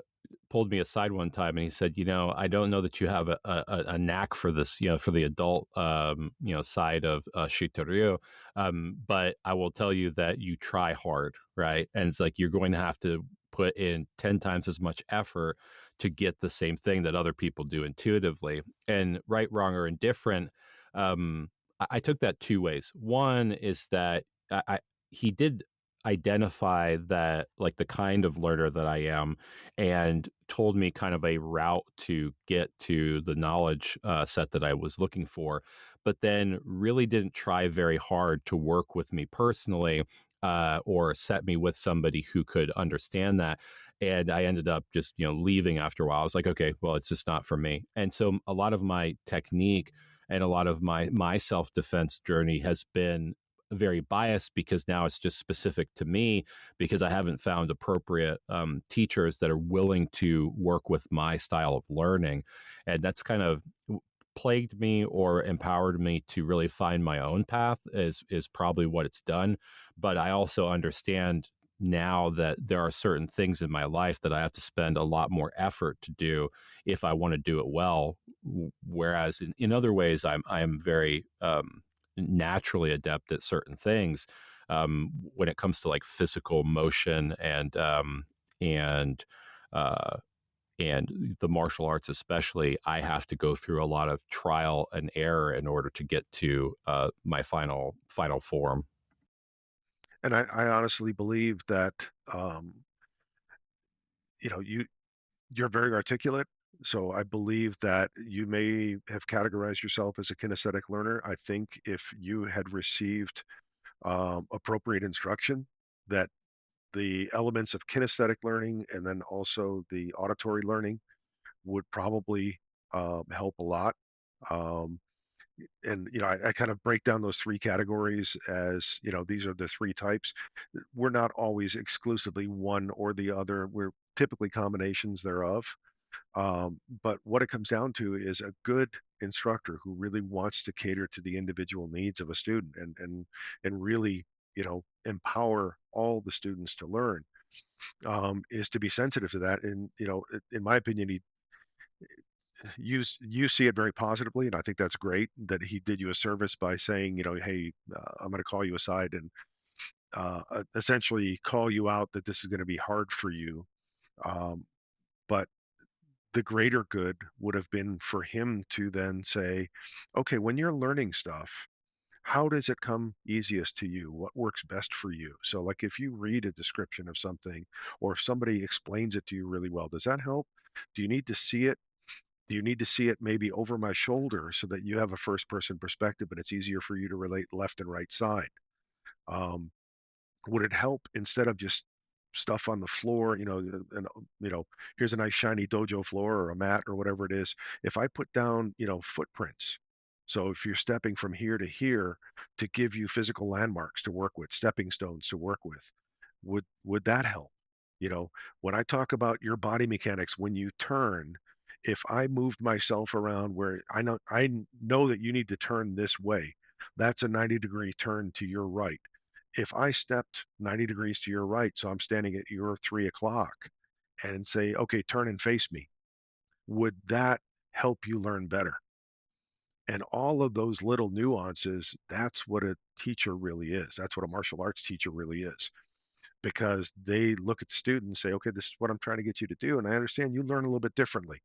pulled me aside one time and he said, I don't know that you have a knack for this, for the adult, side of Shitoryu, but I will tell you that you try hard, right? And it's like you're going to have to put in 10 times as much effort to get the same thing that other people do intuitively. And right, wrong, or indifferent, I took that two ways. One is that he did identify that, like, the kind of learner that I am, and told me kind of a route to get to the knowledge set that I was looking for, but then really didn't try very hard to work with me personally, or set me with somebody who could understand that. And I ended up just leaving after a while. I was like, okay, well, it's just not for me. And so a lot of my technique and a lot of my self-defense journey has been very biased, because now it's just specific to me, because I haven't found appropriate teachers that are willing to work with my style of learning. And that's kind of plagued me or empowered me to really find my own path, is probably what it's done. But I also understand now that there are certain things in my life that I have to spend a lot more effort to do if I want to do it well. Whereas in other ways, I'm very naturally adept at certain things. When it comes to like physical motion and uh, and the martial arts especially, I have to go through a lot of trial and error in order to get to my final form. And I honestly believe that, you know, you're very articulate. So I believe that you may have categorized yourself as a kinesthetic learner. I think if you had received appropriate instruction, that the elements of kinesthetic learning and then also the auditory learning would probably help a lot. Um, and I kind of break down those three categories as, these are the three types. We're not always exclusively one or the other. We're typically combinations thereof. But what it comes down to is a good instructor who really wants to cater to the individual needs of a student and really, empower all the students to learn, is to be sensitive to that. And in my opinion, you see it very positively, and I think that's great that he did you a service by saying, hey, I'm going to call you aside and essentially call you out that this is going to be hard for you. Um, but the greater good would have been for him to then say, okay, when you're learning stuff, how does it come easiest to you? What works best for you? So, like, if you read a description of something, or if somebody explains it to you really well, does that help? Do you need to see it? Do you need to see it maybe over my shoulder so that you have a first person perspective and it's easier for you to relate left and right side? Um, would it help instead of just stuff on the floor, and here's a nice shiny dojo floor or a mat or whatever it is, if I put down, footprints, so if you're stepping from here to here, to give you physical landmarks to work with, stepping stones to work with, would that help? you know when I talk about your body mechanics when you turn, if I moved myself around where I know that you need to turn this way, that's a 90-degree turn to your right. If I stepped 90 degrees to your right, so I'm standing at your 3 o'clock, and say, okay, turn and face me, would that help you learn better? And all of those little nuances, that's what a teacher really is. That's what a martial arts teacher really is, because they look at the student and say, okay, this is what I'm trying to get you to do. And I understand you learn a little bit differently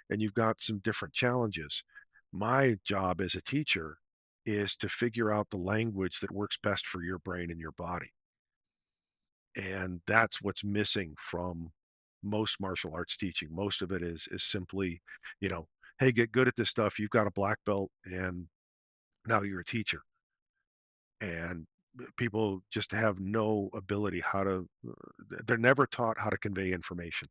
and you've got some different challenges. My job as a teacher is to figure out the language that works best for your brain and your body. And that's what's missing from most martial arts teaching. Most of it is simply, you know, hey, get good at this stuff. You've got a black belt and now you're a teacher. And people just have no ability how to, they're never taught how to convey information.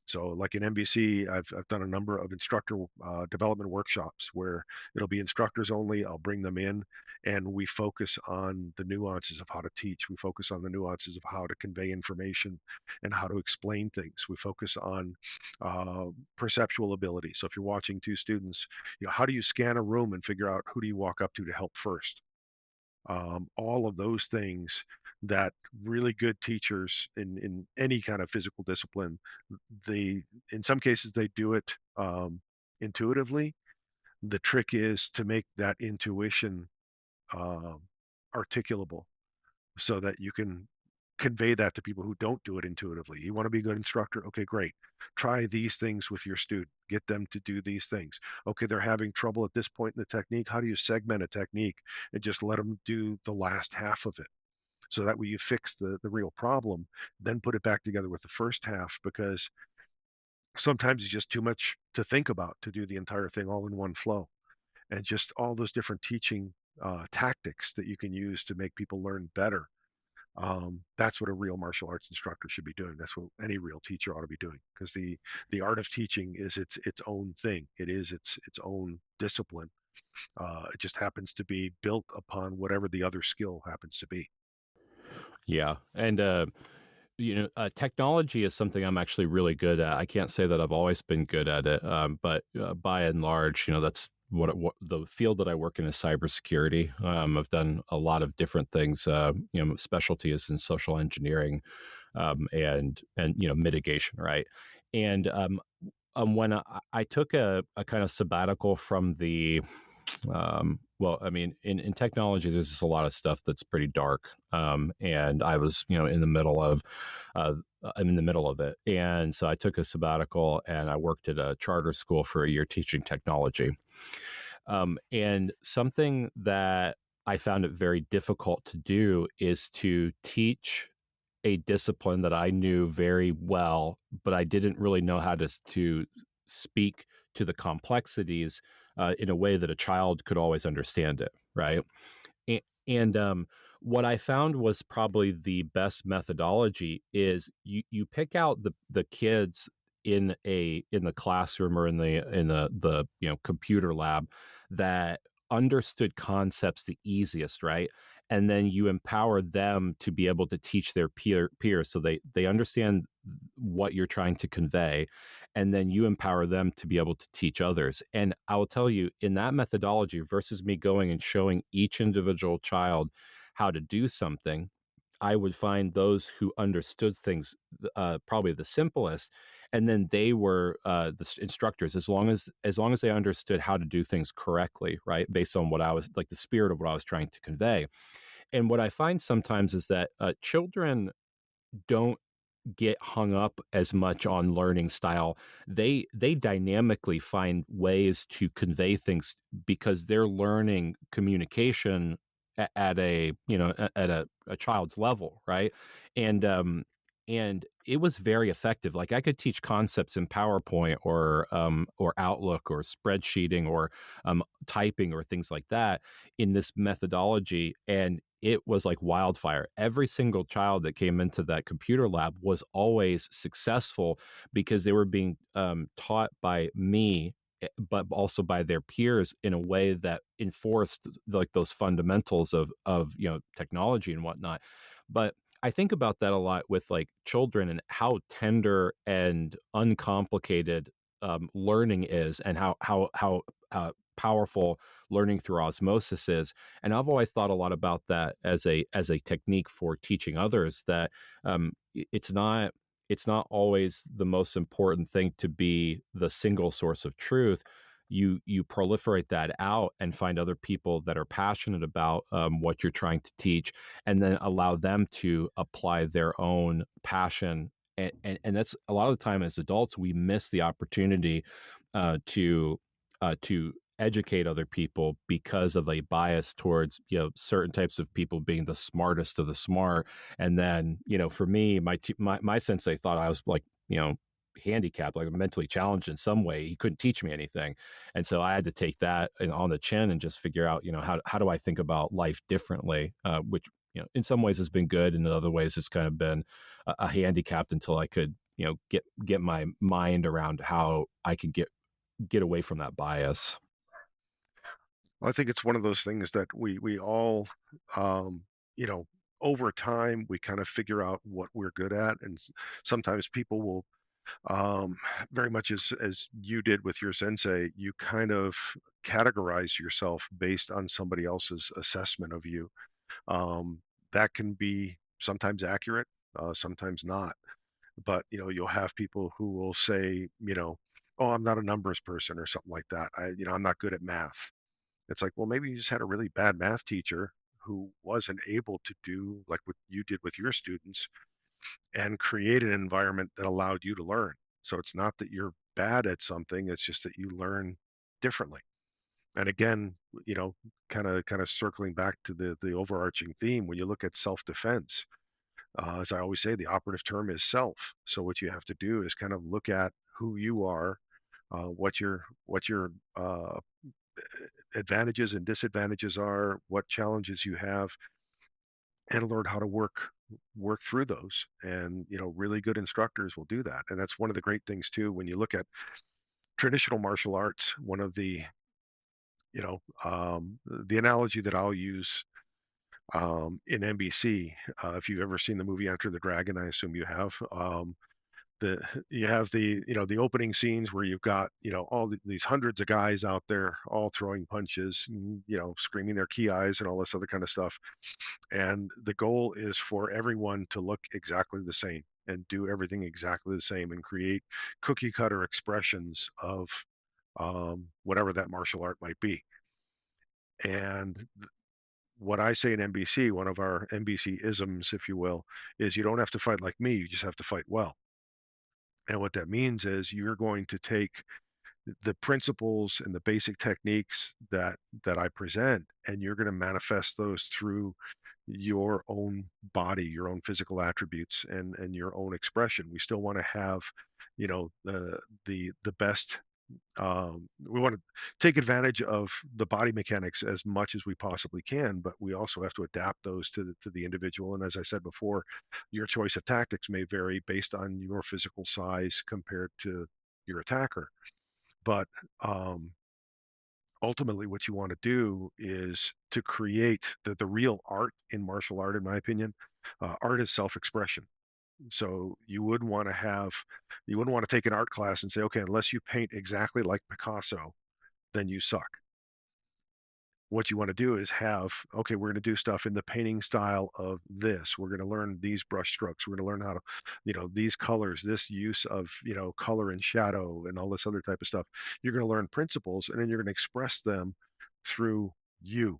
So, like in NBC, I've done a number of instructor development workshops where it'll be instructors only. I'll bring them in, and we focus on the nuances of how to teach. We focus on the nuances of how to convey information and how to explain things. We focus on uh, perceptual ability. So, if you're watching two students, how do you scan a room and figure out who do you walk up to help first? All of those things that really good teachers in any kind of physical discipline, they in some cases they do it intuitively. The trick is to make that intuition um, articulable so that you can convey that to people who don't do it intuitively. You want to be a good instructor? Okay, great. Try these things with your student. Get them to do these things. Okay, they're having trouble at this point in the technique. How do you segment a technique and just let them do the last half of it? So that way you fix the real problem, then put it back together with the first half, because sometimes it's just too much to think about to do the entire thing all in one flow. And just all those different teaching tactics that you can use to make people learn better, that's what a real martial arts instructor should be doing. That's what any real teacher ought to be doing, because the art of teaching is its own thing. It is its own discipline. It just happens to be built upon whatever the other skill happens to be. Yeah. And, technology is something I'm actually really good at. I can't say that I've always been good at it, but by and large, that's what the field that I work in is cybersecurity. I've done a lot of different things. Specialty is in social engineering, and mitigation, right? And when I took a kind of sabbatical from the well, I mean, in technology, there's just a lot of stuff that's pretty dark. And I was, in the middle of, I'm in the middle of it. And so I took a sabbatical and I worked at a charter school for a year teaching technology. And something that I found it very difficult to do is to teach a discipline that I knew very well, but I didn't really know how to speak to the complexities in a way that a child could always understand it, right? And what I found was probably the best methodology is you pick out the kids in the classroom or in the computer lab that understood concepts the easiest, right? and then you empower them to be able to teach their peers, so they understand what you're trying to convey, and then you empower them to be able to teach others. And I will tell you, in that methodology versus me going and showing each individual child how to do something, I would find those who understood things probably the simplest, and then they were instructors, as long as they understood how to do things correctly, right, based on what I was like, the spirit of what I was trying to convey. And what I find sometimes is that children don't get hung up as much on learning style. They dynamically find ways to convey things because they're learning communication at a, at a child's level, right? And it was very effective. Like, I could teach concepts in PowerPoint or Outlook or spreadsheeting or typing or things like that in this methodology, and it was like wildfire. Every single child that came into that computer lab was always successful because they were being taught by me, but also by their peers in a way that enforced like those fundamentals of technology and whatnot. But I think about that a lot with like children and how tender and uncomplicated learning is, and how powerful learning through osmosis is. And I've always thought a lot about that as a technique for teaching others, that it's not always the most important thing to be the single source of truth. You proliferate that out and find other people that are passionate about what you're trying to teach, and then allow them to apply their own passion. And that's a lot of the time, as adults, we miss the opportunity to educate other people because of a bias towards certain types of people being the smartest of the smart. And then, for me, my sensei thought I was like, handicapped, like mentally challenged in some way. He couldn't teach me anything, and so I had to take that on the chin and just figure out, how do I think about life differently, which, in some ways has been good, and in other ways it's kind of been a handicapped, until I could, get my mind around how I can get away from that bias. I think it's one of those things that we all, um, you know, over time we kind of figure out what we're good at, and sometimes people will, um, very much as you did with your sensei, you kind of categorize yourself based on somebody else's assessment of you. Um, that can be sometimes accurate, sometimes not. But you'll have people who will say, "Oh, I'm not a numbers person" or something like that. I'm not good at math. It's like, well, maybe you just had a really bad math teacher who wasn't able to do like what you did with your students and create an environment that allowed you to learn. So it's not that you're bad at something, it's just that you learn differently. And again, kind of circling back to the overarching theme, when you look at self-defense, as I always say, the operative term is self. So what you have to do is kind of look at who you are, what your advantages and disadvantages are, what challenges you have, and learn how to work through those. And really good instructors will do that. And that's one of the great things too. When you look at traditional martial arts, one of the analogy that I'll use in NBC, if you've ever seen the movie Enter the Dragon, I assume you have. The You have the opening scenes where you've got these hundreds of guys out there all throwing punches, and, screaming their key eyes and all this other kind of stuff. And the goal is for everyone to look exactly the same and do everything exactly the same and create cookie cutter expressions of whatever that martial art might be. And what I say in NBC, one of our NBC isms, if you will, is you don't have to fight like me, you just have to fight well. And what that means is you're going to take the principles and the basic techniques that I present, and you're going to manifest those through your own body, your own physical attributes, and your own expression. We still want to have, the best. We want to take advantage of the body mechanics as much as we possibly can, but we also have to adapt those to the individual. And as I said before, your choice of tactics may vary based on your physical size compared to your attacker. But ultimately what you want to do is to create the real art in martial art, in my opinion. Art is self-expression. So you wouldn't want to take an art class and say, okay, unless you paint exactly like Picasso, then you suck. What you want to do is have, okay, we're going to do stuff in the painting style of this. We're going to learn these brush strokes. We're going to learn how to, these colors, this use of, color and shadow and all this other type of stuff. You're going to learn principles, and then you're going to express them through you.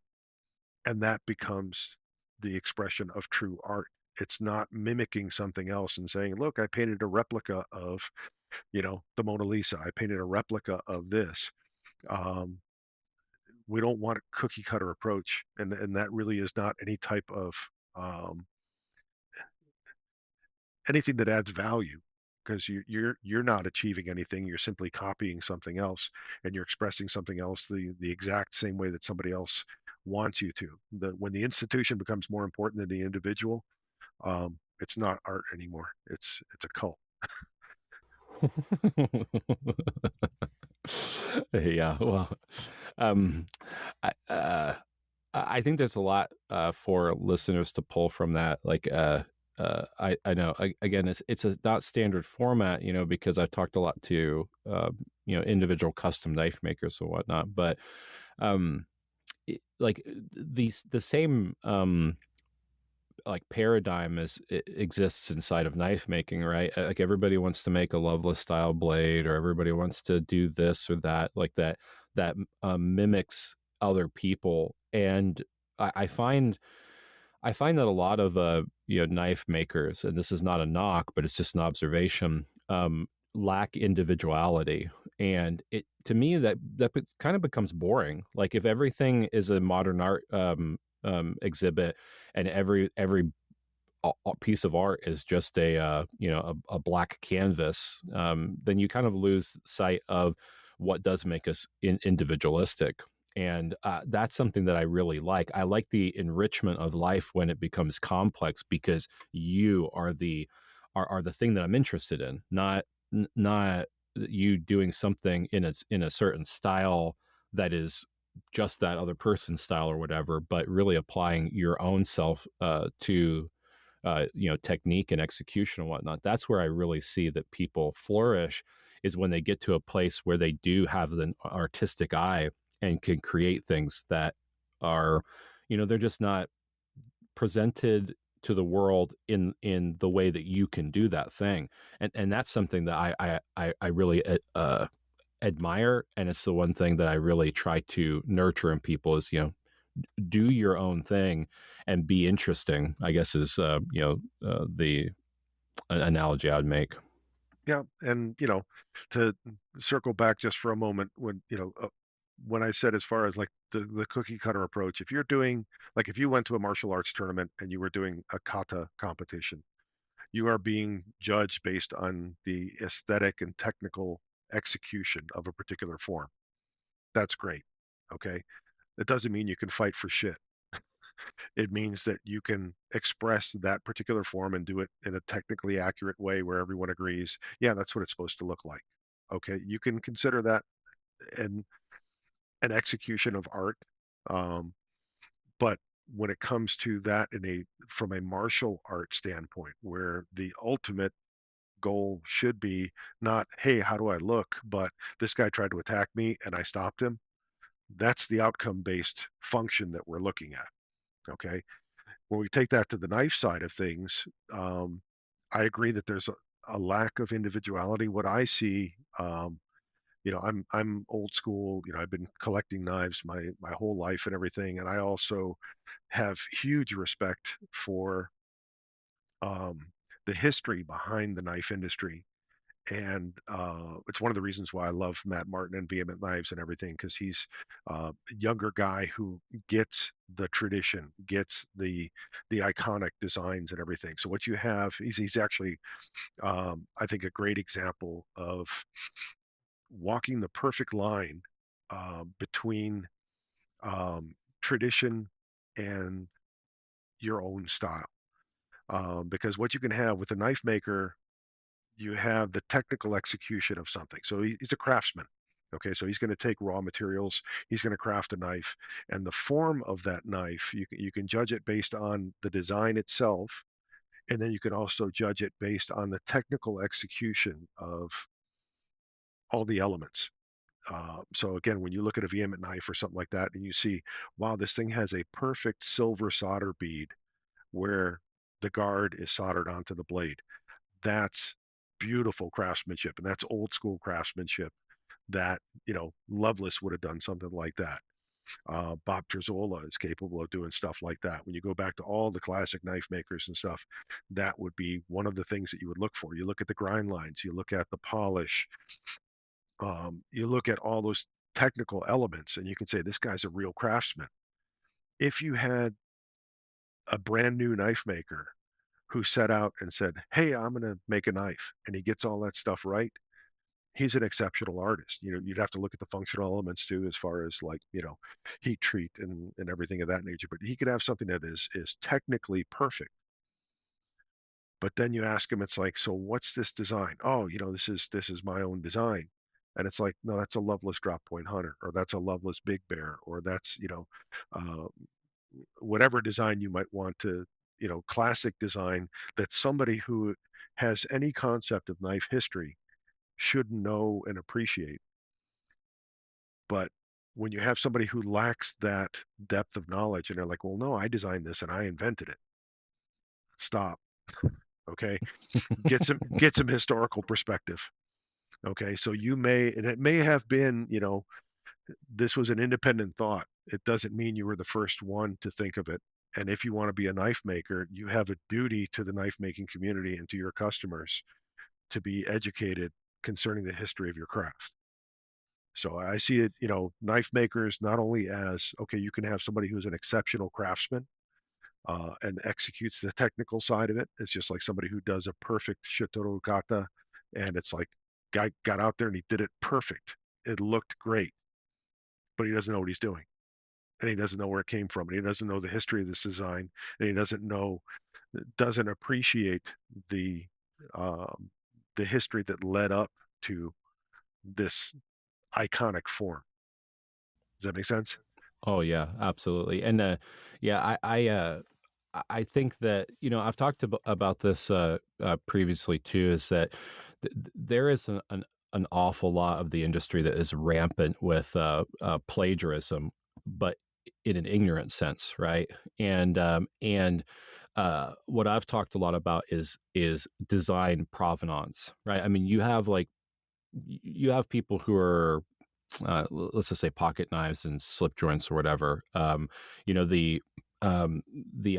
And that becomes the expression of true art. It's not mimicking something else and saying, look, I painted a replica of, the Mona Lisa. I painted a replica of this. Um, we don't want a cookie cutter approach, and that really is not any type of um, anything that adds value, because you're not achieving anything. You're simply copying something else, and you're expressing something else the exact same way that somebody else wants you to. When the institution becomes more important than the individual, it's not art anymore. It's a cult. Yeah, well, um, I, uh, I think there's a lot for listeners to pull from that. Like, I know again, it's a not standard format, because I've talked a lot to individual custom knife makers and whatnot. But um, like the same like paradigm exists inside of knife making, right? Like everybody wants to make a Loveless style blade, or everybody wants to do this or that, like that mimics other people. And I find that a lot of knife makers, and this is not a knock, but it's just an observation, lack individuality. And it, to me, that kind of becomes boring. Like if everything is a modern art exhibit, and every piece of art is just a black canvas, then you kind of lose sight of what does make us individualistic. And that's something that I really like. I like the enrichment of life when it becomes complex, because you are the thing that I'm interested in, not you doing something in a certain style that is just that other person's style or whatever, but really applying your own self to technique and execution and whatnot. That's where I really see that people flourish, is when they get to a place where they do have an artistic eye and can create things that are, they're just not presented to the world in the way that you can do that thing. And that's something that I really admire, and it's the one thing that I really try to nurture in people is, do your own thing and be interesting, I guess, is the analogy I would make. Yeah, and to circle back just for a moment, when I said as far as like the cookie cutter approach, if you're doing like if you went to a martial arts tournament and you were doing a kata competition, you are being judged based on the aesthetic and technical execution of a particular form. That's great. Okay. It doesn't mean you can fight for shit. It means that you can express that particular form and do it in a technically accurate way where everyone agrees, yeah, that's what it's supposed to look like. Okay, you can consider that an execution of art. Um, but when it comes to that from a martial art standpoint, where the ultimate goal should be not, hey, how do I look, but this guy tried to attack me and I stopped him. That's the outcome based function that we're looking at. Okay. When we take that to the knife side of things, I agree that there's a lack of individuality. What I see, I'm old school. I've been collecting knives my whole life and everything, and I also have huge respect for um, the history behind the knife industry. And it's one of the reasons why I love Matt Martin and Vehement Knives and everything, because he's a younger guy who gets the tradition, gets the iconic designs and everything. So what you have, he's actually, I think, a great example of walking the perfect line between tradition and your own style. Because what you can have with a knife maker, you have the technical execution of something. So he's a craftsman. Okay, so he's going to take raw materials, he's going to craft a knife, and the form of that knife, you can judge it based on the design itself, and then you can also judge it based on the technical execution of all the elements. So again, when you look at a vehement knife or something like that, and you see, wow, this thing has a perfect silver solder bead where the guard is soldered onto the blade. That's beautiful craftsmanship, and that's old school craftsmanship that, Lovelace would have done something like that. Bob Terzola is capable of doing stuff like that. When you go back to all the classic knife makers and stuff, that would be one of the things that you would look for. You look at the grind lines, you look at the polish, you look at all those technical elements, and you can say this guy's a real craftsman. If you had a brand new knife maker who set out and said, "Hey, I'm going to make a knife," and he gets all that stuff right, he's an exceptional artist. You'd have to look at the functional elements too, as far as like, heat treat and everything of that nature. But he could have something that is technically perfect. But then you ask him, it's like, so what's this design? Oh, this is my own design. And it's like, no, that's a Loveless drop point hunter, or that's a Loveless big bear, or that's, uh, whatever design you might want to, classic design that somebody who has any concept of knife history should know and appreciate. But when you have somebody who lacks that depth of knowledge and they're like, well, no, I designed this and I invented it. Stop. Okay. Get some historical perspective. Okay. So and it may have been, this was an independent thought. It doesn't mean you were the first one to think of it. And if you want to be a knife maker, you have a duty to the knife making community and to your customers to be educated concerning the history of your craft. So I see it, knife makers not only as, okay, you can have somebody who's an exceptional craftsman and executes the technical side of it. It's just like somebody who does a perfect shitoro kata, and it's like guy got out there and he did it perfect. It looked great, but he doesn't know what he's doing, and he doesn't know where it came from, and he doesn't know the history of this design, and he doesn't appreciate the um, the history that led up to this iconic form. Does that make sense? Oh yeah, absolutely. And yeah, I think that I've talked about this previously too. Is that there is an awful lot of the industry that is rampant with plagiarism, but in an ignorant sense, right? And what I've talked a lot about is design provenance, right? I mean, you have people who are let's just say pocket knives and slip joints or whatever. You know, the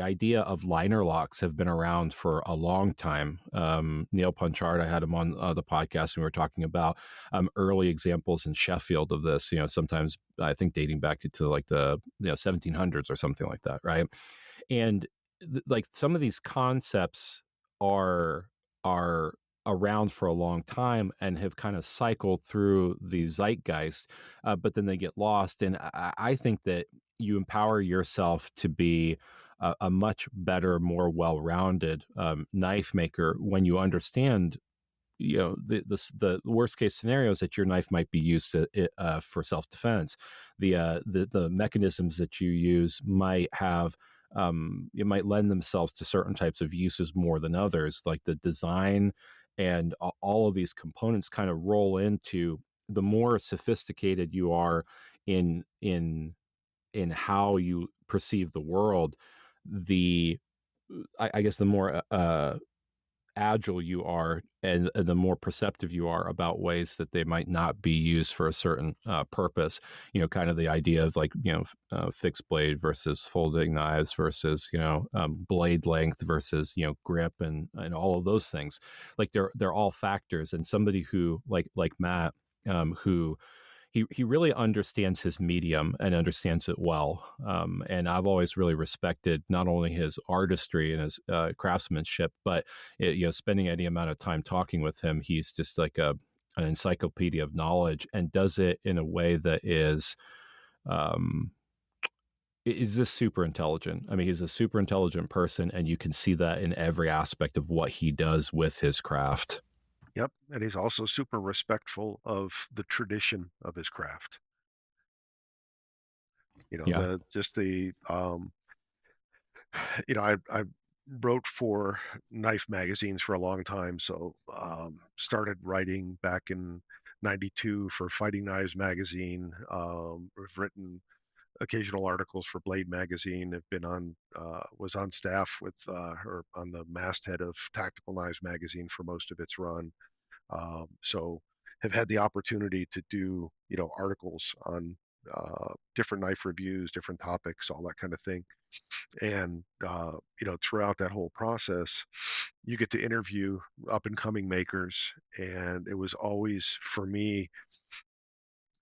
idea of liner locks have been around for a long time. Neil Punchard, I had him on the podcast, and we were talking about early examples in Sheffield of this. Sometimes I think dating back to like the 1700s or something like that, right? And like some of these concepts are around for a long time and have kind of cycled through the zeitgeist, but then they get lost. And I think that you empower yourself to be a much better, more well-rounded knife maker when you understand the worst case scenario is that your knife might be used for self-defense. The mechanisms that you use might have it might lend themselves to certain types of uses more than others, like the design and all of these components kind of roll into the more sophisticated you are in how you perceive the world, the I guess the more agile you are, and the more perceptive you are about ways that they might not be used for a certain purpose. Kind of the idea of like fixed blade versus folding knives versus blade length versus grip and all of those things. Like they're all factors, and somebody who like Matt, who he really understands his medium and understands it well. And I've always really respected not only his artistry and his craftsmanship, but spending any amount of time talking with him, he's just like an encyclopedia of knowledge, and does it in a way that um, is just super intelligent. I mean, he's a super intelligent person, and you can see that in every aspect of what he does with his craft. Yep, and he's also super respectful of the tradition of his craft. You know, Yeah. the just the I wrote for knife magazines for a long time, so started writing back in '92 for Fighting Knives magazine. I've written occasional articles for Blade magazine. Have been on was on staff with or on the masthead of Tactical Knives magazine for most of its run. So have had the opportunity to do articles on different knife reviews, different topics, all that kind of thing. And throughout that whole process, you get to interview up and coming makers, and it was always for me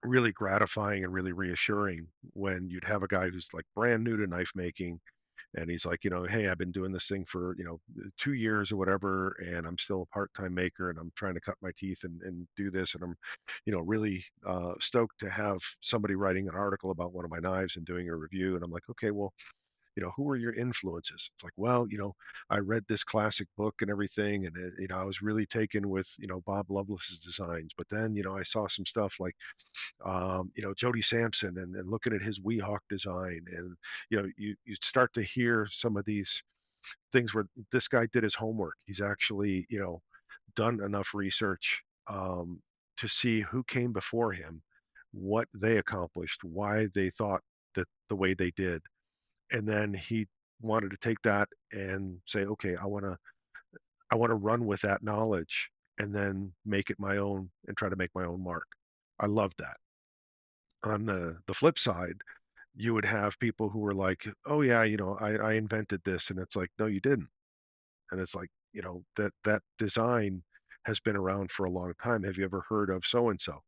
really gratifying and really reassuring when you'd have a guy who's like brand new to knife making, and he's like, hey, I've been doing this thing for 2 years or whatever, and I'm still a part-time maker, and I'm trying to cut my teeth and do this, and I'm really stoked to have somebody writing an article about one of my knives and doing a review. And I'm like, okay, well, who are your influences? It's like, well, I read this classic book and everything, and I was really taken with Bob Lovelace's designs. But then I saw some stuff like Jody Sampson, and looking at his Weehawk design, and you start to hear some of these things where this guy did his homework. He's actually done enough research to see who came before him, what they accomplished, why they thought that the way they did, and then he wanted to take that and say, okay, I want to run with that knowledge and then make it my own and try to make my own mark. I love that. On the flip side, you would have people who were like, oh yeah, I invented this, and it's like, no, you didn't. And it's like, that design has been around for a long time. Have you ever heard of so and so?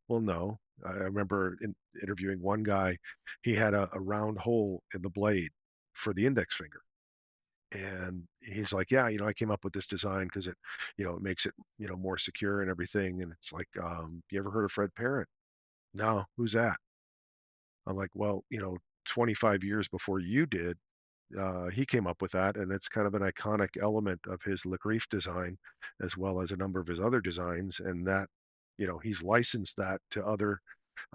Well, no. I remember interviewing one guy. He had a round hole in the blade for the index finger, and he's like, yeah, I came up with this design because it makes it more secure and everything. And it's like, you ever heard of Fred Parent? No. Who's that? I'm like, well, 25 years before you did, he came up with that, and it's kind of an iconic element of his Le Griffe design, as well as a number of his other designs. And that, he's licensed that to other,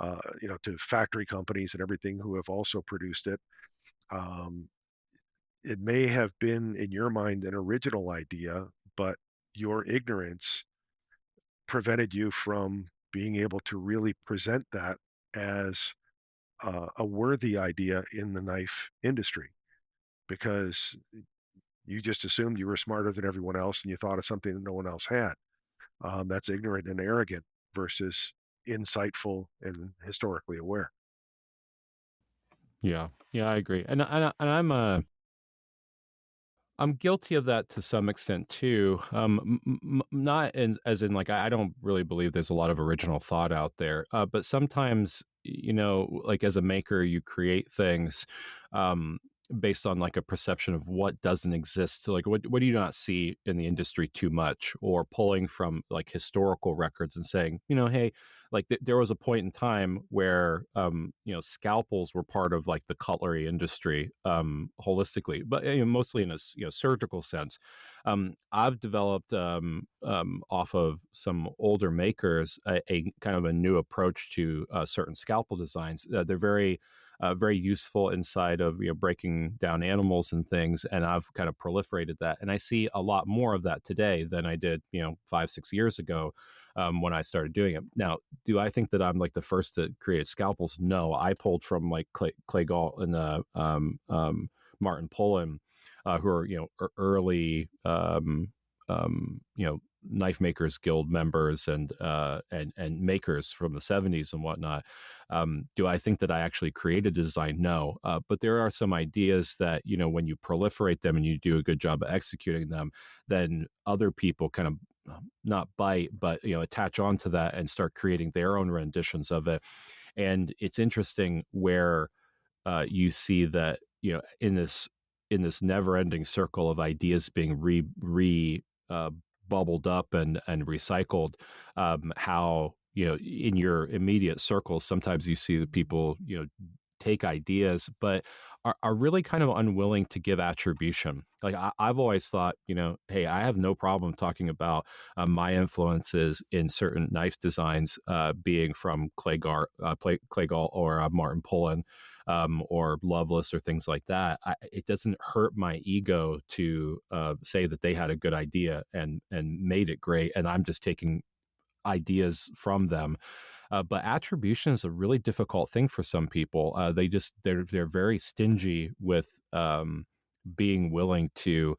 to factory companies and everything who have also produced it. Um, it may have been in your mind an original idea, but your ignorance prevented you from being able to really present that as a worthy idea in the knife industry, because you just assumed you were smarter than everyone else and you thought of something that no one else had. That's ignorant and arrogant versus insightful and historically aware. Yeah. Yeah, I agree. And I'm guilty of that to some extent too. Not in, as in like I don't really believe there's a lot of original thought out there. But sometimes, like as a maker, you create things um, based on like a perception of what doesn't exist. Like what do you not see in the industry too much, or pulling from like historical records and saying, hey, like there was a point in time where scalpels were part of like the cutlery industry holistically, but mostly in a surgical sense. I've developed off of some older makers a kind of a new approach to certain scalpel designs. They're very useful inside of breaking down animals and things, and I've kind of proliferated that, and I see a lot more of that today than I did 5-6 years ago when I started doing it. Now, do I think that I'm like the first that created scalpels? No, I pulled from like Clay Galt and Martin Pullen, who are early knife makers guild members and makers from the 70s and whatnot. Do I think that I actually created a design? No, but there are some ideas that when you proliferate them and you do a good job of executing them, then other people kind of not bite, but attach onto that and start creating their own renditions of it. And it's interesting where you see that in this never-ending circle of ideas being re bubbled up and recycled, how in your immediate circles sometimes you see the people take ideas, but are really kind of unwilling to give attribution. Like I've always thought, hey, I have no problem talking about my influences in certain knife designs being from Claygall or Martin Pullen or Loveless or things like that. It doesn't hurt my ego to say that they had a good idea and made it great, and I'm just taking ideas from them. But attribution is a really difficult thing for some people. They're very stingy with being willing to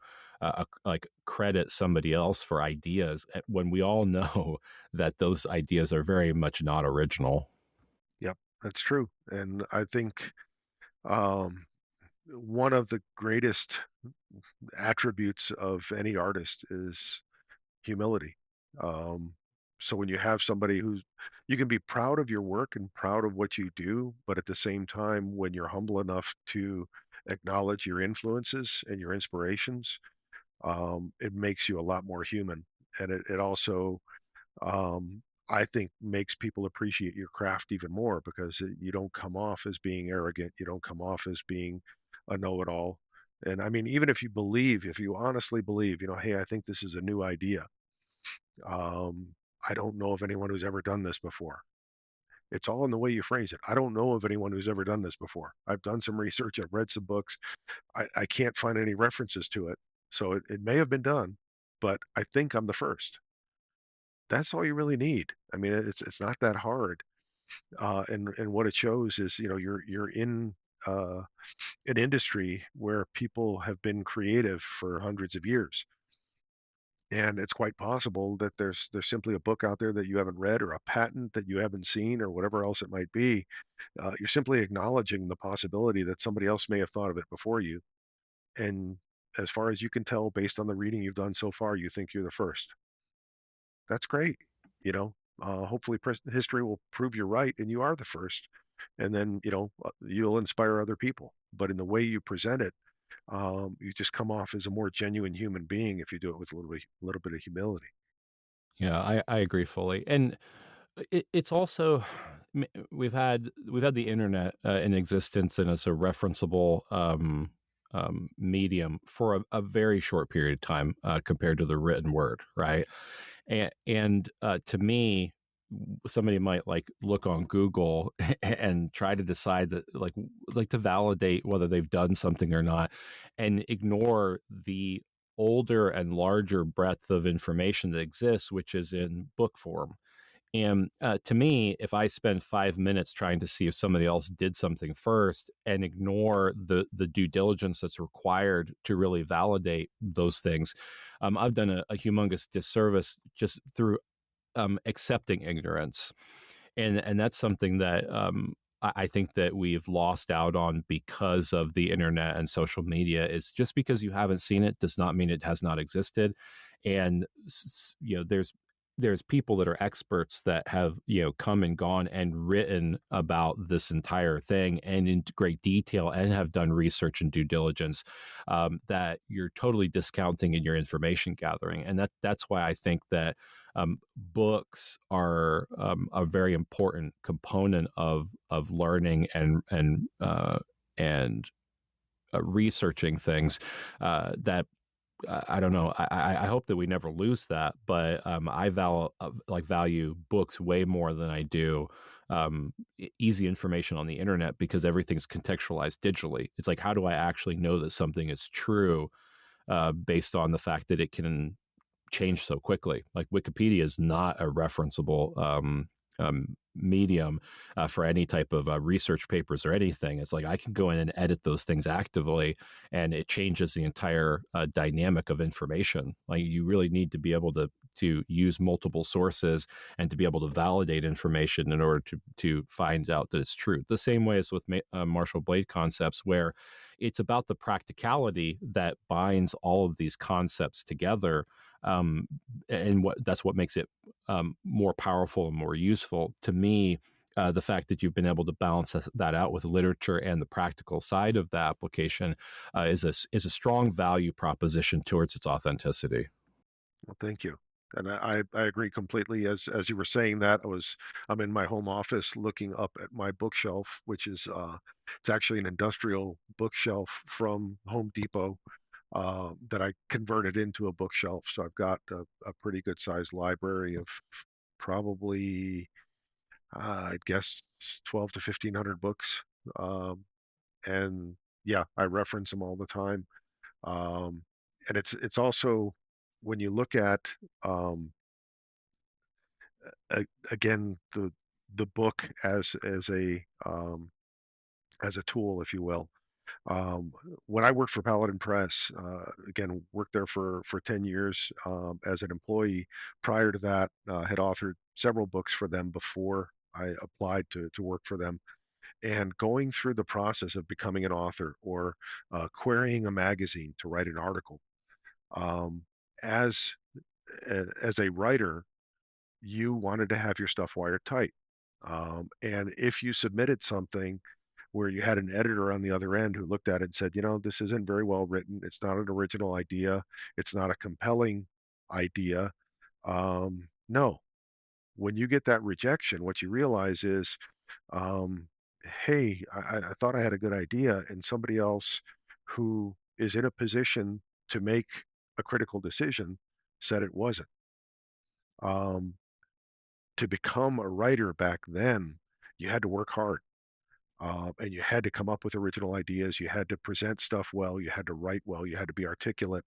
like credit somebody else for ideas when we all know that those ideas are very much not original. Yep, that's true. And I think um, one of the greatest attributes of any artist is humility. Um, so when you have somebody you can be proud of your work and proud of what you do, but at the same time, when you're humble enough to acknowledge your influences and your inspirations, it makes you a lot more human. And it also, um, I think, makes people appreciate your craft even more because you don't come off as being arrogant. You don't come off as being a know-it-all. And I mean, even if you honestly believe, hey, I think this is a new idea. I don't know of anyone who's ever done this before. It's all in the way you phrase it. I don't know of anyone who's ever done this before. I've done some research, I've read some books. I can't find any references to it. So it may have been done, but I think I'm the first. That's all you really need. I mean, it's not that hard. And what it shows is, you're in uh, an industry where people have been creative for hundreds of years. And it's quite possible that there's simply a book out there that you haven't read or a patent that you haven't seen or whatever else it might be. You're simply acknowledging the possibility that somebody else may have thought of it before you. And as far as you can tell, based on the reading you've done so far, you think you're the first. That's great. Hopefully history will prove you're right and you are the first. And then, you'll inspire other people. But in the way you present it, you just come off as a more genuine human being if you do it with a little bit of humility. Yeah, I agree fully, and it's also we've had the internet in existence and as a referenceable medium for a very short period of time compared to the written word, right? And to me, somebody might like look on Google and try to decide that like to validate whether they've done something or not, and ignore the older and larger breadth of information that exists, which is in book form. And to me, if I spend 5 minutes trying to see if somebody else did something first and ignore the due diligence that's required to really validate those things, I've done a humongous disservice just through accepting ignorance, and that's something that I think that we've lost out on because of the internet and social media. Is just because you haven't seen it does not mean it has not existed, and there's people that are experts that have come and gone and written about this entire thing and in great detail and have done research and due diligence that you're totally discounting in your information gathering, and that's why I think that books are a very important component of learning and researching things that I don't know. I hope that we never lose that, but value books way more than I do easy information on the internet because everything's contextualized digitally. It's like, how do I actually know that something is true based on the fact that it can change so quickly? Like Wikipedia is not a referenceable medium for any type of research papers or anything. It's like I can go in and edit those things actively, and it changes the entire dynamic of information. Like you really need to be able to use multiple sources and to be able to validate information in order to find out that it's true. The same way as with Marshall Blade concepts, where it's about the practicality that binds all of these concepts together, and that's what makes it more powerful and more useful to me. The fact that you've been able to balance that out with literature and the practical side of the application is a strong value proposition towards its authenticity. Well, thank you. And I agree completely. As you were saying that, I'm in my home office looking up at my bookshelf, which is it's actually an industrial bookshelf from Home Depot that I converted into a bookshelf. So I've got a pretty good sized library of probably I'd guess 12 to 1500 books. Um, and yeah, I reference them all the time. Um, and it's also when you look at um, again the book as a tool, if you will. Um, when I worked for Paladin Press, again worked there for 10 years as an employee. Prior to that, had authored several books for them before I applied to work for them. And going through the process of becoming an author or querying a magazine to write an article, um, as as a writer, you wanted to have your stuff wired tight. And if you submitted something where you had an editor on the other end who looked at it and said, this isn't very well written, it's not an original idea, it's not a compelling idea. No, when you get that rejection, what you realize is, um, hey, I thought I had a good idea, and somebody else who is in a position to make a critical decision said it wasn't. Um, to become a writer back then, you had to work hard. And you had to come up with original ideas. You had to present stuff well. You had to write well. You had to be articulate.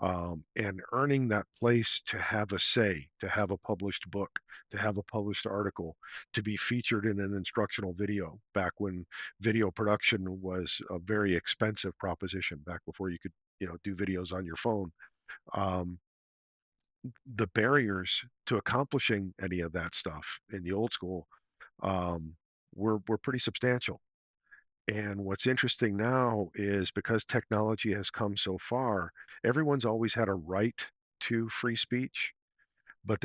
And earning that place to have a say, to have a published book, to have a published article, to be featured in an instructional video back when video production was a very expensive proposition, back before you could, do videos on your phone. Um, the barriers to accomplishing any of that stuff in the old school um, were pretty substantial. And what's interesting now is because technology has come so far, everyone's always had a right to free speech, but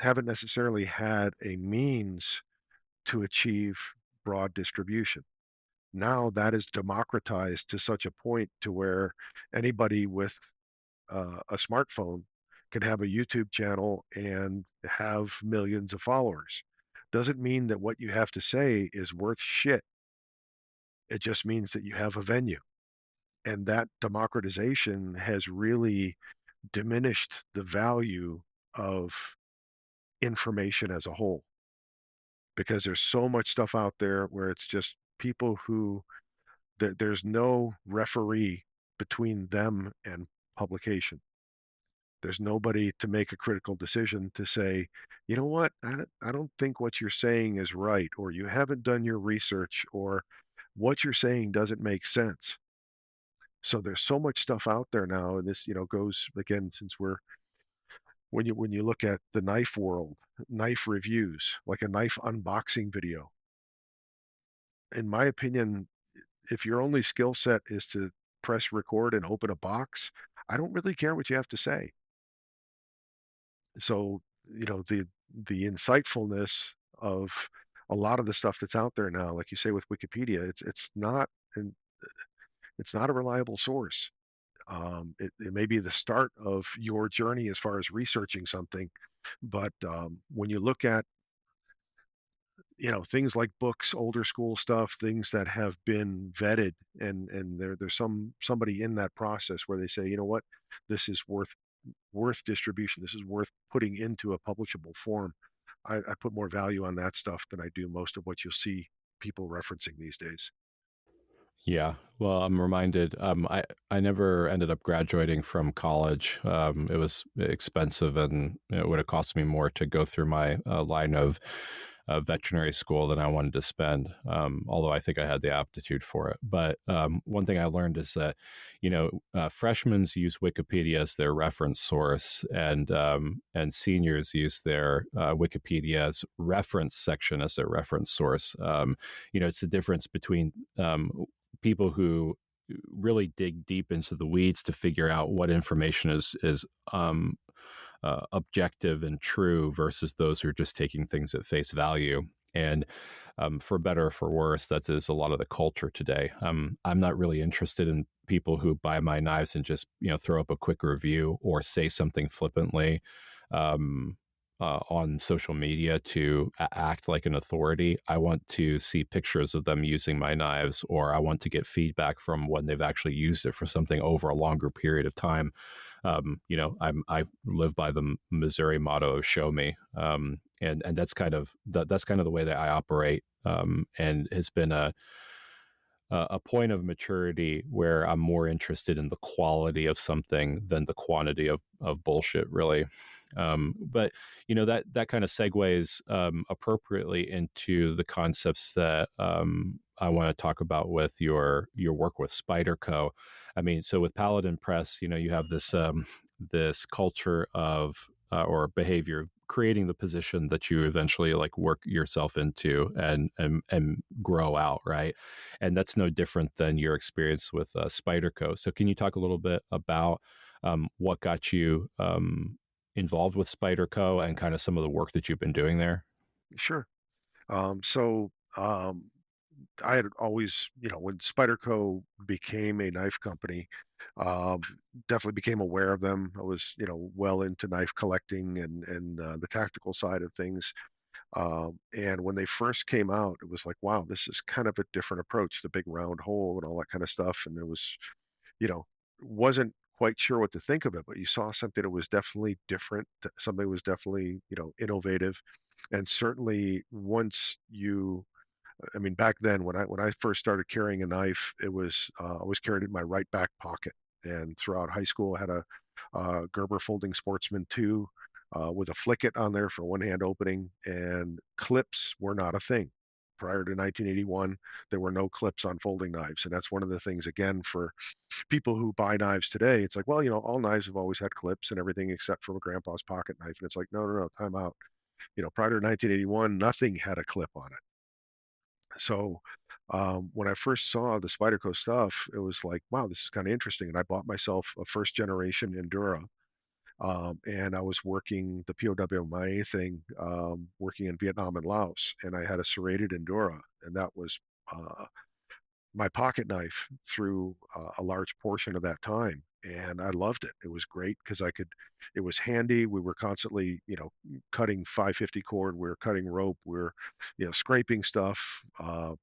haven't necessarily had a means to achieve broad distribution. Now that is democratized to such a point to where anybody with a smartphone can have a YouTube channel and have millions of followers. Doesn't mean that what you have to say is worth shit. It just means that you have a venue. And that democratization has really diminished the value of information as a whole, because there's so much stuff out there where it's just people who there's no referee between them and publication. There's nobody to make a critical decision to say, you know what, I don't think what you're saying is right, or you haven't done your research, or what you're saying doesn't make sense. So there's so much stuff out there now, and this, goes again, since we're when you look at the knife world, knife reviews, like a knife unboxing video. In my opinion, if your only skill set is to press record and open a box, I don't really care what you have to say. So, the insightfulness of a lot of the stuff that's out there now, like you say with Wikipedia, it's not a reliable source. It may be the start of your journey as far as researching something, but when you look at things like books, older school stuff, things that have been vetted, and there's somebody in that process where they say, you know what, this is worth distribution. This is worth putting into a publishable form. I put more value on that stuff than I do most of what you'll see people referencing these days. Yeah, well, I'm reminded. I never ended up graduating from college. It was expensive, and it would have cost me more to go through my line of veterinary school than I wanted to spend. Although I think I had the aptitude for it. But one thing I learned is that, freshmen use Wikipedia as their reference source, and seniors use their Wikipedia's reference section as their reference source. It's the difference between people who really dig deep into the weeds to figure out what information is objective and true versus those who are just taking things at face value. And for better or for worse, that is a lot of the culture today. I'm not really interested in people who buy my knives and just throw up a quick review or say something flippantly. on social media to act like an authority. I want to see pictures of them using my knives, or I want to get feedback from when they've actually used it for something over a longer period of time. I live by the Missouri motto of "Show me," and that's kind of the way that I operate, and has been a point of maturity where I'm more interested in the quality of something than the quantity of bullshit, really. But that kind of segues appropriately into the concepts that I want to talk about with your work with Spyderco. I mean, so with Paladin Press, you have this culture of or behavior creating the position that you eventually like work yourself into and grow out, right? And that's no different than your experience with Spyderco. So can you talk a little bit about what got you involved with Spyderco and kind of some of the work that you've been doing there? Sure. So I had always, when Spyderco became a knife company, um, definitely became aware of them. I was, well into knife collecting and the tactical side of things. And when they first came out, it was like, wow, this is kind of a different approach, the big round hole and all that kind of stuff. And it was, you know, wasn't quite sure what to think of it, but you saw something that was definitely different, something that was definitely, innovative. And certainly once I mean, back then when I first started carrying a knife, it was I always carried it in my right back pocket. And throughout high school, I had a Gerber Folding Sportsman 2 with a flick it on there for one hand opening, and clips were not a thing. Prior to 1981, there were no clips on folding knives, and that's one of the things again for people who buy knives today. It's like, well, all knives have always had clips and everything except for a grandpa's pocket knife, and it's like, no, no, no, time out. Prior to 1981, nothing had a clip on it. So when I first saw the Spyderco stuff, it was like, wow, this is kind of interesting. And I bought myself a first generation Endura. And I was working the POWMIA thing, working in Vietnam and Laos, and I had a serrated Endura, and that was uh, my pocket knife through a large portion of that time. And I loved it. It was great because it was handy. We were constantly, cutting 550 cord. We were cutting rope. We were, scraping stuff,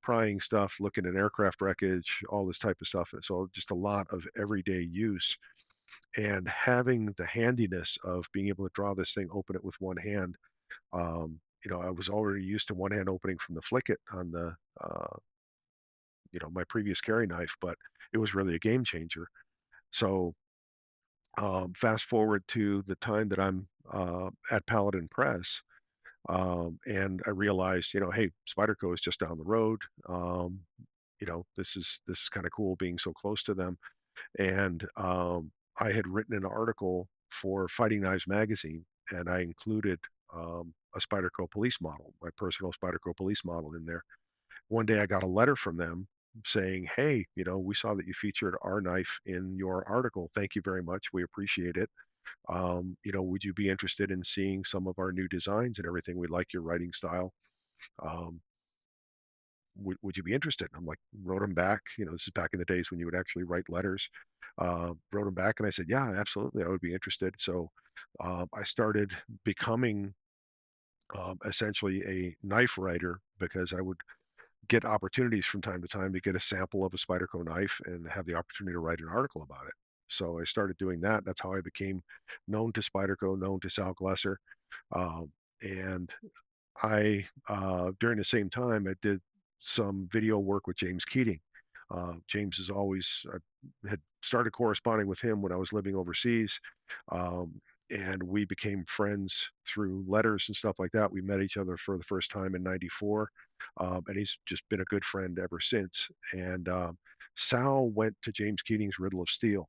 prying stuff, looking at aircraft wreckage, all this type of stuff. And so just a lot of everyday use and having the handiness of being able to draw this thing, open it with one hand. I was already used to one hand opening from the flick it on the, my previous carry knife, but it was really a game changer. So fast forward to the time that I'm at Paladin Press, and I realized, hey, Spyderco is just down the road. This is kind of cool being so close to them. And I had written an article for Fighting Knives magazine, and I included a Spyderco police model, my personal Spyderco police model in there. One day I got a letter from them saying, hey, we saw that you featured our knife in your article. Thank you very much. We appreciate it. Would you be interested in seeing some of our new designs and everything? We like your writing style. Um, would you be interested? And I'm like, wrote them back. This is back in the days when you would actually write letters. Wrote them back and I said, yeah, absolutely. I would be interested. So I started becoming essentially a knife writer because I would get opportunities from time to time to get a sample of a Spyderco knife and have the opportunity to write an article about it. So I started doing that. That's how I became known to Spyderco, known to Sal Glesser. And during the same time, I did some video work with James Keating. James is always, I had started corresponding with him when I was living overseas. And we became friends through letters and stuff like that. We met each other for the first time in 94. And he's just been a good friend ever since. And Sal went to James Keating's Riddle of Steel.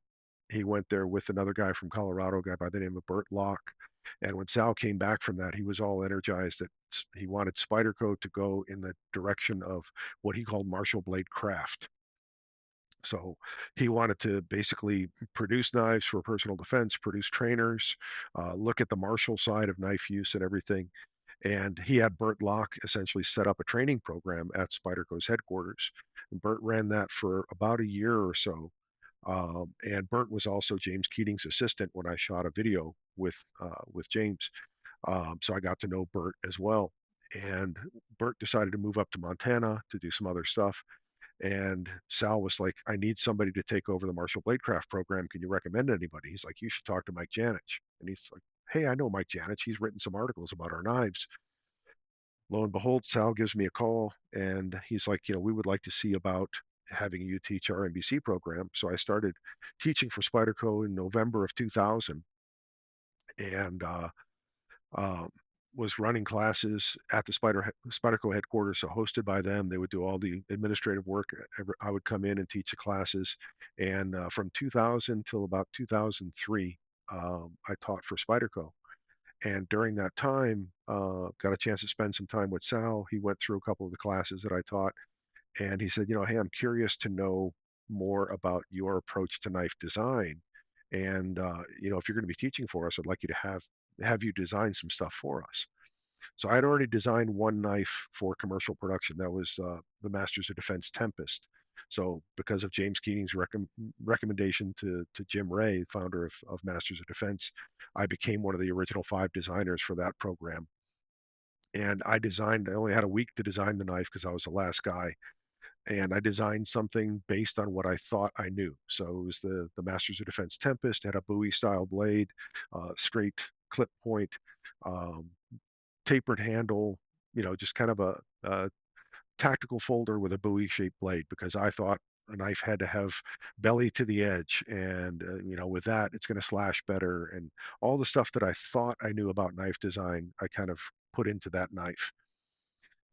He went there with another guy from Colorado, a guy by the name of Bert Locke. And when Sal came back from that, he was all energized that he wanted Spyderco to go in the direction of what he called Marshall Blade craft. So he wanted to basically produce knives for personal defense, produce trainers, look at the martial side of knife use and everything. And he had Bert Locke essentially set up a training program at Spyderco's headquarters. And Bert ran that for about a year or so. And Bert was also James Keating's assistant when I shot a video with James. So I got to know Bert as well. And Bert decided to move up to Montana to do some other stuff. And Sal was like, I need somebody to take over the Marshall Bladecraft program. Can you recommend anybody? He's like, you should talk to Mike Janich. And he's like, hey, I know Mike Janich. He's written some articles about our knives. Lo and behold, Sal gives me a call and he's like, we would like to see about having you teach our NBC program. So I started teaching for Spyderco in November of 2000 and um, was running classes at the Spyderco headquarters, so hosted by them. They would do all the administrative work. I would come in and teach the classes. And from 2000 till about 2003, I taught for Spyderco. And during that time, got a chance to spend some time with Sal. He went through a couple of the classes that I taught, and he said, hey, I'm curious to know more about your approach to knife design. And if you're going to be teaching for us, I'd like you to have you design some stuff for us. So I had already designed one knife for commercial production. That was the Masters of Defense Tempest. So because of James Keating's recommendation to Jim Ray, founder of Masters of Defense, I became one of the original 5 designers for that program. And I only had a week to design the knife because I was the last guy. And I designed something based on what I thought I knew. So it was the Masters of Defense Tempest, had a Bowie style blade, straight clip point, um, tapered handle, just kind of a tactical folder with a Bowie shaped blade because I thought a knife had to have belly to the edge. And, with that, it's going to slash better. And all the stuff that I thought I knew about knife design, I kind of put into that knife.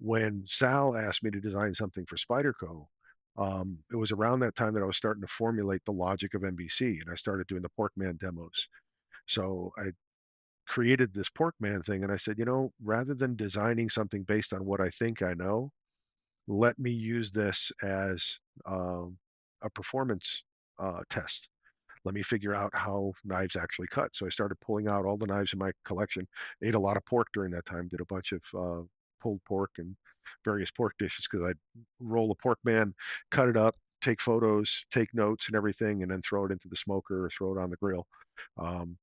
When Sal asked me to design something for Spyderco, it was around that time that I was starting to formulate the logic of NBC and I started doing the Porkman demos. So I created this Porkman thing and I said, rather than designing something based on what I think I know, let me use this as a performance test. Let me figure out how knives actually cut. So I started pulling out all the knives in my collection. Ate a lot of pork during that time. Did a bunch of pulled pork and various pork dishes because I'd roll a pork man, cut it up, take photos, take notes and everything, and then throw it into the smoker or throw it on the grill. Um,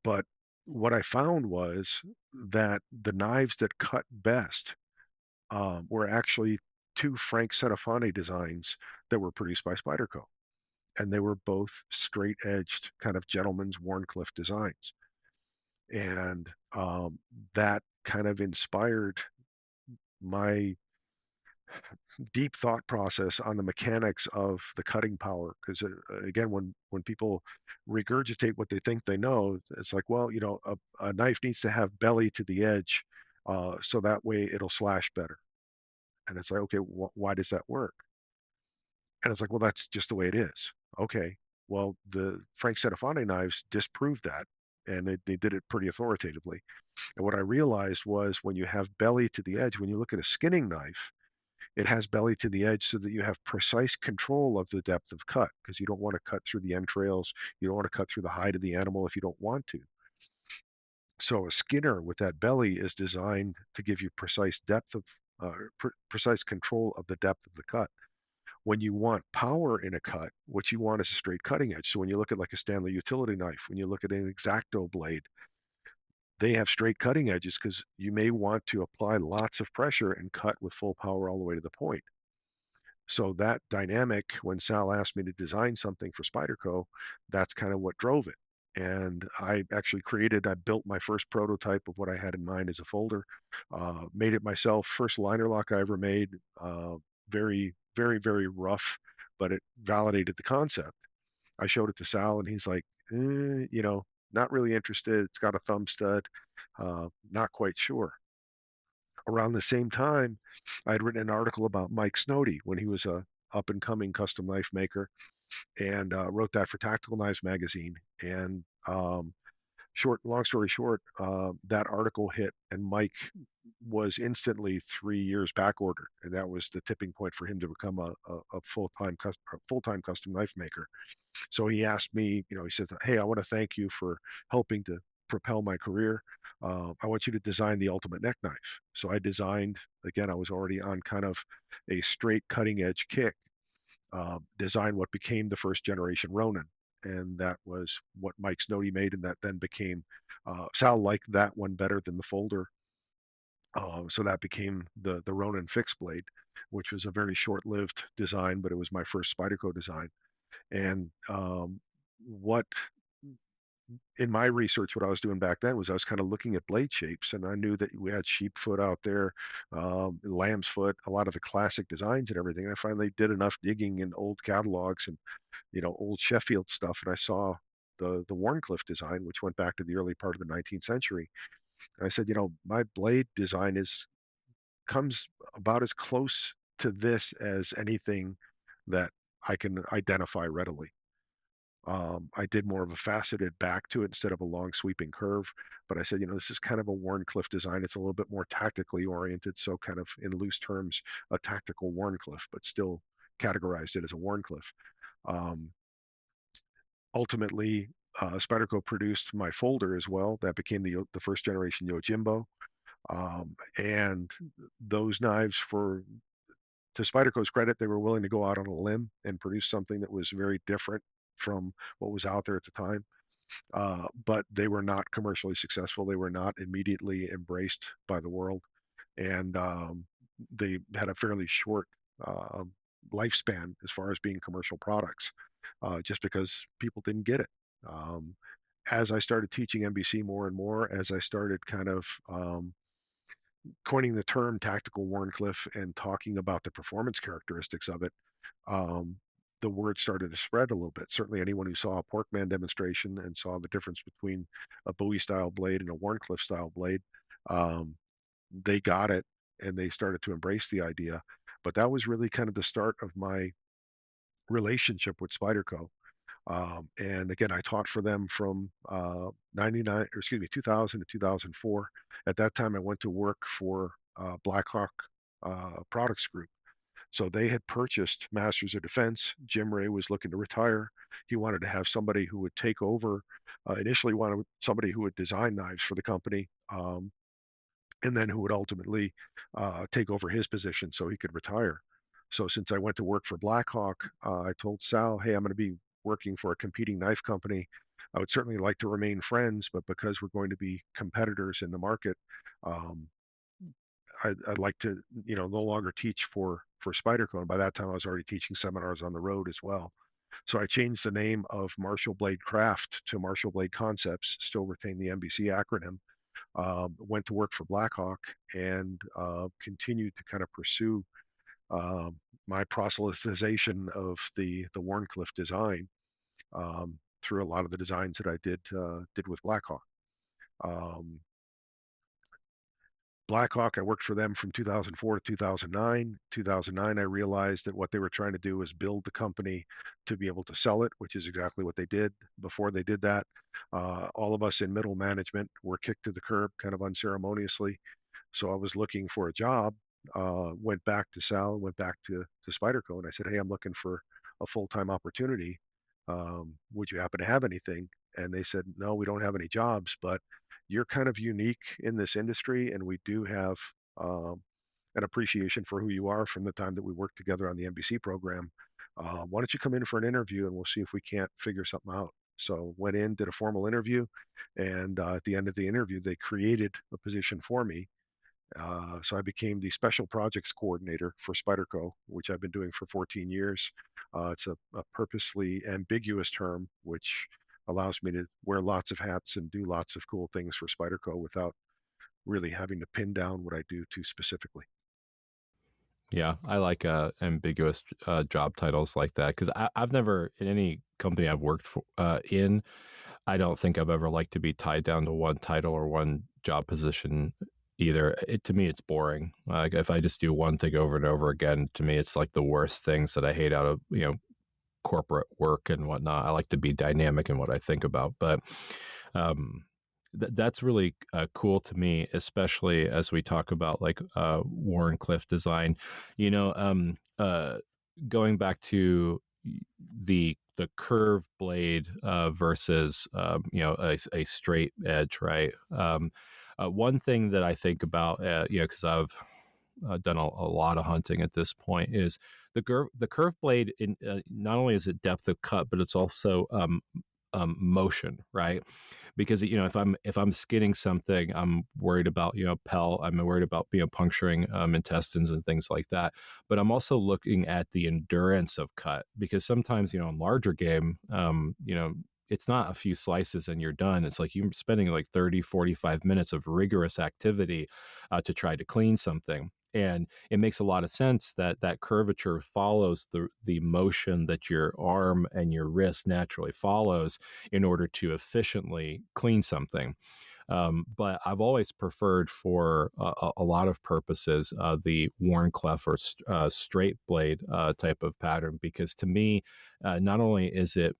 but what I found was that the knives that cut best were actually 2 Frank Senafani designs that were produced by Spyderco. And they were both straight edged kind of gentleman's Warncliffe designs. And that kind of inspired my deep thought process on the mechanics of the cutting power. Because again, when people regurgitate what they think they know, it's like, well, a knife needs to have belly to the edge, so that way it'll slash better. And it's like, okay, why does that work? And it's like, well, that's just the way it is. Okay. Well, the Frank Senafani knives disproved that, and they did it pretty authoritatively. And what I realized was when you have belly to the edge, when you look at a skinning knife, it has belly to the edge so that you have precise control of the depth of cut because you don't want to cut through the entrails. You don't want to cut through the hide of the animal if you don't want to. So a skinner with that belly is designed to give you precise depth of precise control of the depth of the cut. When you want power in a cut, what you want is a straight cutting edge. So when you look at like a Stanley utility knife, when you look at an X-Acto blade, they have straight cutting edges because you may want to apply lots of pressure and cut with full power all the way to the point. So that dynamic, when Sal asked me to design something for Spyderco, that's kind of what drove it. And I built my first prototype of what I had in mind as a folder, made it myself, first liner lock I ever made, very, very, very rough, but it validated the concept. I showed it to Sal and he's like, not really interested. It's got a thumb stud, not quite sure. Around the same time, I had written an article about Mike Snowdy when he was a up and coming custom knife maker, and wrote that for Tactical Knives magazine. And long story short, that article hit, and Mike was instantly 3 years back ordered, and that was the tipping point for him to become a full-time custom knife maker. So he asked me, he said, "Hey, I want to thank you for helping to propel my career. I want you to design the ultimate neck knife." So I designed, again, I was already on kind of a straight cutting edge kick. design what became the first generation Ronin. And that was what Mike Snowdy made, and that then became, Sal liked that one better than the folder. So that became the Ronin fixed blade, which was a very short-lived design, but it was my first Spyderco design. And what in my research, what I was doing back then was I was kind of looking at blade shapes, and I knew that we had sheep foot out there, lamb's foot, a lot of the classic designs and everything. And I finally did enough digging in old catalogs and old Sheffield stuff, and I saw the Warncliffe design, which went back to the early part of the 19th century. And I said, my blade design comes about as close to this as anything that I can identify readily. I did more of a faceted back to it instead of a long sweeping curve. But I said, this is kind of a Warncliffe design. It's a little bit more tactically oriented. So kind of in loose terms, a tactical Warncliffe, but still categorized it as a Warncliffe. Um, Ultimately, Spyderco produced my folder as well. That became the first generation Yojimbo. And those knives, to Spyderco's credit, they were willing to go out on a limb and produce something that was very different from what was out there at the time. But they were not commercially successful. They were not immediately embraced by the world, and they had a fairly short uh, lifespan as far as being commercial products, just because people didn't get it. Um, as I started teaching NBC more and more, as I started kind of coining the term tactical Warncliffe and talking about the performance characteristics of it, um, the word started to spread a little bit. Certainly, anyone who saw a Porkman demonstration and saw the difference between a Bowie style blade and a Warncliffe style blade, um, they got it and they started to embrace the idea. But that was really kind of the start of my relationship with Spyderco. And again, I taught for them from 2000 to 2004. At that time, I went to work for Blackhawk Products Group. So they had purchased Masters of Defense. Jim Ray was looking to retire. He wanted to have somebody who would take over. Initially, wanted somebody who would design knives for the company, and then who would ultimately take over his position so he could retire. So since I went to work for Blackhawk, I told Sal, "Hey, I'm going to be working for a competing knife company. I would certainly like to remain friends, but because we're going to be competitors in the market, um, I'd like to, no longer teach for Spyderco." And by that time, I was already teaching seminars on the road as well. So I changed the name of Marshall Blade Craft to Marshall Blade Concepts, still retain the MBC acronym. Went to work for Blackhawk and continued to kind of pursue my proselytization of the Warncliffe design through a lot of the designs that I did with Blackhawk. Um, Blackhawk, I worked for them from 2004 to 2009. 2009, I realized that what they were trying to do was build the company to be able to sell it, which is exactly what they did. Before they did that, all of us in middle management were kicked to the curb kind of unceremoniously. So I was looking for a job, went back to Sal, went back to Spyderco, and I said, "Hey, I'm looking for a full-time opportunity. Would you happen to have anything?" And they said, "No, we don't have any jobs, but you're kind of unique in this industry, and we do have an appreciation for who you are from the time that we worked together on the NBC program. Why don't you come in for an interview and we'll see if we can't figure something out?" So went in, did a formal interview, and at the end of the interview, they created a position for me. So I became the special projects coordinator for Spyderco, which I've been doing for 14 years. It's a purposely ambiguous term, which allows me to wear lots of hats and do lots of cool things for Spyderco without really having to pin down what I do too specifically. Yeah, I like ambiguous job titles like that because I've never, in any company I've worked for, I don't think I've ever liked to be tied down to one title or one job position either. To me, it's boring. Like if I just do one thing over and over again, to me, it's like the worst things that I hate out of corporate work and whatnot. I like to be dynamic in what I think about, but um, that's really cool to me, especially as we talk about like Warncliffe design. You know, going back to the curved blade versus a straight edge, right? One thing that I think about, because done a lot of hunting at this point, is the curved blade. In not only is it depth of cut, but it's also motion, right? Because if I'm skinning something, I'm worried about pelt. I'm worried about puncturing intestines and things like that. But I'm also looking at the endurance of cut, because sometimes in larger game, it's not a few slices and you're done. It's like you're spending like 30, 45 minutes of rigorous activity to try to clean something. And it makes a lot of sense that that curvature follows the motion that your arm and your wrist naturally follows in order to efficiently clean something. But I've always preferred, for a lot of purposes, the worn clef or straight blade type of pattern, because to me, not only is it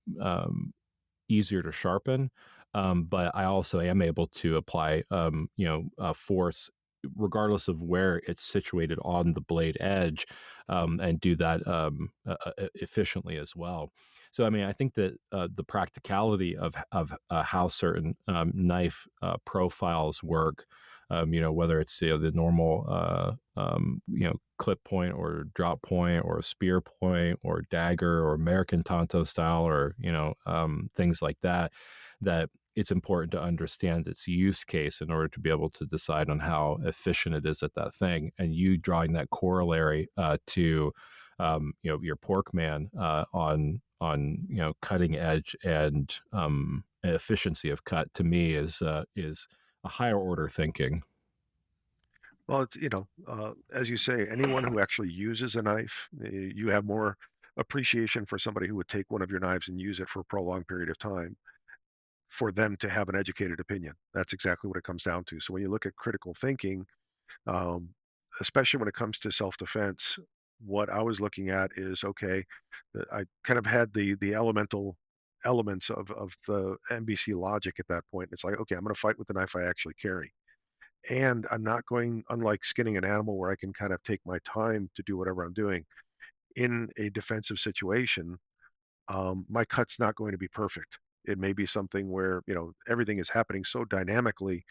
easier to sharpen, but I also am able to apply, force regardless of where it's situated on the blade edge, and do that efficiently as well. So, I mean, I think that the practicality of how certain knife profiles work, whether it's the normal clip point or drop point or spear point or dagger or American Tonto style, or things like that, that it's important to understand its use case in order to be able to decide on how efficient it is at that thing. And you drawing that corollary to your pork man on cutting edge and efficiency of cut, to me is a higher order thinking. Well, it's, as you say, anyone who actually uses a knife, you have more appreciation for somebody who would take one of your knives and use it for a prolonged period of time, for them to have an educated opinion. That's exactly what it comes down to. So when you look at critical thinking, um, especially when it comes to self-defense, what I was looking at is, okay, I kind of had the elemental elements of the NBC logic at that point. It's like, okay, I'm going to fight with the knife I actually carry. And I'm not going, unlike skinning an animal where I can kind of take my time to do whatever I'm doing in a defensive situation, my cut's not going to be perfect. It may be something where, everything is happening so dynamically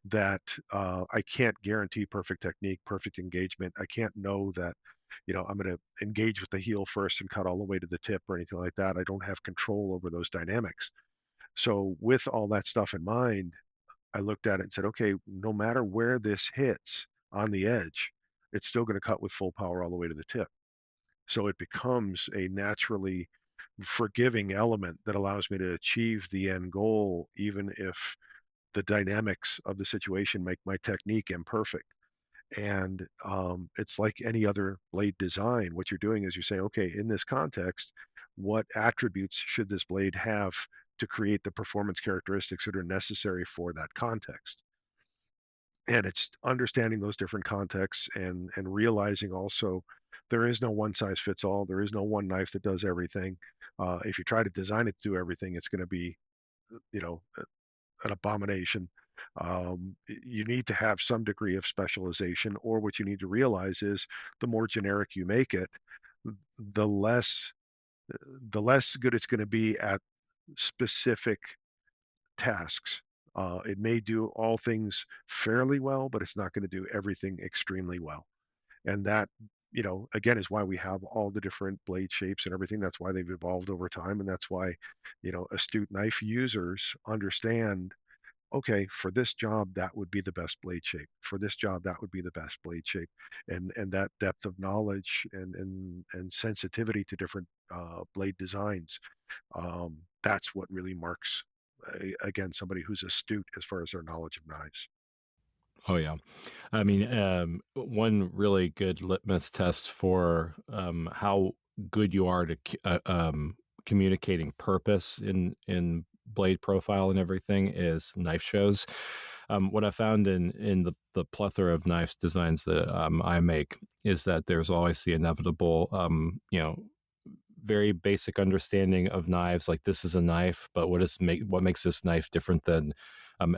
that I can't guarantee perfect technique, perfect engagement. I can't know that, I'm going to engage with the heel first and cut all the way to the tip or anything like that. I don't have control over those dynamics. So, with all that stuff in mind, I looked at it and said, okay, no matter where this hits on the edge, it's still going to cut with full power all the way to the tip. So it becomes a naturally forgiving element that allows me to achieve the end goal, even if the dynamics of the situation make my technique imperfect. And it's like any other blade design. What you're doing is you're saying, okay, in this context, what attributes should this blade have to create the performance characteristics that are necessary for that context? And it's understanding those different contexts and realizing also there is no one size fits all. There is no one knife that does everything. If you try to design it to do everything, it's going to be, you know, an abomination. You need to have some degree of specialization, or what you need to realize is the more generic you make it, the less the less good it's going to be at specific tasks. It may do all things fairly well, but it's not going to do everything extremely well. And that, again, is why we have all the different blade shapes and everything. That's why they've evolved over time. And that's why, astute knife users understand, okay, for this job, that would be the best blade shape. For this job, that would be the best blade shape. And that depth of knowledge and sensitivity to different blade designs, that's what really marks, again, somebody who's astute as far as their knowledge of knives. Oh yeah, I mean, one really good litmus test for how good you are to communicating purpose in blade profile and everything is knife shows. What I found in the plethora of knife designs that I make is that there's always the inevitable, very basic understanding of knives. Like, this is a knife, but what makes this knife different than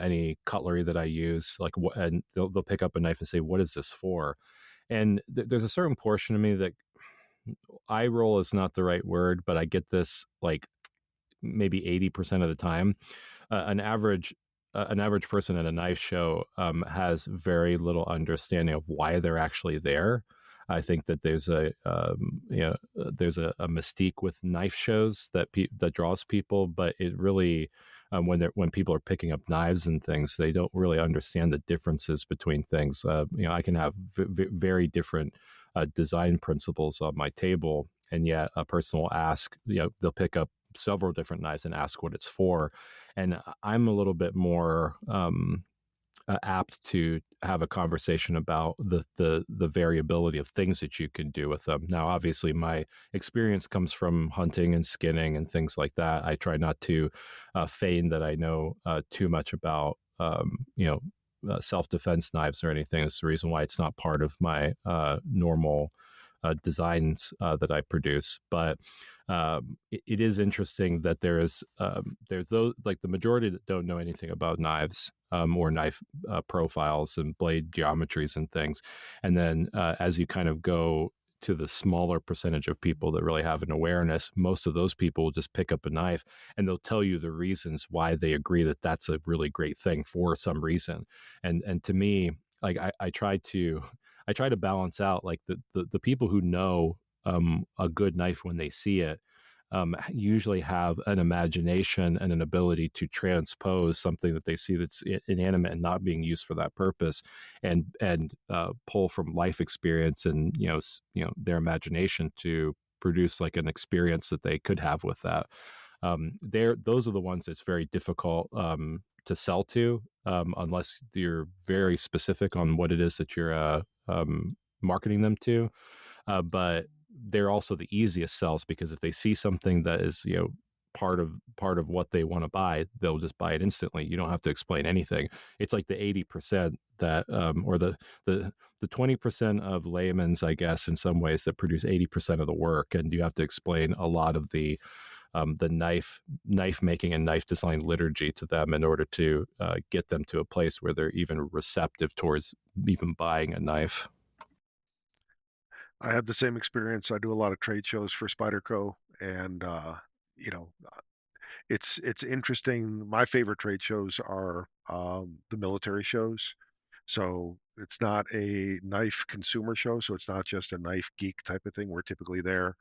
any cutlery that I use? Like, what? And they'll pick up a knife and say, "What is this for?" And there's a certain portion of me that, eye roll is not the right word, but I get this like maybe 80% of the time. An average an average person at a knife show has very little understanding of why they're actually there. I think that there's a mystique with knife shows that draws people, but it really when people are picking up knives and things, they don't really understand the differences between things. I can have very different design principles on my table, and yet a person will ask, they'll pick up several different knives and ask what it's for, and I'm a little bit more apt to have a conversation about the variability of things that you can do with them. Now, obviously, my experience comes from hunting and skinning and things like that. I try not to feign that I know too much about self-defense knives or anything. It's the reason why it's not part of my normal designs that I produce. But it is interesting that there's those, like, the majority that don't know anything about knives or knife profiles and blade geometries and things. And then as you kind of go to the smaller percentage of people that really have an awareness, most of those people will just pick up a knife and they'll tell you the reasons why they agree that that's a really great thing for some reason. And to me, like, I try to balance out, like, the people who know a good knife when they see it usually have an imagination and an ability to transpose something that they see that's inanimate and not being used for that purpose, and pull from life experience and their imagination to produce like an experience that they could have with that. Those are the ones that's very difficult to sell to, unless you're very specific on what it is that you're marketing them to. But they're also the easiest sells, because if they see something that is part of what they want to buy, they'll just buy it instantly. You don't have to explain anything. It's like the 80% that or the 20% of layman's, I guess, in some ways, that produce 80% of the work, and you have to explain a lot of the knife making and knife design liturgy to them in order to get them to a place where they're even receptive towards even buying a knife. I have the same experience. I do a lot of trade shows for Spyderco, and you know, it's interesting. My favorite trade shows are the military shows. So it's not a knife consumer show, so it's not just a knife geek type of thing. We're typically there.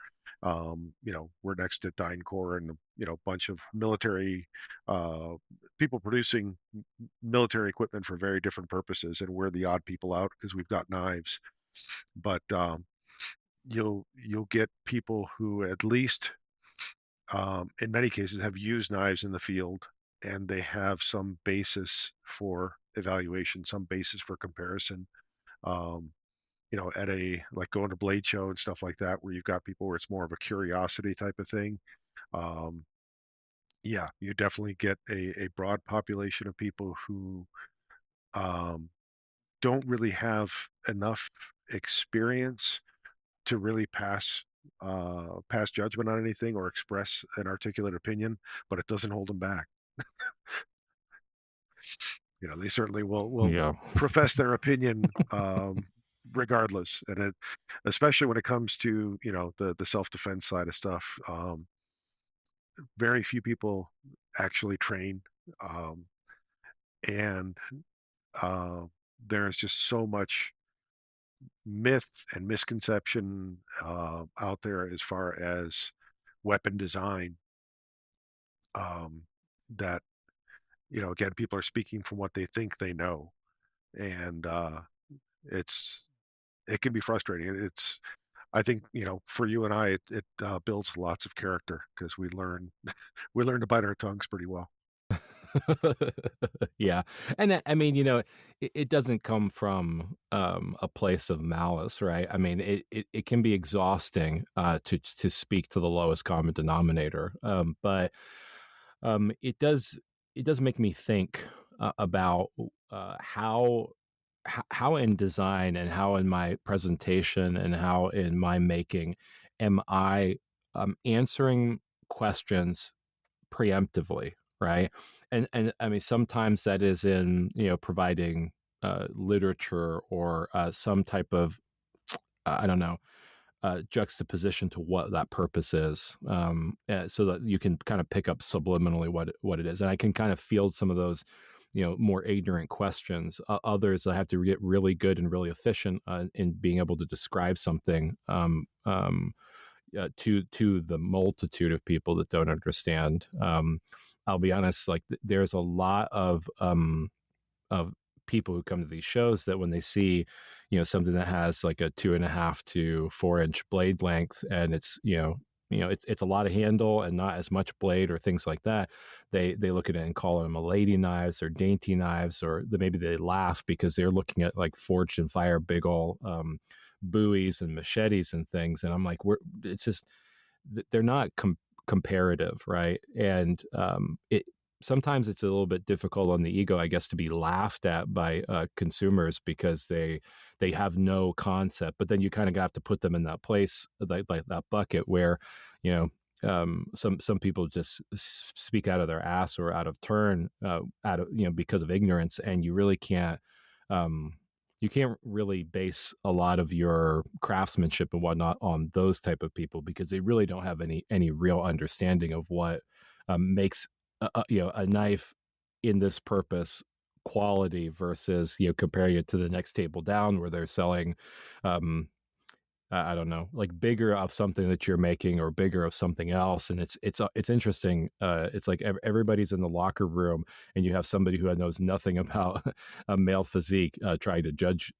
We're next to DynCorp and a bunch of military uh, people producing military equipment for very different purposes, and we're the odd people out because we've got knives. But you'll get people who, at least in many cases, have used knives in the field, and they have some basis for evaluation, some basis for comparison. Um, at a, like, going to blade show and stuff like that, where you've got people where it's more of a curiosity type of thing. Um, yeah, you definitely get a broad population of people who um, don't really have enough experience to really pass judgment on anything or express an articulate opinion, but it doesn't hold them back. They certainly will Yeah. profess their opinion regardless, and especially when it comes to the self defense side of stuff. Very few people actually train, um, and uh, there's just so much myth and misconception out there as far as weapon design, um, that again, people are speaking from what they think they know, and it's it can be frustrating. I think, for you and I, it builds lots of character because we learn we learn to bite our tongues pretty well. Yeah. And I mean, it doesn't come from a place of malice, right? I mean, it can be exhausting to speak to the lowest common denominator. But it does make me think about how how in design and how in my presentation and how in my making am I answering questions preemptively, right? And I mean, sometimes that is in providing literature or some type of I don't know, juxtaposition to what that purpose is, so that you can kind of pick up subliminally what it is. And I can kind of field some of those more ignorant questions. Others I have to get really good and really efficient in being able to describe something to the multitude of people that don't understand. I'll be honest, like there's a lot of people who come to these shows that when they see, something that has like a 2.5 to 4 inch blade length, and it's a lot of handle and not as much blade or things like that. They look at it and call them a lady knives or dainty knives, or maybe they laugh because they're looking at like forged in fire, big old buoys and machetes and things. And I'm like, it's just they're not comparative, right? And it sometimes it's a little bit difficult on the ego, I guess, to be laughed at by consumers because they have no concept. But then you kind of have to put them in that place, like that bucket where, you know. Some people just speak out of their ass or out of turn, out of because of ignorance, and um, you can't really base a lot of your craftsmanship and whatnot on those type of people because they really don't have any real understanding of what makes a knife in this purpose quality versus comparing it to the next table down where they're selling um I don't know, like bigger of something that you're making or bigger of something else. And it's interesting. It's like everybody's in the locker room, and you have somebody who knows nothing about a male physique trying to judge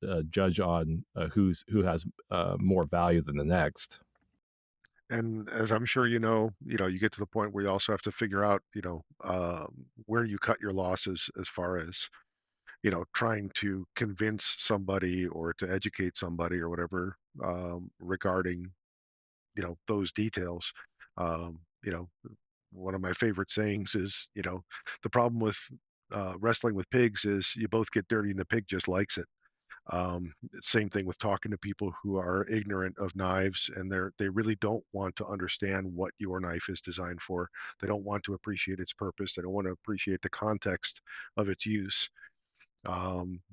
on who has more value than the next. And as I'm sure you get to the point where you also have to figure out, where you cut your losses as far as, trying to convince somebody or to educate somebody or whatever, regarding, those details. Um, you know, One of my favorite sayings is, the problem with wrestling with pigs is you both get dirty and the pig just likes it. Same thing with talking to people who are ignorant of knives, and they really don't want to understand what your knife is designed for. They don't want to appreciate its purpose. They don't want to appreciate the context of its use.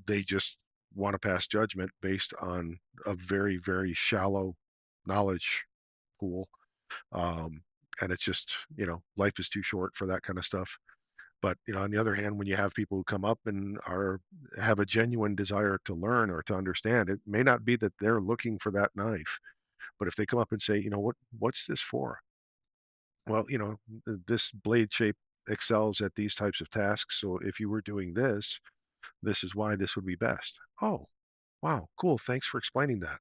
They just want to pass judgment based on a very, very shallow knowledge pool. Um, and it's just, life is too short for that kind of stuff. But on the other hand, when you have people who come up and have a genuine desire to learn or to understand, it may not be that they're looking for that knife, but if they come up and say, what's this for? Well, this blade shape excels at these types of tasks. So if you were doing this, this is why this would be best. Oh, wow, cool. Thanks for explaining that.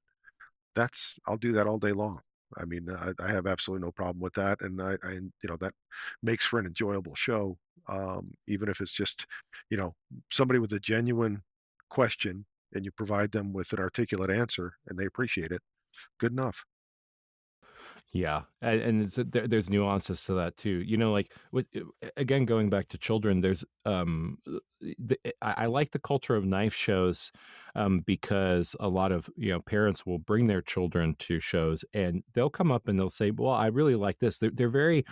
I'll do that all day long. I mean, I have absolutely no problem with that, and that makes for an enjoyable show, even if it's just, you know, somebody with a genuine question, and you provide them with an articulate answer, and they appreciate it. Good enough. Yeah, and there's nuances to that too. Like again, going back to children, there's I like the culture of knife shows because a lot of parents will bring their children to shows, and they'll come up and they'll say, "Well, I really like this." They're very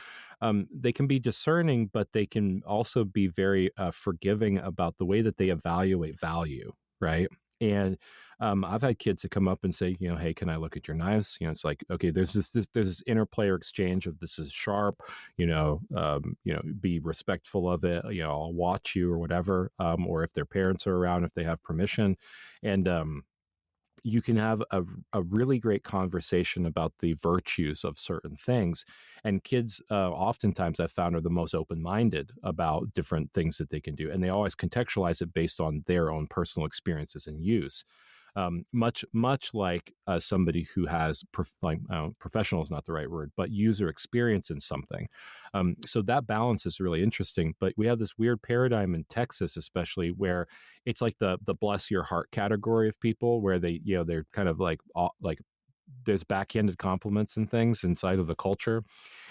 they can be discerning, but they can also be very forgiving about the way that they evaluate value, right? And I've had kids that come up and say, "Hey, can I look at your knives?" It's like, okay, there's this interplayer exchange of this is sharp, be respectful of it. I'll watch you or whatever, or if their parents are around, if they have permission, and you can have a really great conversation about the virtues of certain things. And kids, oftentimes I've found, are the most open-minded about different things that they can do. And they always contextualize it based on their own personal experiences and use. Much like somebody who has professional is not the right word, but user experience in something. So that balance is really interesting. But we have this weird paradigm in Texas, especially, where it's like the bless your heart category of people, where they're kind of like there's backhanded compliments and things inside of the culture.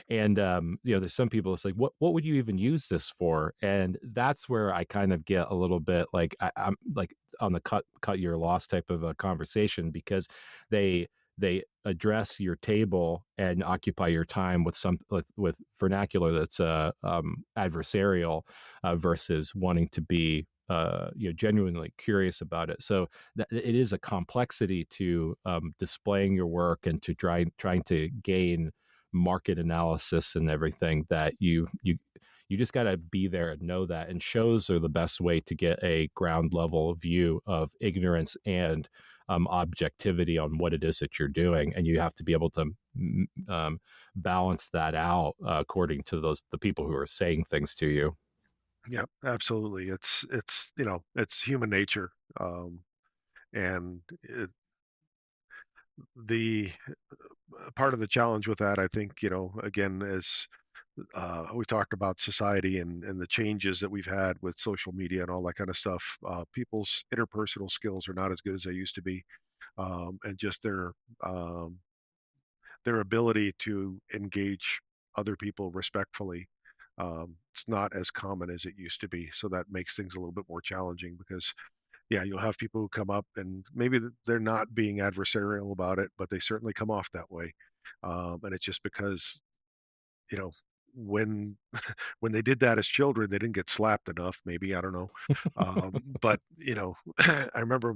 And there's some people, it's like, what would you even use this for? And that's where I kind of get a little bit like I'm like on the cut your loss type of a conversation, because they address your table and occupy your time with with vernacular that's adversarial versus wanting to be genuinely curious about it. So it is a complexity to displaying your work and to trying to gain market analysis and everything that You just got to be there and know that. And shows are the best way to get a ground level view of ignorance and objectivity on what it is that you're doing. And you have to be able to balance that out according to the people who are saying things to you. Yeah, absolutely. It's it's human nature, and the part of the challenge with that, I think, again, is we talked about society and the changes that we've had with social media and all that kind of stuff. People's interpersonal skills are not as good as they used to be, and just um, their ability to engage other people respectfully. It's not as common as it used to be, so that makes things a little bit more challenging because yeah, you'll have people who come up and maybe they're not being adversarial about it, but they certainly come off that way. And it's just because, you know, when when they did that as children, they didn't get slapped enough, maybe, I don't know. But, I remember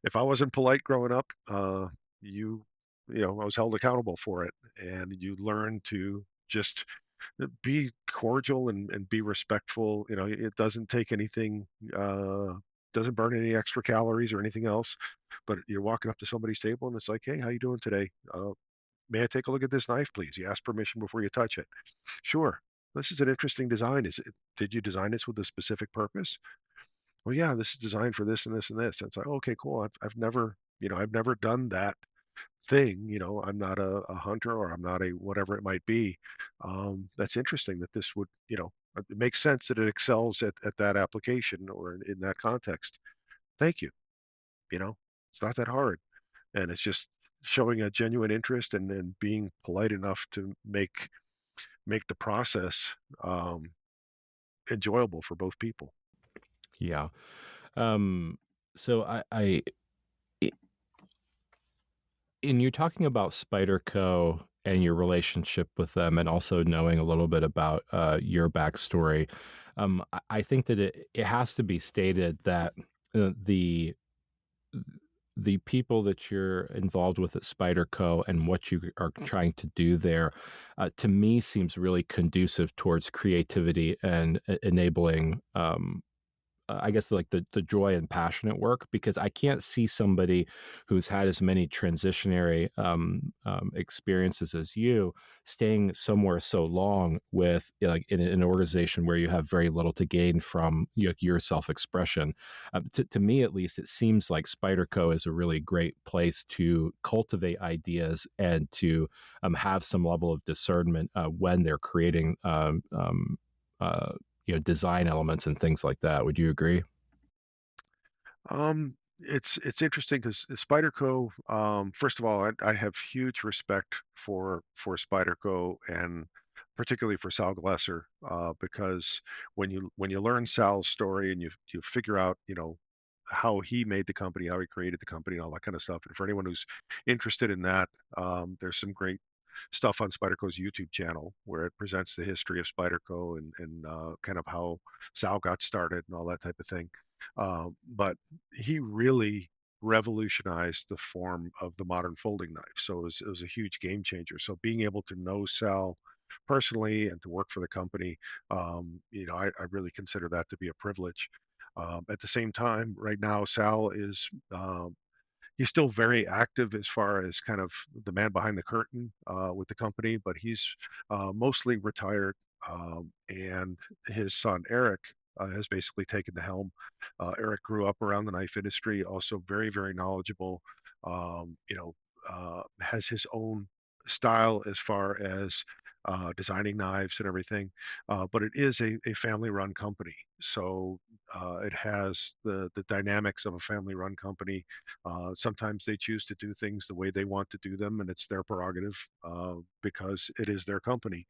if I wasn't polite growing up, you I was held accountable for it. And you learn to just be cordial and be respectful. It doesn't take anything, doesn't burn any extra calories or anything else. But you're walking up to somebody's table and it's like, hey, how you doing today? May I take a look at this knife, please? You ask permission before you touch it. Sure. This is an interesting design. Did you design this with a specific purpose? Well, yeah, this is designed for this and this and this. And it's like, okay, cool. I've never done that thing. I'm not a hunter or I'm not a whatever it might be. That's interesting that this would, it makes sense that it excels at that application or in that context. Thank you. It's not that hard. And it's just showing a genuine interest and being polite enough to make the process um, enjoyable for both people. Yeah. Um, so I- in you talking about Spyderco and your relationship with them, and also knowing a little bit about your backstory, I think that it has to be stated that the people that you're involved with at Spyderco and what you are trying to do there, to me, seems really conducive towards creativity and enabling I guess like the joy and passionate work, because I can't see somebody who's had as many transitionary experiences as you staying somewhere so long with like in an organization where you have very little to gain from your self expression. To me, at least, it seems like Spyderco is a really great place to cultivate ideas and to have some level of discernment when they're creating uh, design elements and things like that. Would you agree? It's interesting because Spyderco. First of all, I have huge respect for Spyderco and particularly for Sal Glesser, because when you learn Sal's story and you figure out how he made the company, how he created the company, and all that kind of stuff. And for anyone who's interested in that, there's some great stuff on Spyderco's YouTube channel where it presents the history of Spyderco and kind of how Sal got started and all that type of thing. But he really revolutionized the form of the modern folding knife. So it was a huge game changer. So being able to know Sal personally and to work for the company, I really consider that to be a privilege. At the same time, right now, Sal is he's still very active as far as kind of the man behind the curtain with the company, but he's mostly retired. And his son Eric has basically taken the helm. Eric grew up around the knife industry, also very, very knowledgeable. Has his own style as far as designing knives and everything, but it is a family-run company, so it has the dynamics of a family-run company. Sometimes they choose to do things the way they want to do them, and it's their prerogative because it is their company.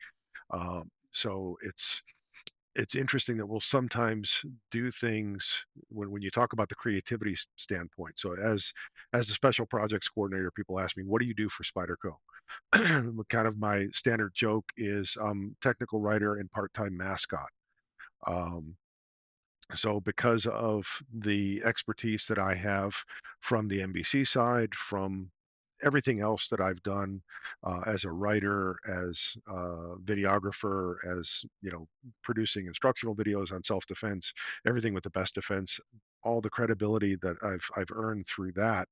So it's interesting that we'll sometimes do things when you talk about the creativity standpoint. So as the special projects coordinator, people ask me, "What do you do for Spyderco?" Kind of my standard joke is technical writer and part-time mascot. Um, so because of the expertise that I have from the NBC side, from everything else that I've done as a writer, as a videographer, as producing instructional videos on self-defense, everything with the best defense, all the credibility that I've earned through that,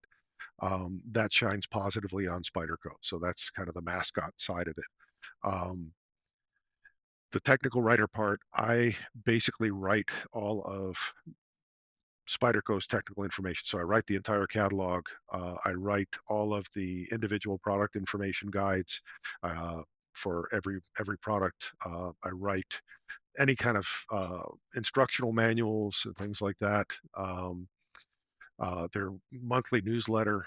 that shines positively on Spyderco. So that's kind of the mascot side of it. Um, the technical writer part, I basically write all of Spyderco's technical information. So I write the entire catalog. I write all of the individual product information guides uh, for every product. I write any kind of instructional manuals and things like that. Their monthly newsletter.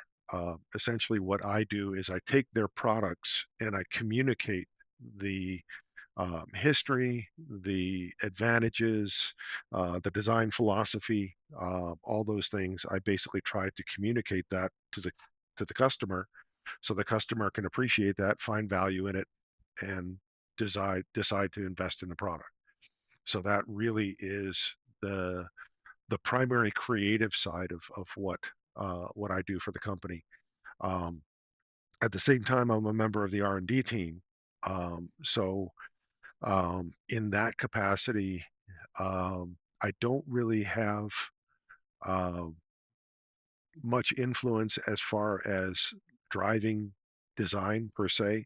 Essentially, what I do is I take their products and I communicate the history, the advantages, the design philosophy, all those things. I basically try to communicate that to the customer, so the customer can appreciate that, find value in it, and decide to invest in the product. So that really is the primary creative side of what I do for the company. Um, at the same time, I'm a member of the R&D team. So in that capacity, I don't really have uh, much influence as far as driving design per se.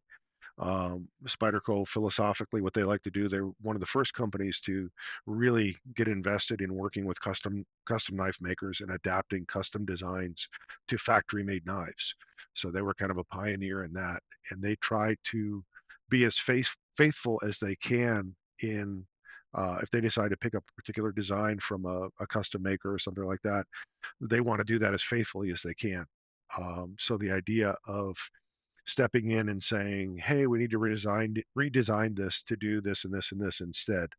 Spyderco, philosophically, what they like to do, they're one of the first companies to really get invested in working with custom knife makers and adapting custom designs to factory made knives. So they were kind of a pioneer in that, and they try to be as faithful as they can in if they decide to pick up a particular design from a custom maker or something like that, they want to do that as faithfully as they can. So the idea of stepping in and saying, "Hey, we need to redesign this to do this and this and this instead."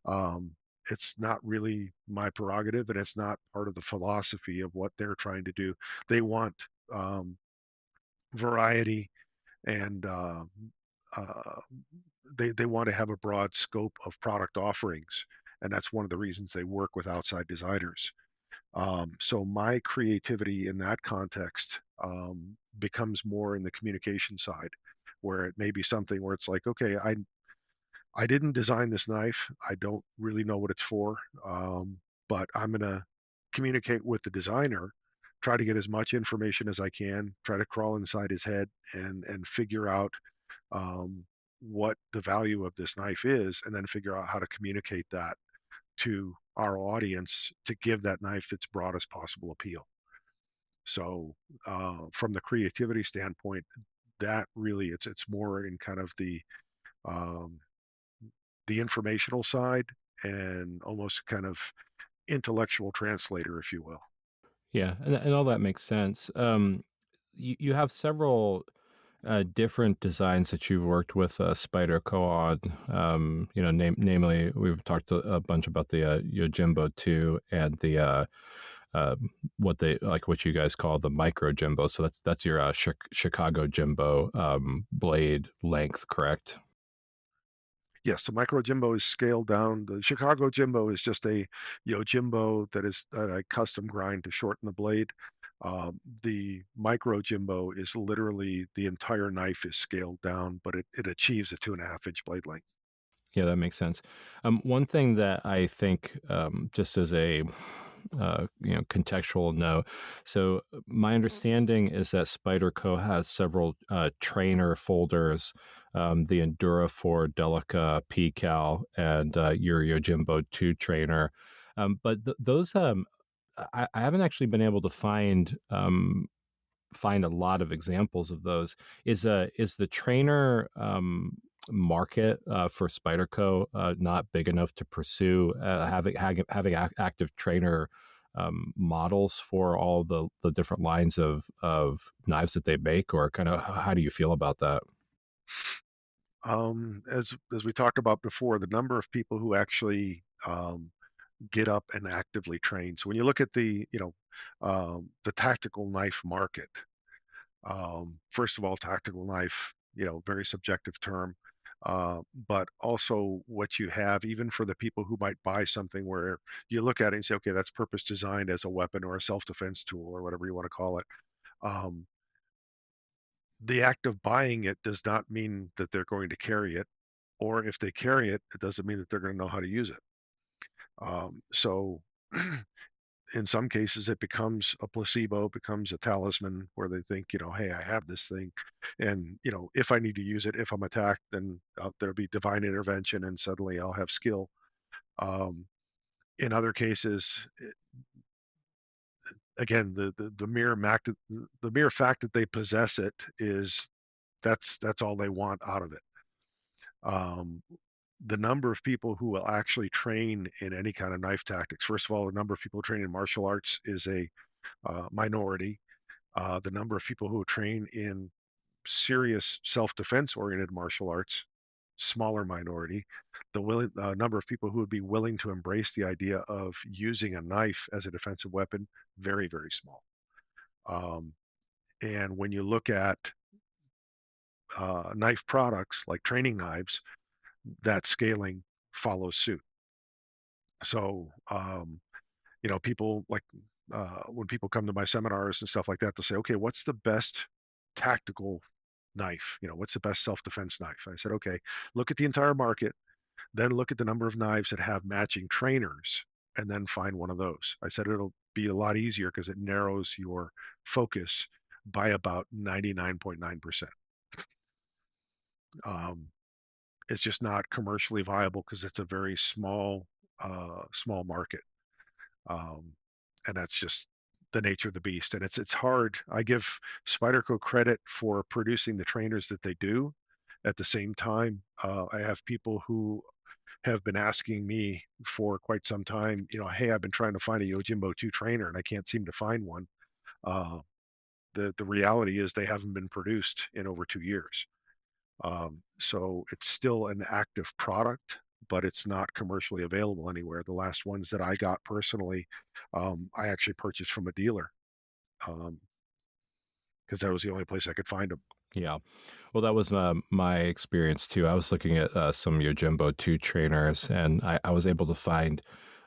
Um, it's not really my prerogative, and it's not part of the philosophy of what they're trying to do. They want um, variety, and uh, they want to have a broad scope of product offerings, and that's one of the reasons they work with outside designers. So my creativity in that context becomes more in the communication side, where it may be something where it's like, okay, I didn't design this knife. I don't really know what it's for, but I'm gonna communicate with the designer, try to get as much information as I can, try to crawl inside his head and figure out um, what the value of this knife is, and then figure out how to communicate that to our audience to give that knife its broadest possible appeal. So from the creativity standpoint, that really it's more in kind of um, the informational side and almost kind of intellectual translator, if you will. Yeah, and all that makes sense. You have several different designs that you've worked with Spyderco on. Namely, we've talked a bunch about the Yojimbo 2 and the uh, what they like, what you guys call the micro Jimbo. So that's your Chicago Jimbo blade length, correct? Yes, the micro Jimbo is scaled down. The Chicago Jimbo is just a Jimbo that is a custom grind to shorten the blade. The micro Jimbo is literally the entire knife is scaled down, but it achieves a 2.5 inch blade length. Yeah, that makes sense. One thing that I think, just as a contextual note. So my understanding is that Spyderco has several trainer folders, the Endura 4 Delica PCal and your Yojimbo 2 trainer. But those I haven't actually been able to find a lot of examples of those. Is the trainer market for Spyderco not big enough to pursue having active trainer models for all the different lines of knives that they make, or kind of how do you feel about that? As we talked about before, the number of people who actually get up and actively train. So when you look at the tactical knife market, first of all, tactical knife, very subjective term. But also what you have, even for the people who might buy something where you look at it and say, okay, that's purpose designed as a weapon or a self-defense tool or whatever you want to call it. Um, the act of buying it does not mean that they're going to carry it, or if they carry it, it doesn't mean that they're going to know how to use it. So in some cases, it becomes a placebo, becomes a talisman where they think, hey, I have this thing. And, if I need to use it, if I'm attacked, then there'll be divine intervention and suddenly I'll have skill. Um, in other cases, again, the mere fact that they possess it is that's all they want out of it. Um, the number of people who will actually train in any kind of knife tactics. First of all, the number of people trained in martial arts is a minority. The number of people who train in serious self-defense oriented martial arts, smaller minority. The number of people who would be willing to embrace the idea of using a knife as a defensive weapon, very, very small. Um, and when you look at knife products like training knives, that scaling follows suit. So, people like when people come to my seminars and stuff like that, they'll say, okay, what's the best tactical knife? What's the best self-defense knife? I said, okay, look at the entire market, then look at the number of knives that have matching trainers, and then find one of those. I said, it'll be a lot easier because it narrows your focus by about 99.9%. Um, it's just not commercially viable because it's a very small market. Um, and that's just the nature of the beast. And it's hard. I give Spyderco credit for producing the trainers that they do. At the same time, I have people who have been asking me for quite some time, hey, I've been trying to find a Yojimbo 2 trainer and I can't seem to find one. Uh, the reality is they haven't been produced in over 2 years. So it's still an active product, but it's not commercially available anywhere. The last ones that I got personally, I actually purchased from a dealer because that was the only place I could find them. Yeah. Well, that was my experience too. I was looking at some Yojimbo 2 trainers, and I was able to find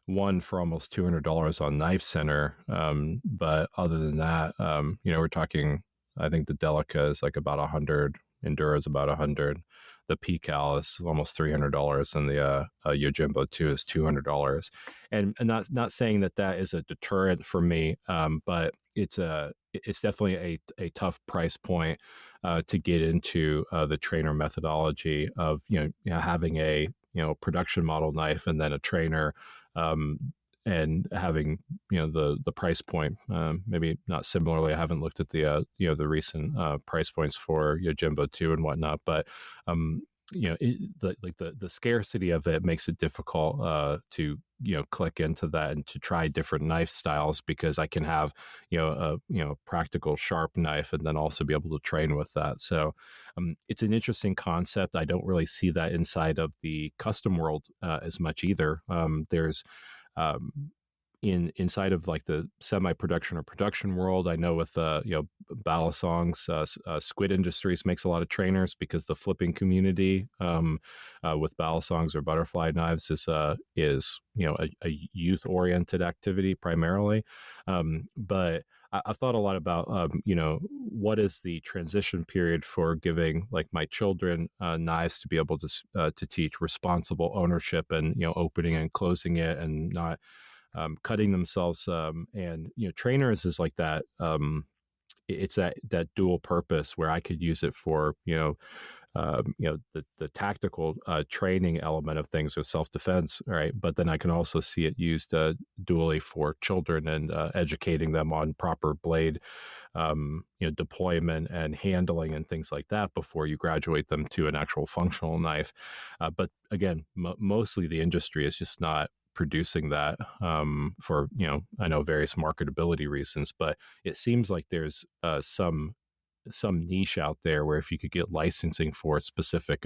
one for almost $200 on Knife Center. But other than that, we're talking, I think the Delica is like about 100, Endura is about 100. The PCAL is almost $300, and the Yojimbo 2 is $200. And not saying that is a deterrent for me, but it's definitely a tough price point to get into the trainer methodology of having a production model knife and then a trainer, um, and having the price point maybe not similarly. I haven't looked at the recent price points for Jimbo 2 and whatnot, but the scarcity of it makes it difficult to click into that and to try different knife styles, because I can have a practical sharp knife and then also be able to train with that. So it's an interesting concept. I don't really see that inside of the custom world as much either. There's um, inside of like the semi-production or production world, I know with Balisong's Squid Industries makes a lot of trainers, because the flipping community with Balisongs or butterfly knives is a youth-oriented activity primarily. But I've thought a lot about what is the transition period for giving like my children knives to be able to teach responsible ownership, and opening and closing it and not cutting themselves. And trainers is like that. It's that dual purpose where I could use it for the tactical training element of things with self defense, right? But then I can also see it used dually for children and educating them on proper blade deployment and handling and things like that before you graduate them to an actual functional knife. But again, mostly the industry is just not producing that for I know various marketability reasons, but it seems like there's some niche out there where if you could get licensing for specific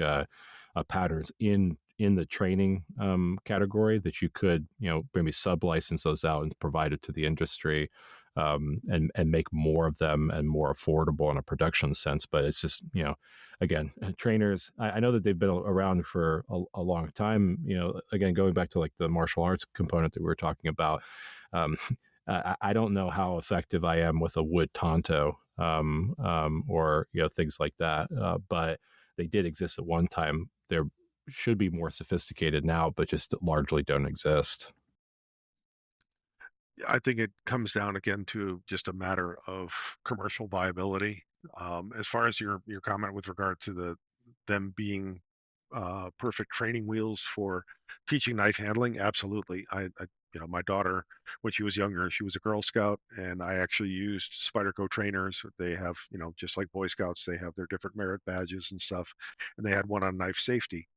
patterns in the training category, that you could maybe sub license those out and provide it to the industry, and make more of them and more affordable in a production sense. But it's just again, trainers, I know that they've been around for a long time. Again, going back to like the martial arts component that we were talking about, I don't know how effective I am with a wood Tonto. or things like that. But they did exist at one time. There should be more sophisticated now, but just largely don't exist. I think it comes down again to just a matter of commercial viability. As far as your comment with regard to them being perfect training wheels for teaching knife handling, absolutely. My daughter, when she was younger, she was a Girl Scout, and I actually used Spyderco trainers. They have, just like Boy Scouts, they have their different merit badges and stuff, and they had one on knife safety.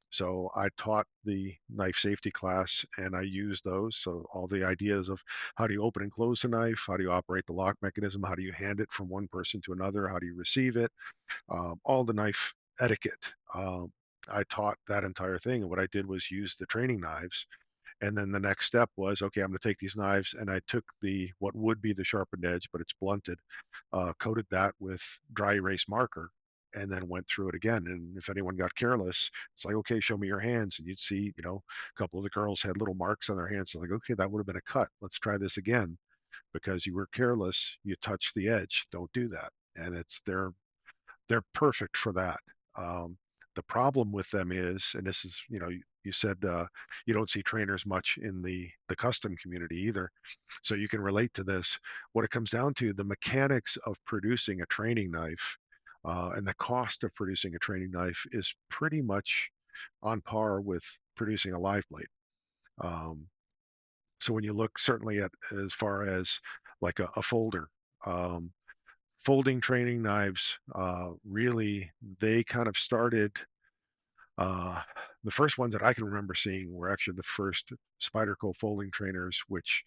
So I taught the knife safety class and I used those. So all the ideas of how do you open and close a knife, how do you operate the lock mechanism, how do you hand it from one person to another, how do you receive it, all the knife etiquette. I taught that entire thing. And what I did was use the training knives. And then the next step was, okay, I'm going to take these knives, and I took what would be the sharpened edge, but it's blunted, coated that with dry erase marker, and then went through it again. And if anyone got careless, it's like, okay, show me your hands. And you'd see, a couple of the girls had little marks on their hands. So like, okay, that would have been a cut. Let's try this again. Because you were careless, you touched the edge. Don't do that. And they're perfect for that. Um, the problem with them is, and this is, you said you don't see trainers much in the custom community either, so you can relate to this. What it comes down to, the mechanics of producing a training knife and the cost of producing a training knife is pretty much on par with producing a live blade. Um, so when you look certainly at as far as like a folder, um, folding training knives, really, they kind of started. Uh, the first ones that I can remember seeing were actually the first Spyderco folding trainers, which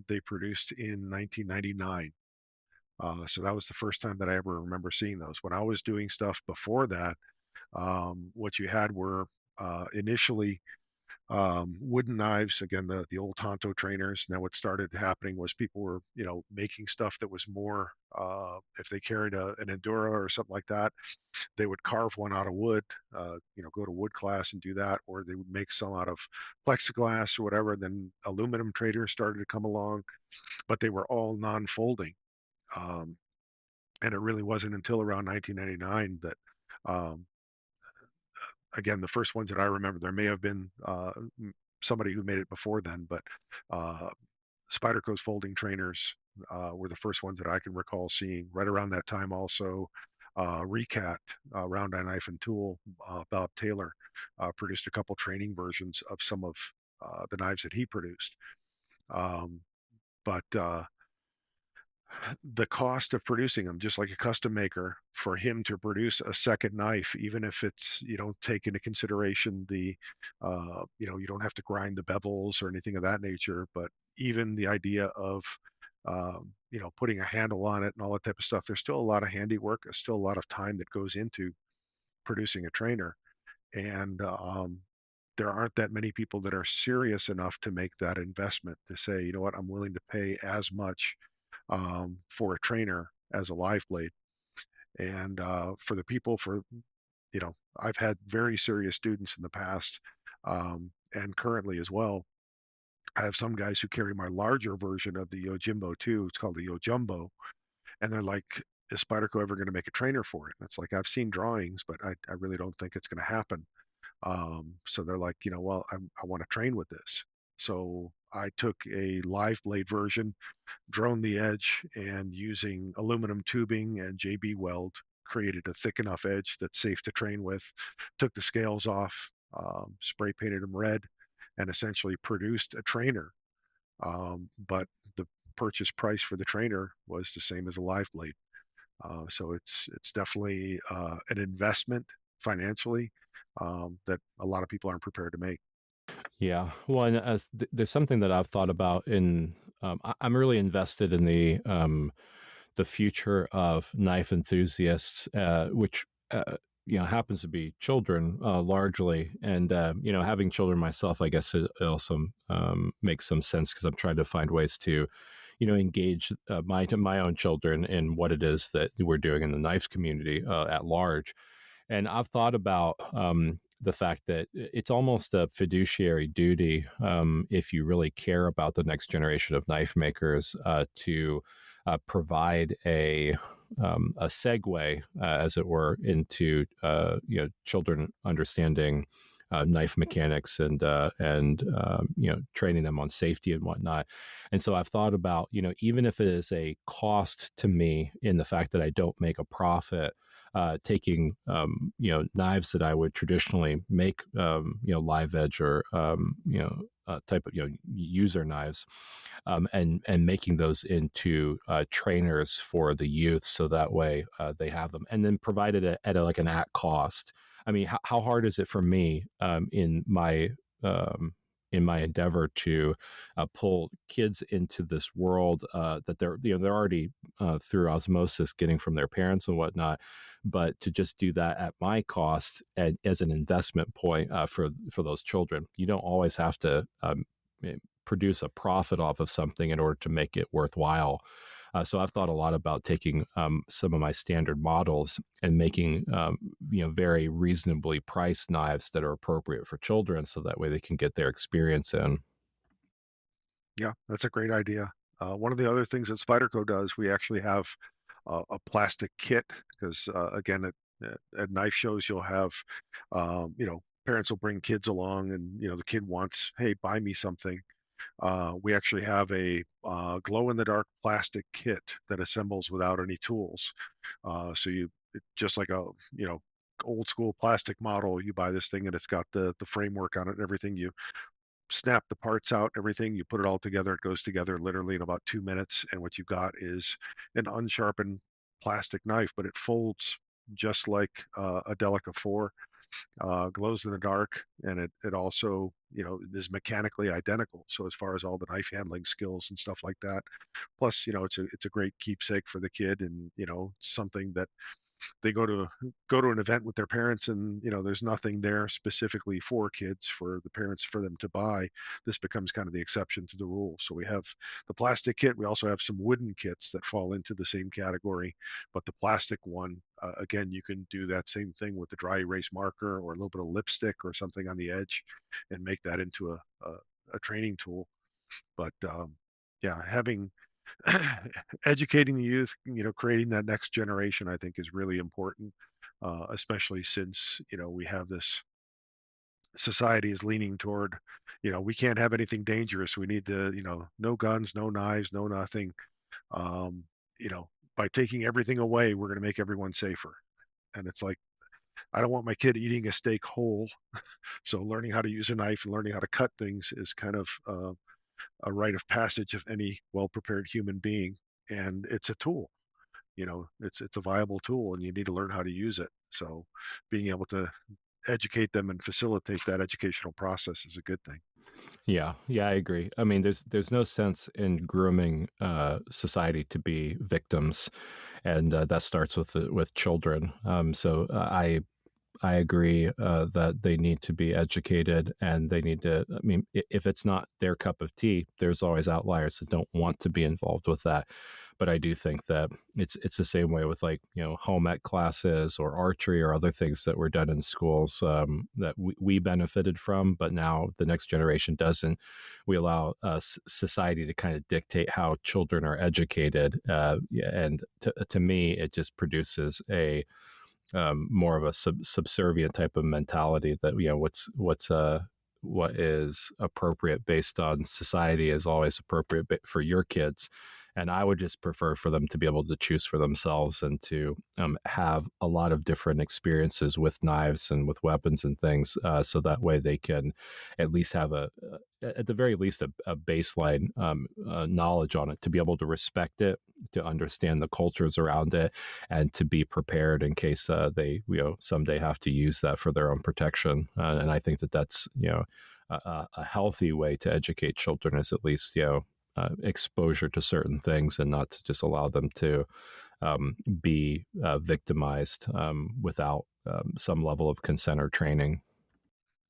they produced in 1999. So that was the first time that I ever remember seeing those. When I was doing stuff before that, what you had were initially wooden knives, again, the old Tonto trainers. Now what started happening was people were making stuff that was more if they carried an enduro or something like that, they would carve one out of wood, go to wood class and do that, or they would make some out of plexiglass or whatever. Then aluminum traders started to come along, but they were all non-folding. um, and it really wasn't until around 1999 that um, again, the first ones that I remember, there may have been somebody who made it before then, but uh, Spyderco's folding trainers were the first ones that I can recall seeing. Right around that time, also, Recat, Round Eye Knife and Tool, Bob Taylor, produced a couple training versions of some of the knives that he produced. Um, but the cost of producing them, just like a custom maker, for him to produce a second knife, even if it's, you don't take into consideration you don't have to grind the bevels or anything of that nature, but even the idea of, putting a handle on it and all that type of stuff, there's still a lot of handiwork, there's still a lot of time that goes into producing a trainer. And there aren't that many people that are serious enough to make that investment to say, you know what, I'm willing to pay as much for a trainer as a live blade. And for the people, I've had very serious students in the past, and currently as well. I have some guys who carry my larger version of the Yojimbo too. It's called the Yojumbo, and they're like, "Is Spyderco ever going to make a trainer for it?" And it's like, I've seen drawings, but I really don't think it's going to happen. So they're like, well, I want to train with this. So I took a live blade version, droned the edge, and using aluminum tubing and JB weld, created a thick enough edge that's safe to train with, took the scales off, spray painted them red, and essentially produced a trainer. But the purchase price for the trainer was the same as a live blade. So it's definitely an investment financially that a lot of people aren't prepared to make. Yeah. Well, and there's something that I've thought about I'm really invested in the future of knife enthusiasts, which happens to be children largely. And having children myself, I guess it also makes some sense because I'm trying to find ways to engage my own children in what it is that we're doing in the knife community at large. And I've thought about the fact that it's almost a fiduciary duty, if you really care about the next generation of knife makers, to provide a segue, as it were, into children understanding knife mechanics and training them on safety and whatnot. And so I've thought about, even if it is a cost to me in the fact that I don't make a profit, taking knives that I would traditionally make, live edge or type of user knives, and making those into trainers for the youth, so that way they have them, and then provided it at like an at cost. I mean, how hard is it for me, um, in my endeavor to pull kids into this world that they're already through osmosis getting from their parents and whatnot, but to just do that at my cost and as an investment point for those children. You don't always have to produce a profit off of something in order to make it worthwhile. So I've thought a lot about taking some of my standard models and making very reasonably priced knives that are appropriate for children, so that way they can get their experience in. Yeah, that's a great idea. One of the other things that Spyderco does, we actually have a plastic kit because again, at knife shows you'll have, parents will bring kids along, and the kid wants, hey, buy me something. We actually have a glow-in-the-dark plastic kit that assembles without any tools. So just like a old school plastic model, you buy this thing and it's got the framework on it and everything. You snap the parts out, everything, you put it all together, it goes together literally in about 2 minutes, and what you've got is an unsharpened plastic knife, but it folds just like a Delica 4, glows in the dark, and it also is mechanically identical. So as far as all the knife handling skills and stuff like that, plus it's a great keepsake for the kid, and something that they go to an event with their parents, and there's nothing there specifically for kids, for the parents, for them to buy. This becomes kind of the exception to the rule. So we have the plastic kit. We also have some wooden kits that fall into the same category, but the plastic one, again, you can do that same thing with the dry erase marker or a little bit of lipstick or something on the edge and make that into a training tool. But yeah, having educating the youth, creating that next generation, I think is really important, especially since, we have this society is leaning toward, we can't have anything dangerous. We need to, no guns, no knives, no nothing. Um, by taking everything away, we're going to make everyone safer. And it's like, I don't want my kid eating a steak whole. So learning how to use a knife and learning how to cut things is kind of a rite of passage of any well-prepared human being. And it's a tool. It's a viable tool, and you need to learn how to use it. So being able to educate them and facilitate that educational process is a good thing. Yeah, yeah, I agree. I mean, there's no sense in grooming society to be victims, and that starts with children. So I agree that they need to be educated, and they need to. I mean, if it's not their cup of tea, there's always outliers that don't want to be involved with that. But I do think that it's the same way with, like, home ec classes or archery or other things that were done in schools, that we benefited from, but now the next generation doesn't. We allow society to kind of dictate how children are educated, yeah, and to me, it just produces a more of a subservient type of mentality that what is appropriate based on society is always appropriate for your kids. And I would just prefer for them to be able to choose for themselves and to have a lot of different experiences with knives and with weapons and things, so that way they can at least have at the very least, a baseline knowledge on it, to be able to respect it, to understand the cultures around it, and to be prepared in case they someday have to use that for their own protection. And I think that that's a healthy way to educate children, is at least exposure to certain things, and not to just allow them to be victimized without some level of consent or training.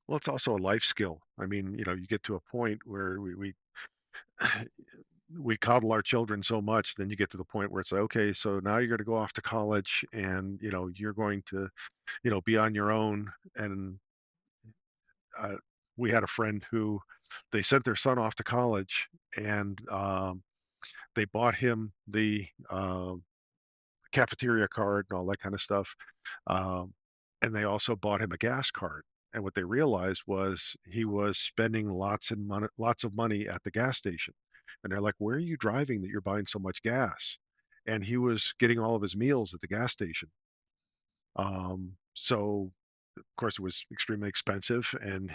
Well, it's also a life skill. I mean, you get to a point where we coddle our children so much, then you get to the point where it's like, okay, so now you're going to go off to college, and you're going to be on your own. And uh, we had a friend who they sent their son off to college, and they bought him the cafeteria card and all that kind of stuff. Um, and they also bought him a gas card. And what they realized was he was spending lots of money at the gas station. And they're like, "Where are you driving that you're buying so much gas?" And he was getting all of his meals at the gas station. So of course it was extremely expensive, and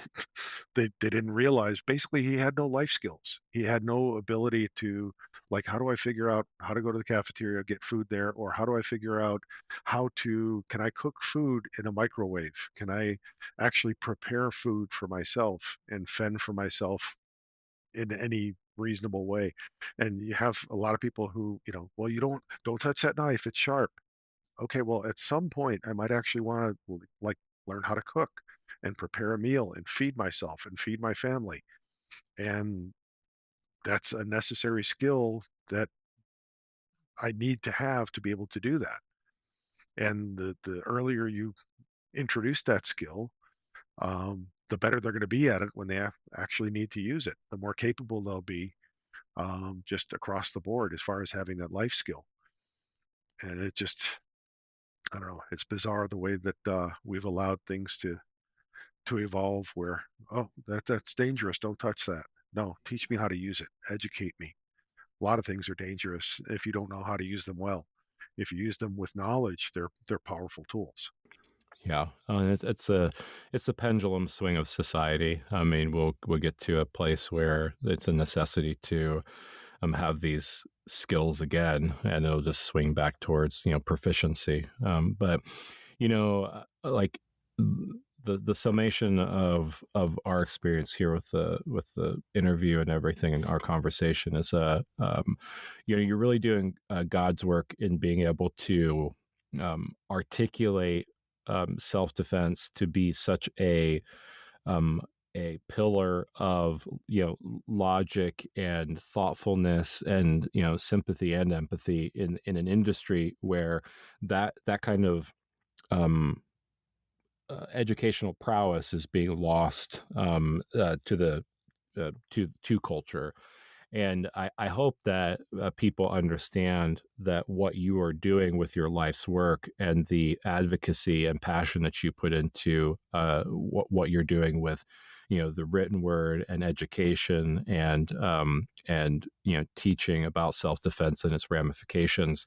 they didn't realize basically he had no life skills. He had no ability to, like, how do I figure out how to go to the cafeteria, get food there, or how do I figure out can I cook food in a microwave? Can I actually prepare food for myself and fend for myself in any reasonable way? And you have a lot of people who, well, you don't touch that knife, it's sharp. Okay, well, at some point, I might actually want to, like, learn how to cook and prepare a meal and feed myself and feed my family. And that's a necessary skill that I need to have to be able to do that. And the earlier you introduce that skill, the better they're going to be at it when they actually need to use it. The more capable they'll be, just across the board as far as having that life skill. And it just, I don't know, it's bizarre the way that we've allowed things to evolve where, oh, that's dangerous, don't touch that. No, teach me how to use it, educate me. A lot of things are dangerous if you don't know how to use them well. If you use them with knowledge, they're powerful tools. Yeah, it's a pendulum swing of society. I mean, we'll get to a place where it's a necessity to have these skills again, and it'll just swing back towards proficiency. But like the summation of our experience here with the interview and everything in our conversation is you're really doing God's work in being able to articulate self defense to be such um, a pillar of logic and thoughtfulness and sympathy and empathy in an industry where that kind of um, educational prowess is being lost to the to culture. And I hope that people understand that what you are doing with your life's work and the advocacy and passion that you put into what you're doing with, the written word and education and teaching about self defense and its ramifications,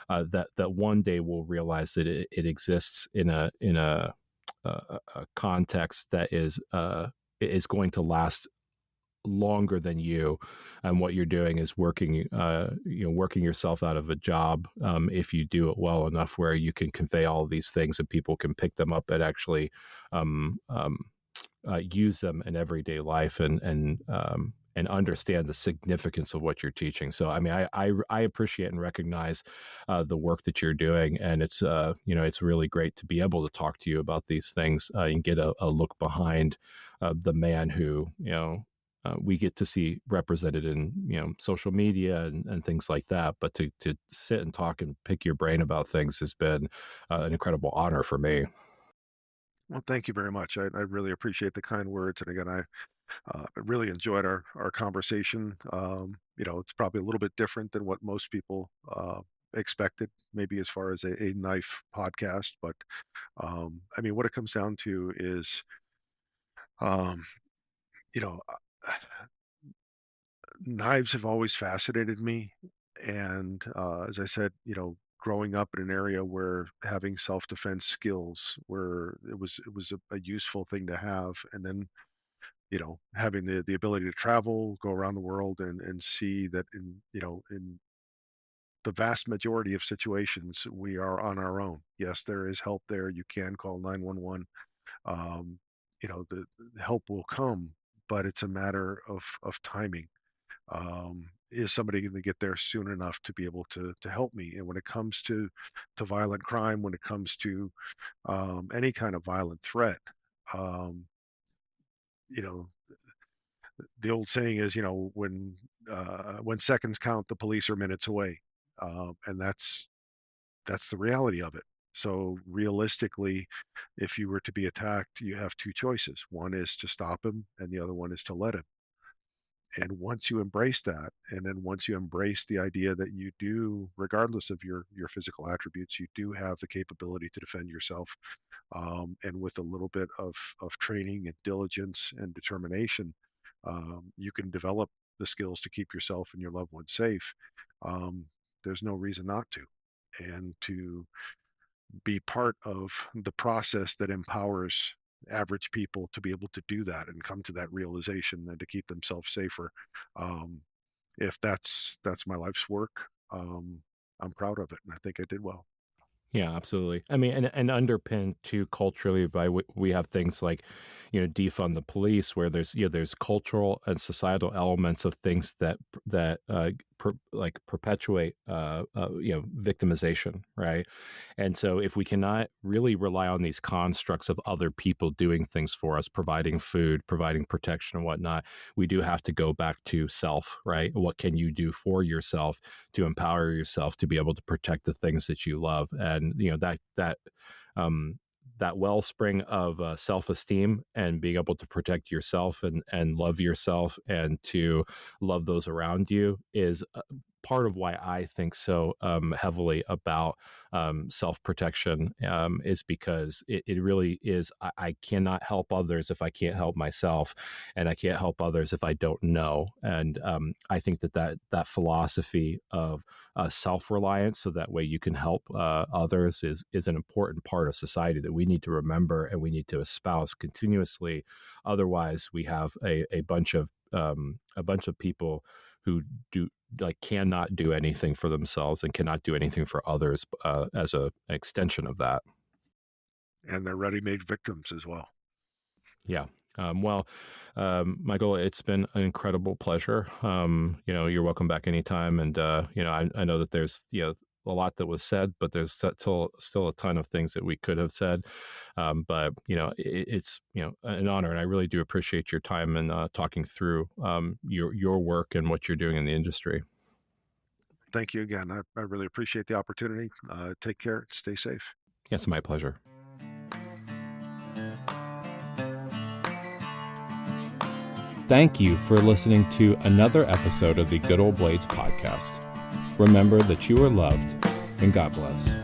that one day we'll realize that it exists in a context that is going to last longer than you, and what you're doing is working yourself out of a job, if you do it well enough where you can convey all of these things and people can pick them up and actually um, um, use them in everyday life and understand the significance of what you're teaching. So, I mean, I appreciate and recognize the work that you're doing, and it's really great to be able to talk to you about these things and get a look behind the man who we get to see represented in social media and things like that. But to sit and talk and pick your brain about things has been an incredible honor for me. Well, thank you very much. I really appreciate the kind words. And again, I really enjoyed our conversation. It's probably a little bit different than what most people expected, maybe as far as a knife podcast. But I mean, what it comes down to is, um, you know, knives have always fascinated me. And as I said, growing up in an area where having self-defense skills where it was a useful thing to have, and then having the ability to travel, go around the world, and see that in the vast majority of situations we are on our own. Yes, there is help there. You can call 911. Um, the help will come, but it's a matter of timing. Is somebody going to get there soon enough to be able to help me? And when it comes to violent crime, when it comes to any kind of violent threat, um, you know, the old saying is, when seconds count, the police are minutes away, and that's the reality of it. So realistically, if you were to be attacked, you have two choices. One is to stop him, and the other one is to let him. And once you embrace that, and then once you embrace the idea that you do, regardless of your physical attributes, you do have the capability to defend yourself, and with a little bit of training and diligence and determination, you can develop the skills to keep yourself and your loved ones safe. Um, there's no reason not to, and to be part of the process that empowers average people to be able to do that and come to that realization and to keep themselves safer. Um, if that's my life's work, I'm proud of it, and I think I did well. Yeah, absolutely. I mean, and underpinned too culturally by we have things like, defund the police, where there's cultural and societal elements of things that perpetuate victimization, right? And so if we cannot really rely on these constructs of other people doing things for us, providing food, providing protection and whatnot, we do have to go back to self, right? What can you do for yourself to empower yourself to be able to protect the things that you love? And um, that wellspring of self-esteem and being able to protect yourself and love yourself and to love those around you is part of why I think so heavily about self-protection, is because it really is. I cannot help others if I can't help myself, and I can't help others if I don't know. And I think that philosophy of self-reliance, so that way you can help others, is an important part of society that we need to remember and we need to espouse continuously. Otherwise, we have a bunch of people who do cannot do anything for themselves and cannot do anything for others as an extension of that. And they're ready-made victims as well. Yeah. Michael, it's been an incredible pleasure. You're welcome back anytime. And, I know that there's, a lot that was said, but there's still a ton of things that we could have said. But, it's, an honor. And I really do appreciate your time and talking through your work and what you're doing in the industry. Thank you again. I really appreciate the opportunity. Take care. Stay safe. Yes, my pleasure. Thank you for listening to another episode of the Good Old Blades podcast. Remember that you are loved, and God bless.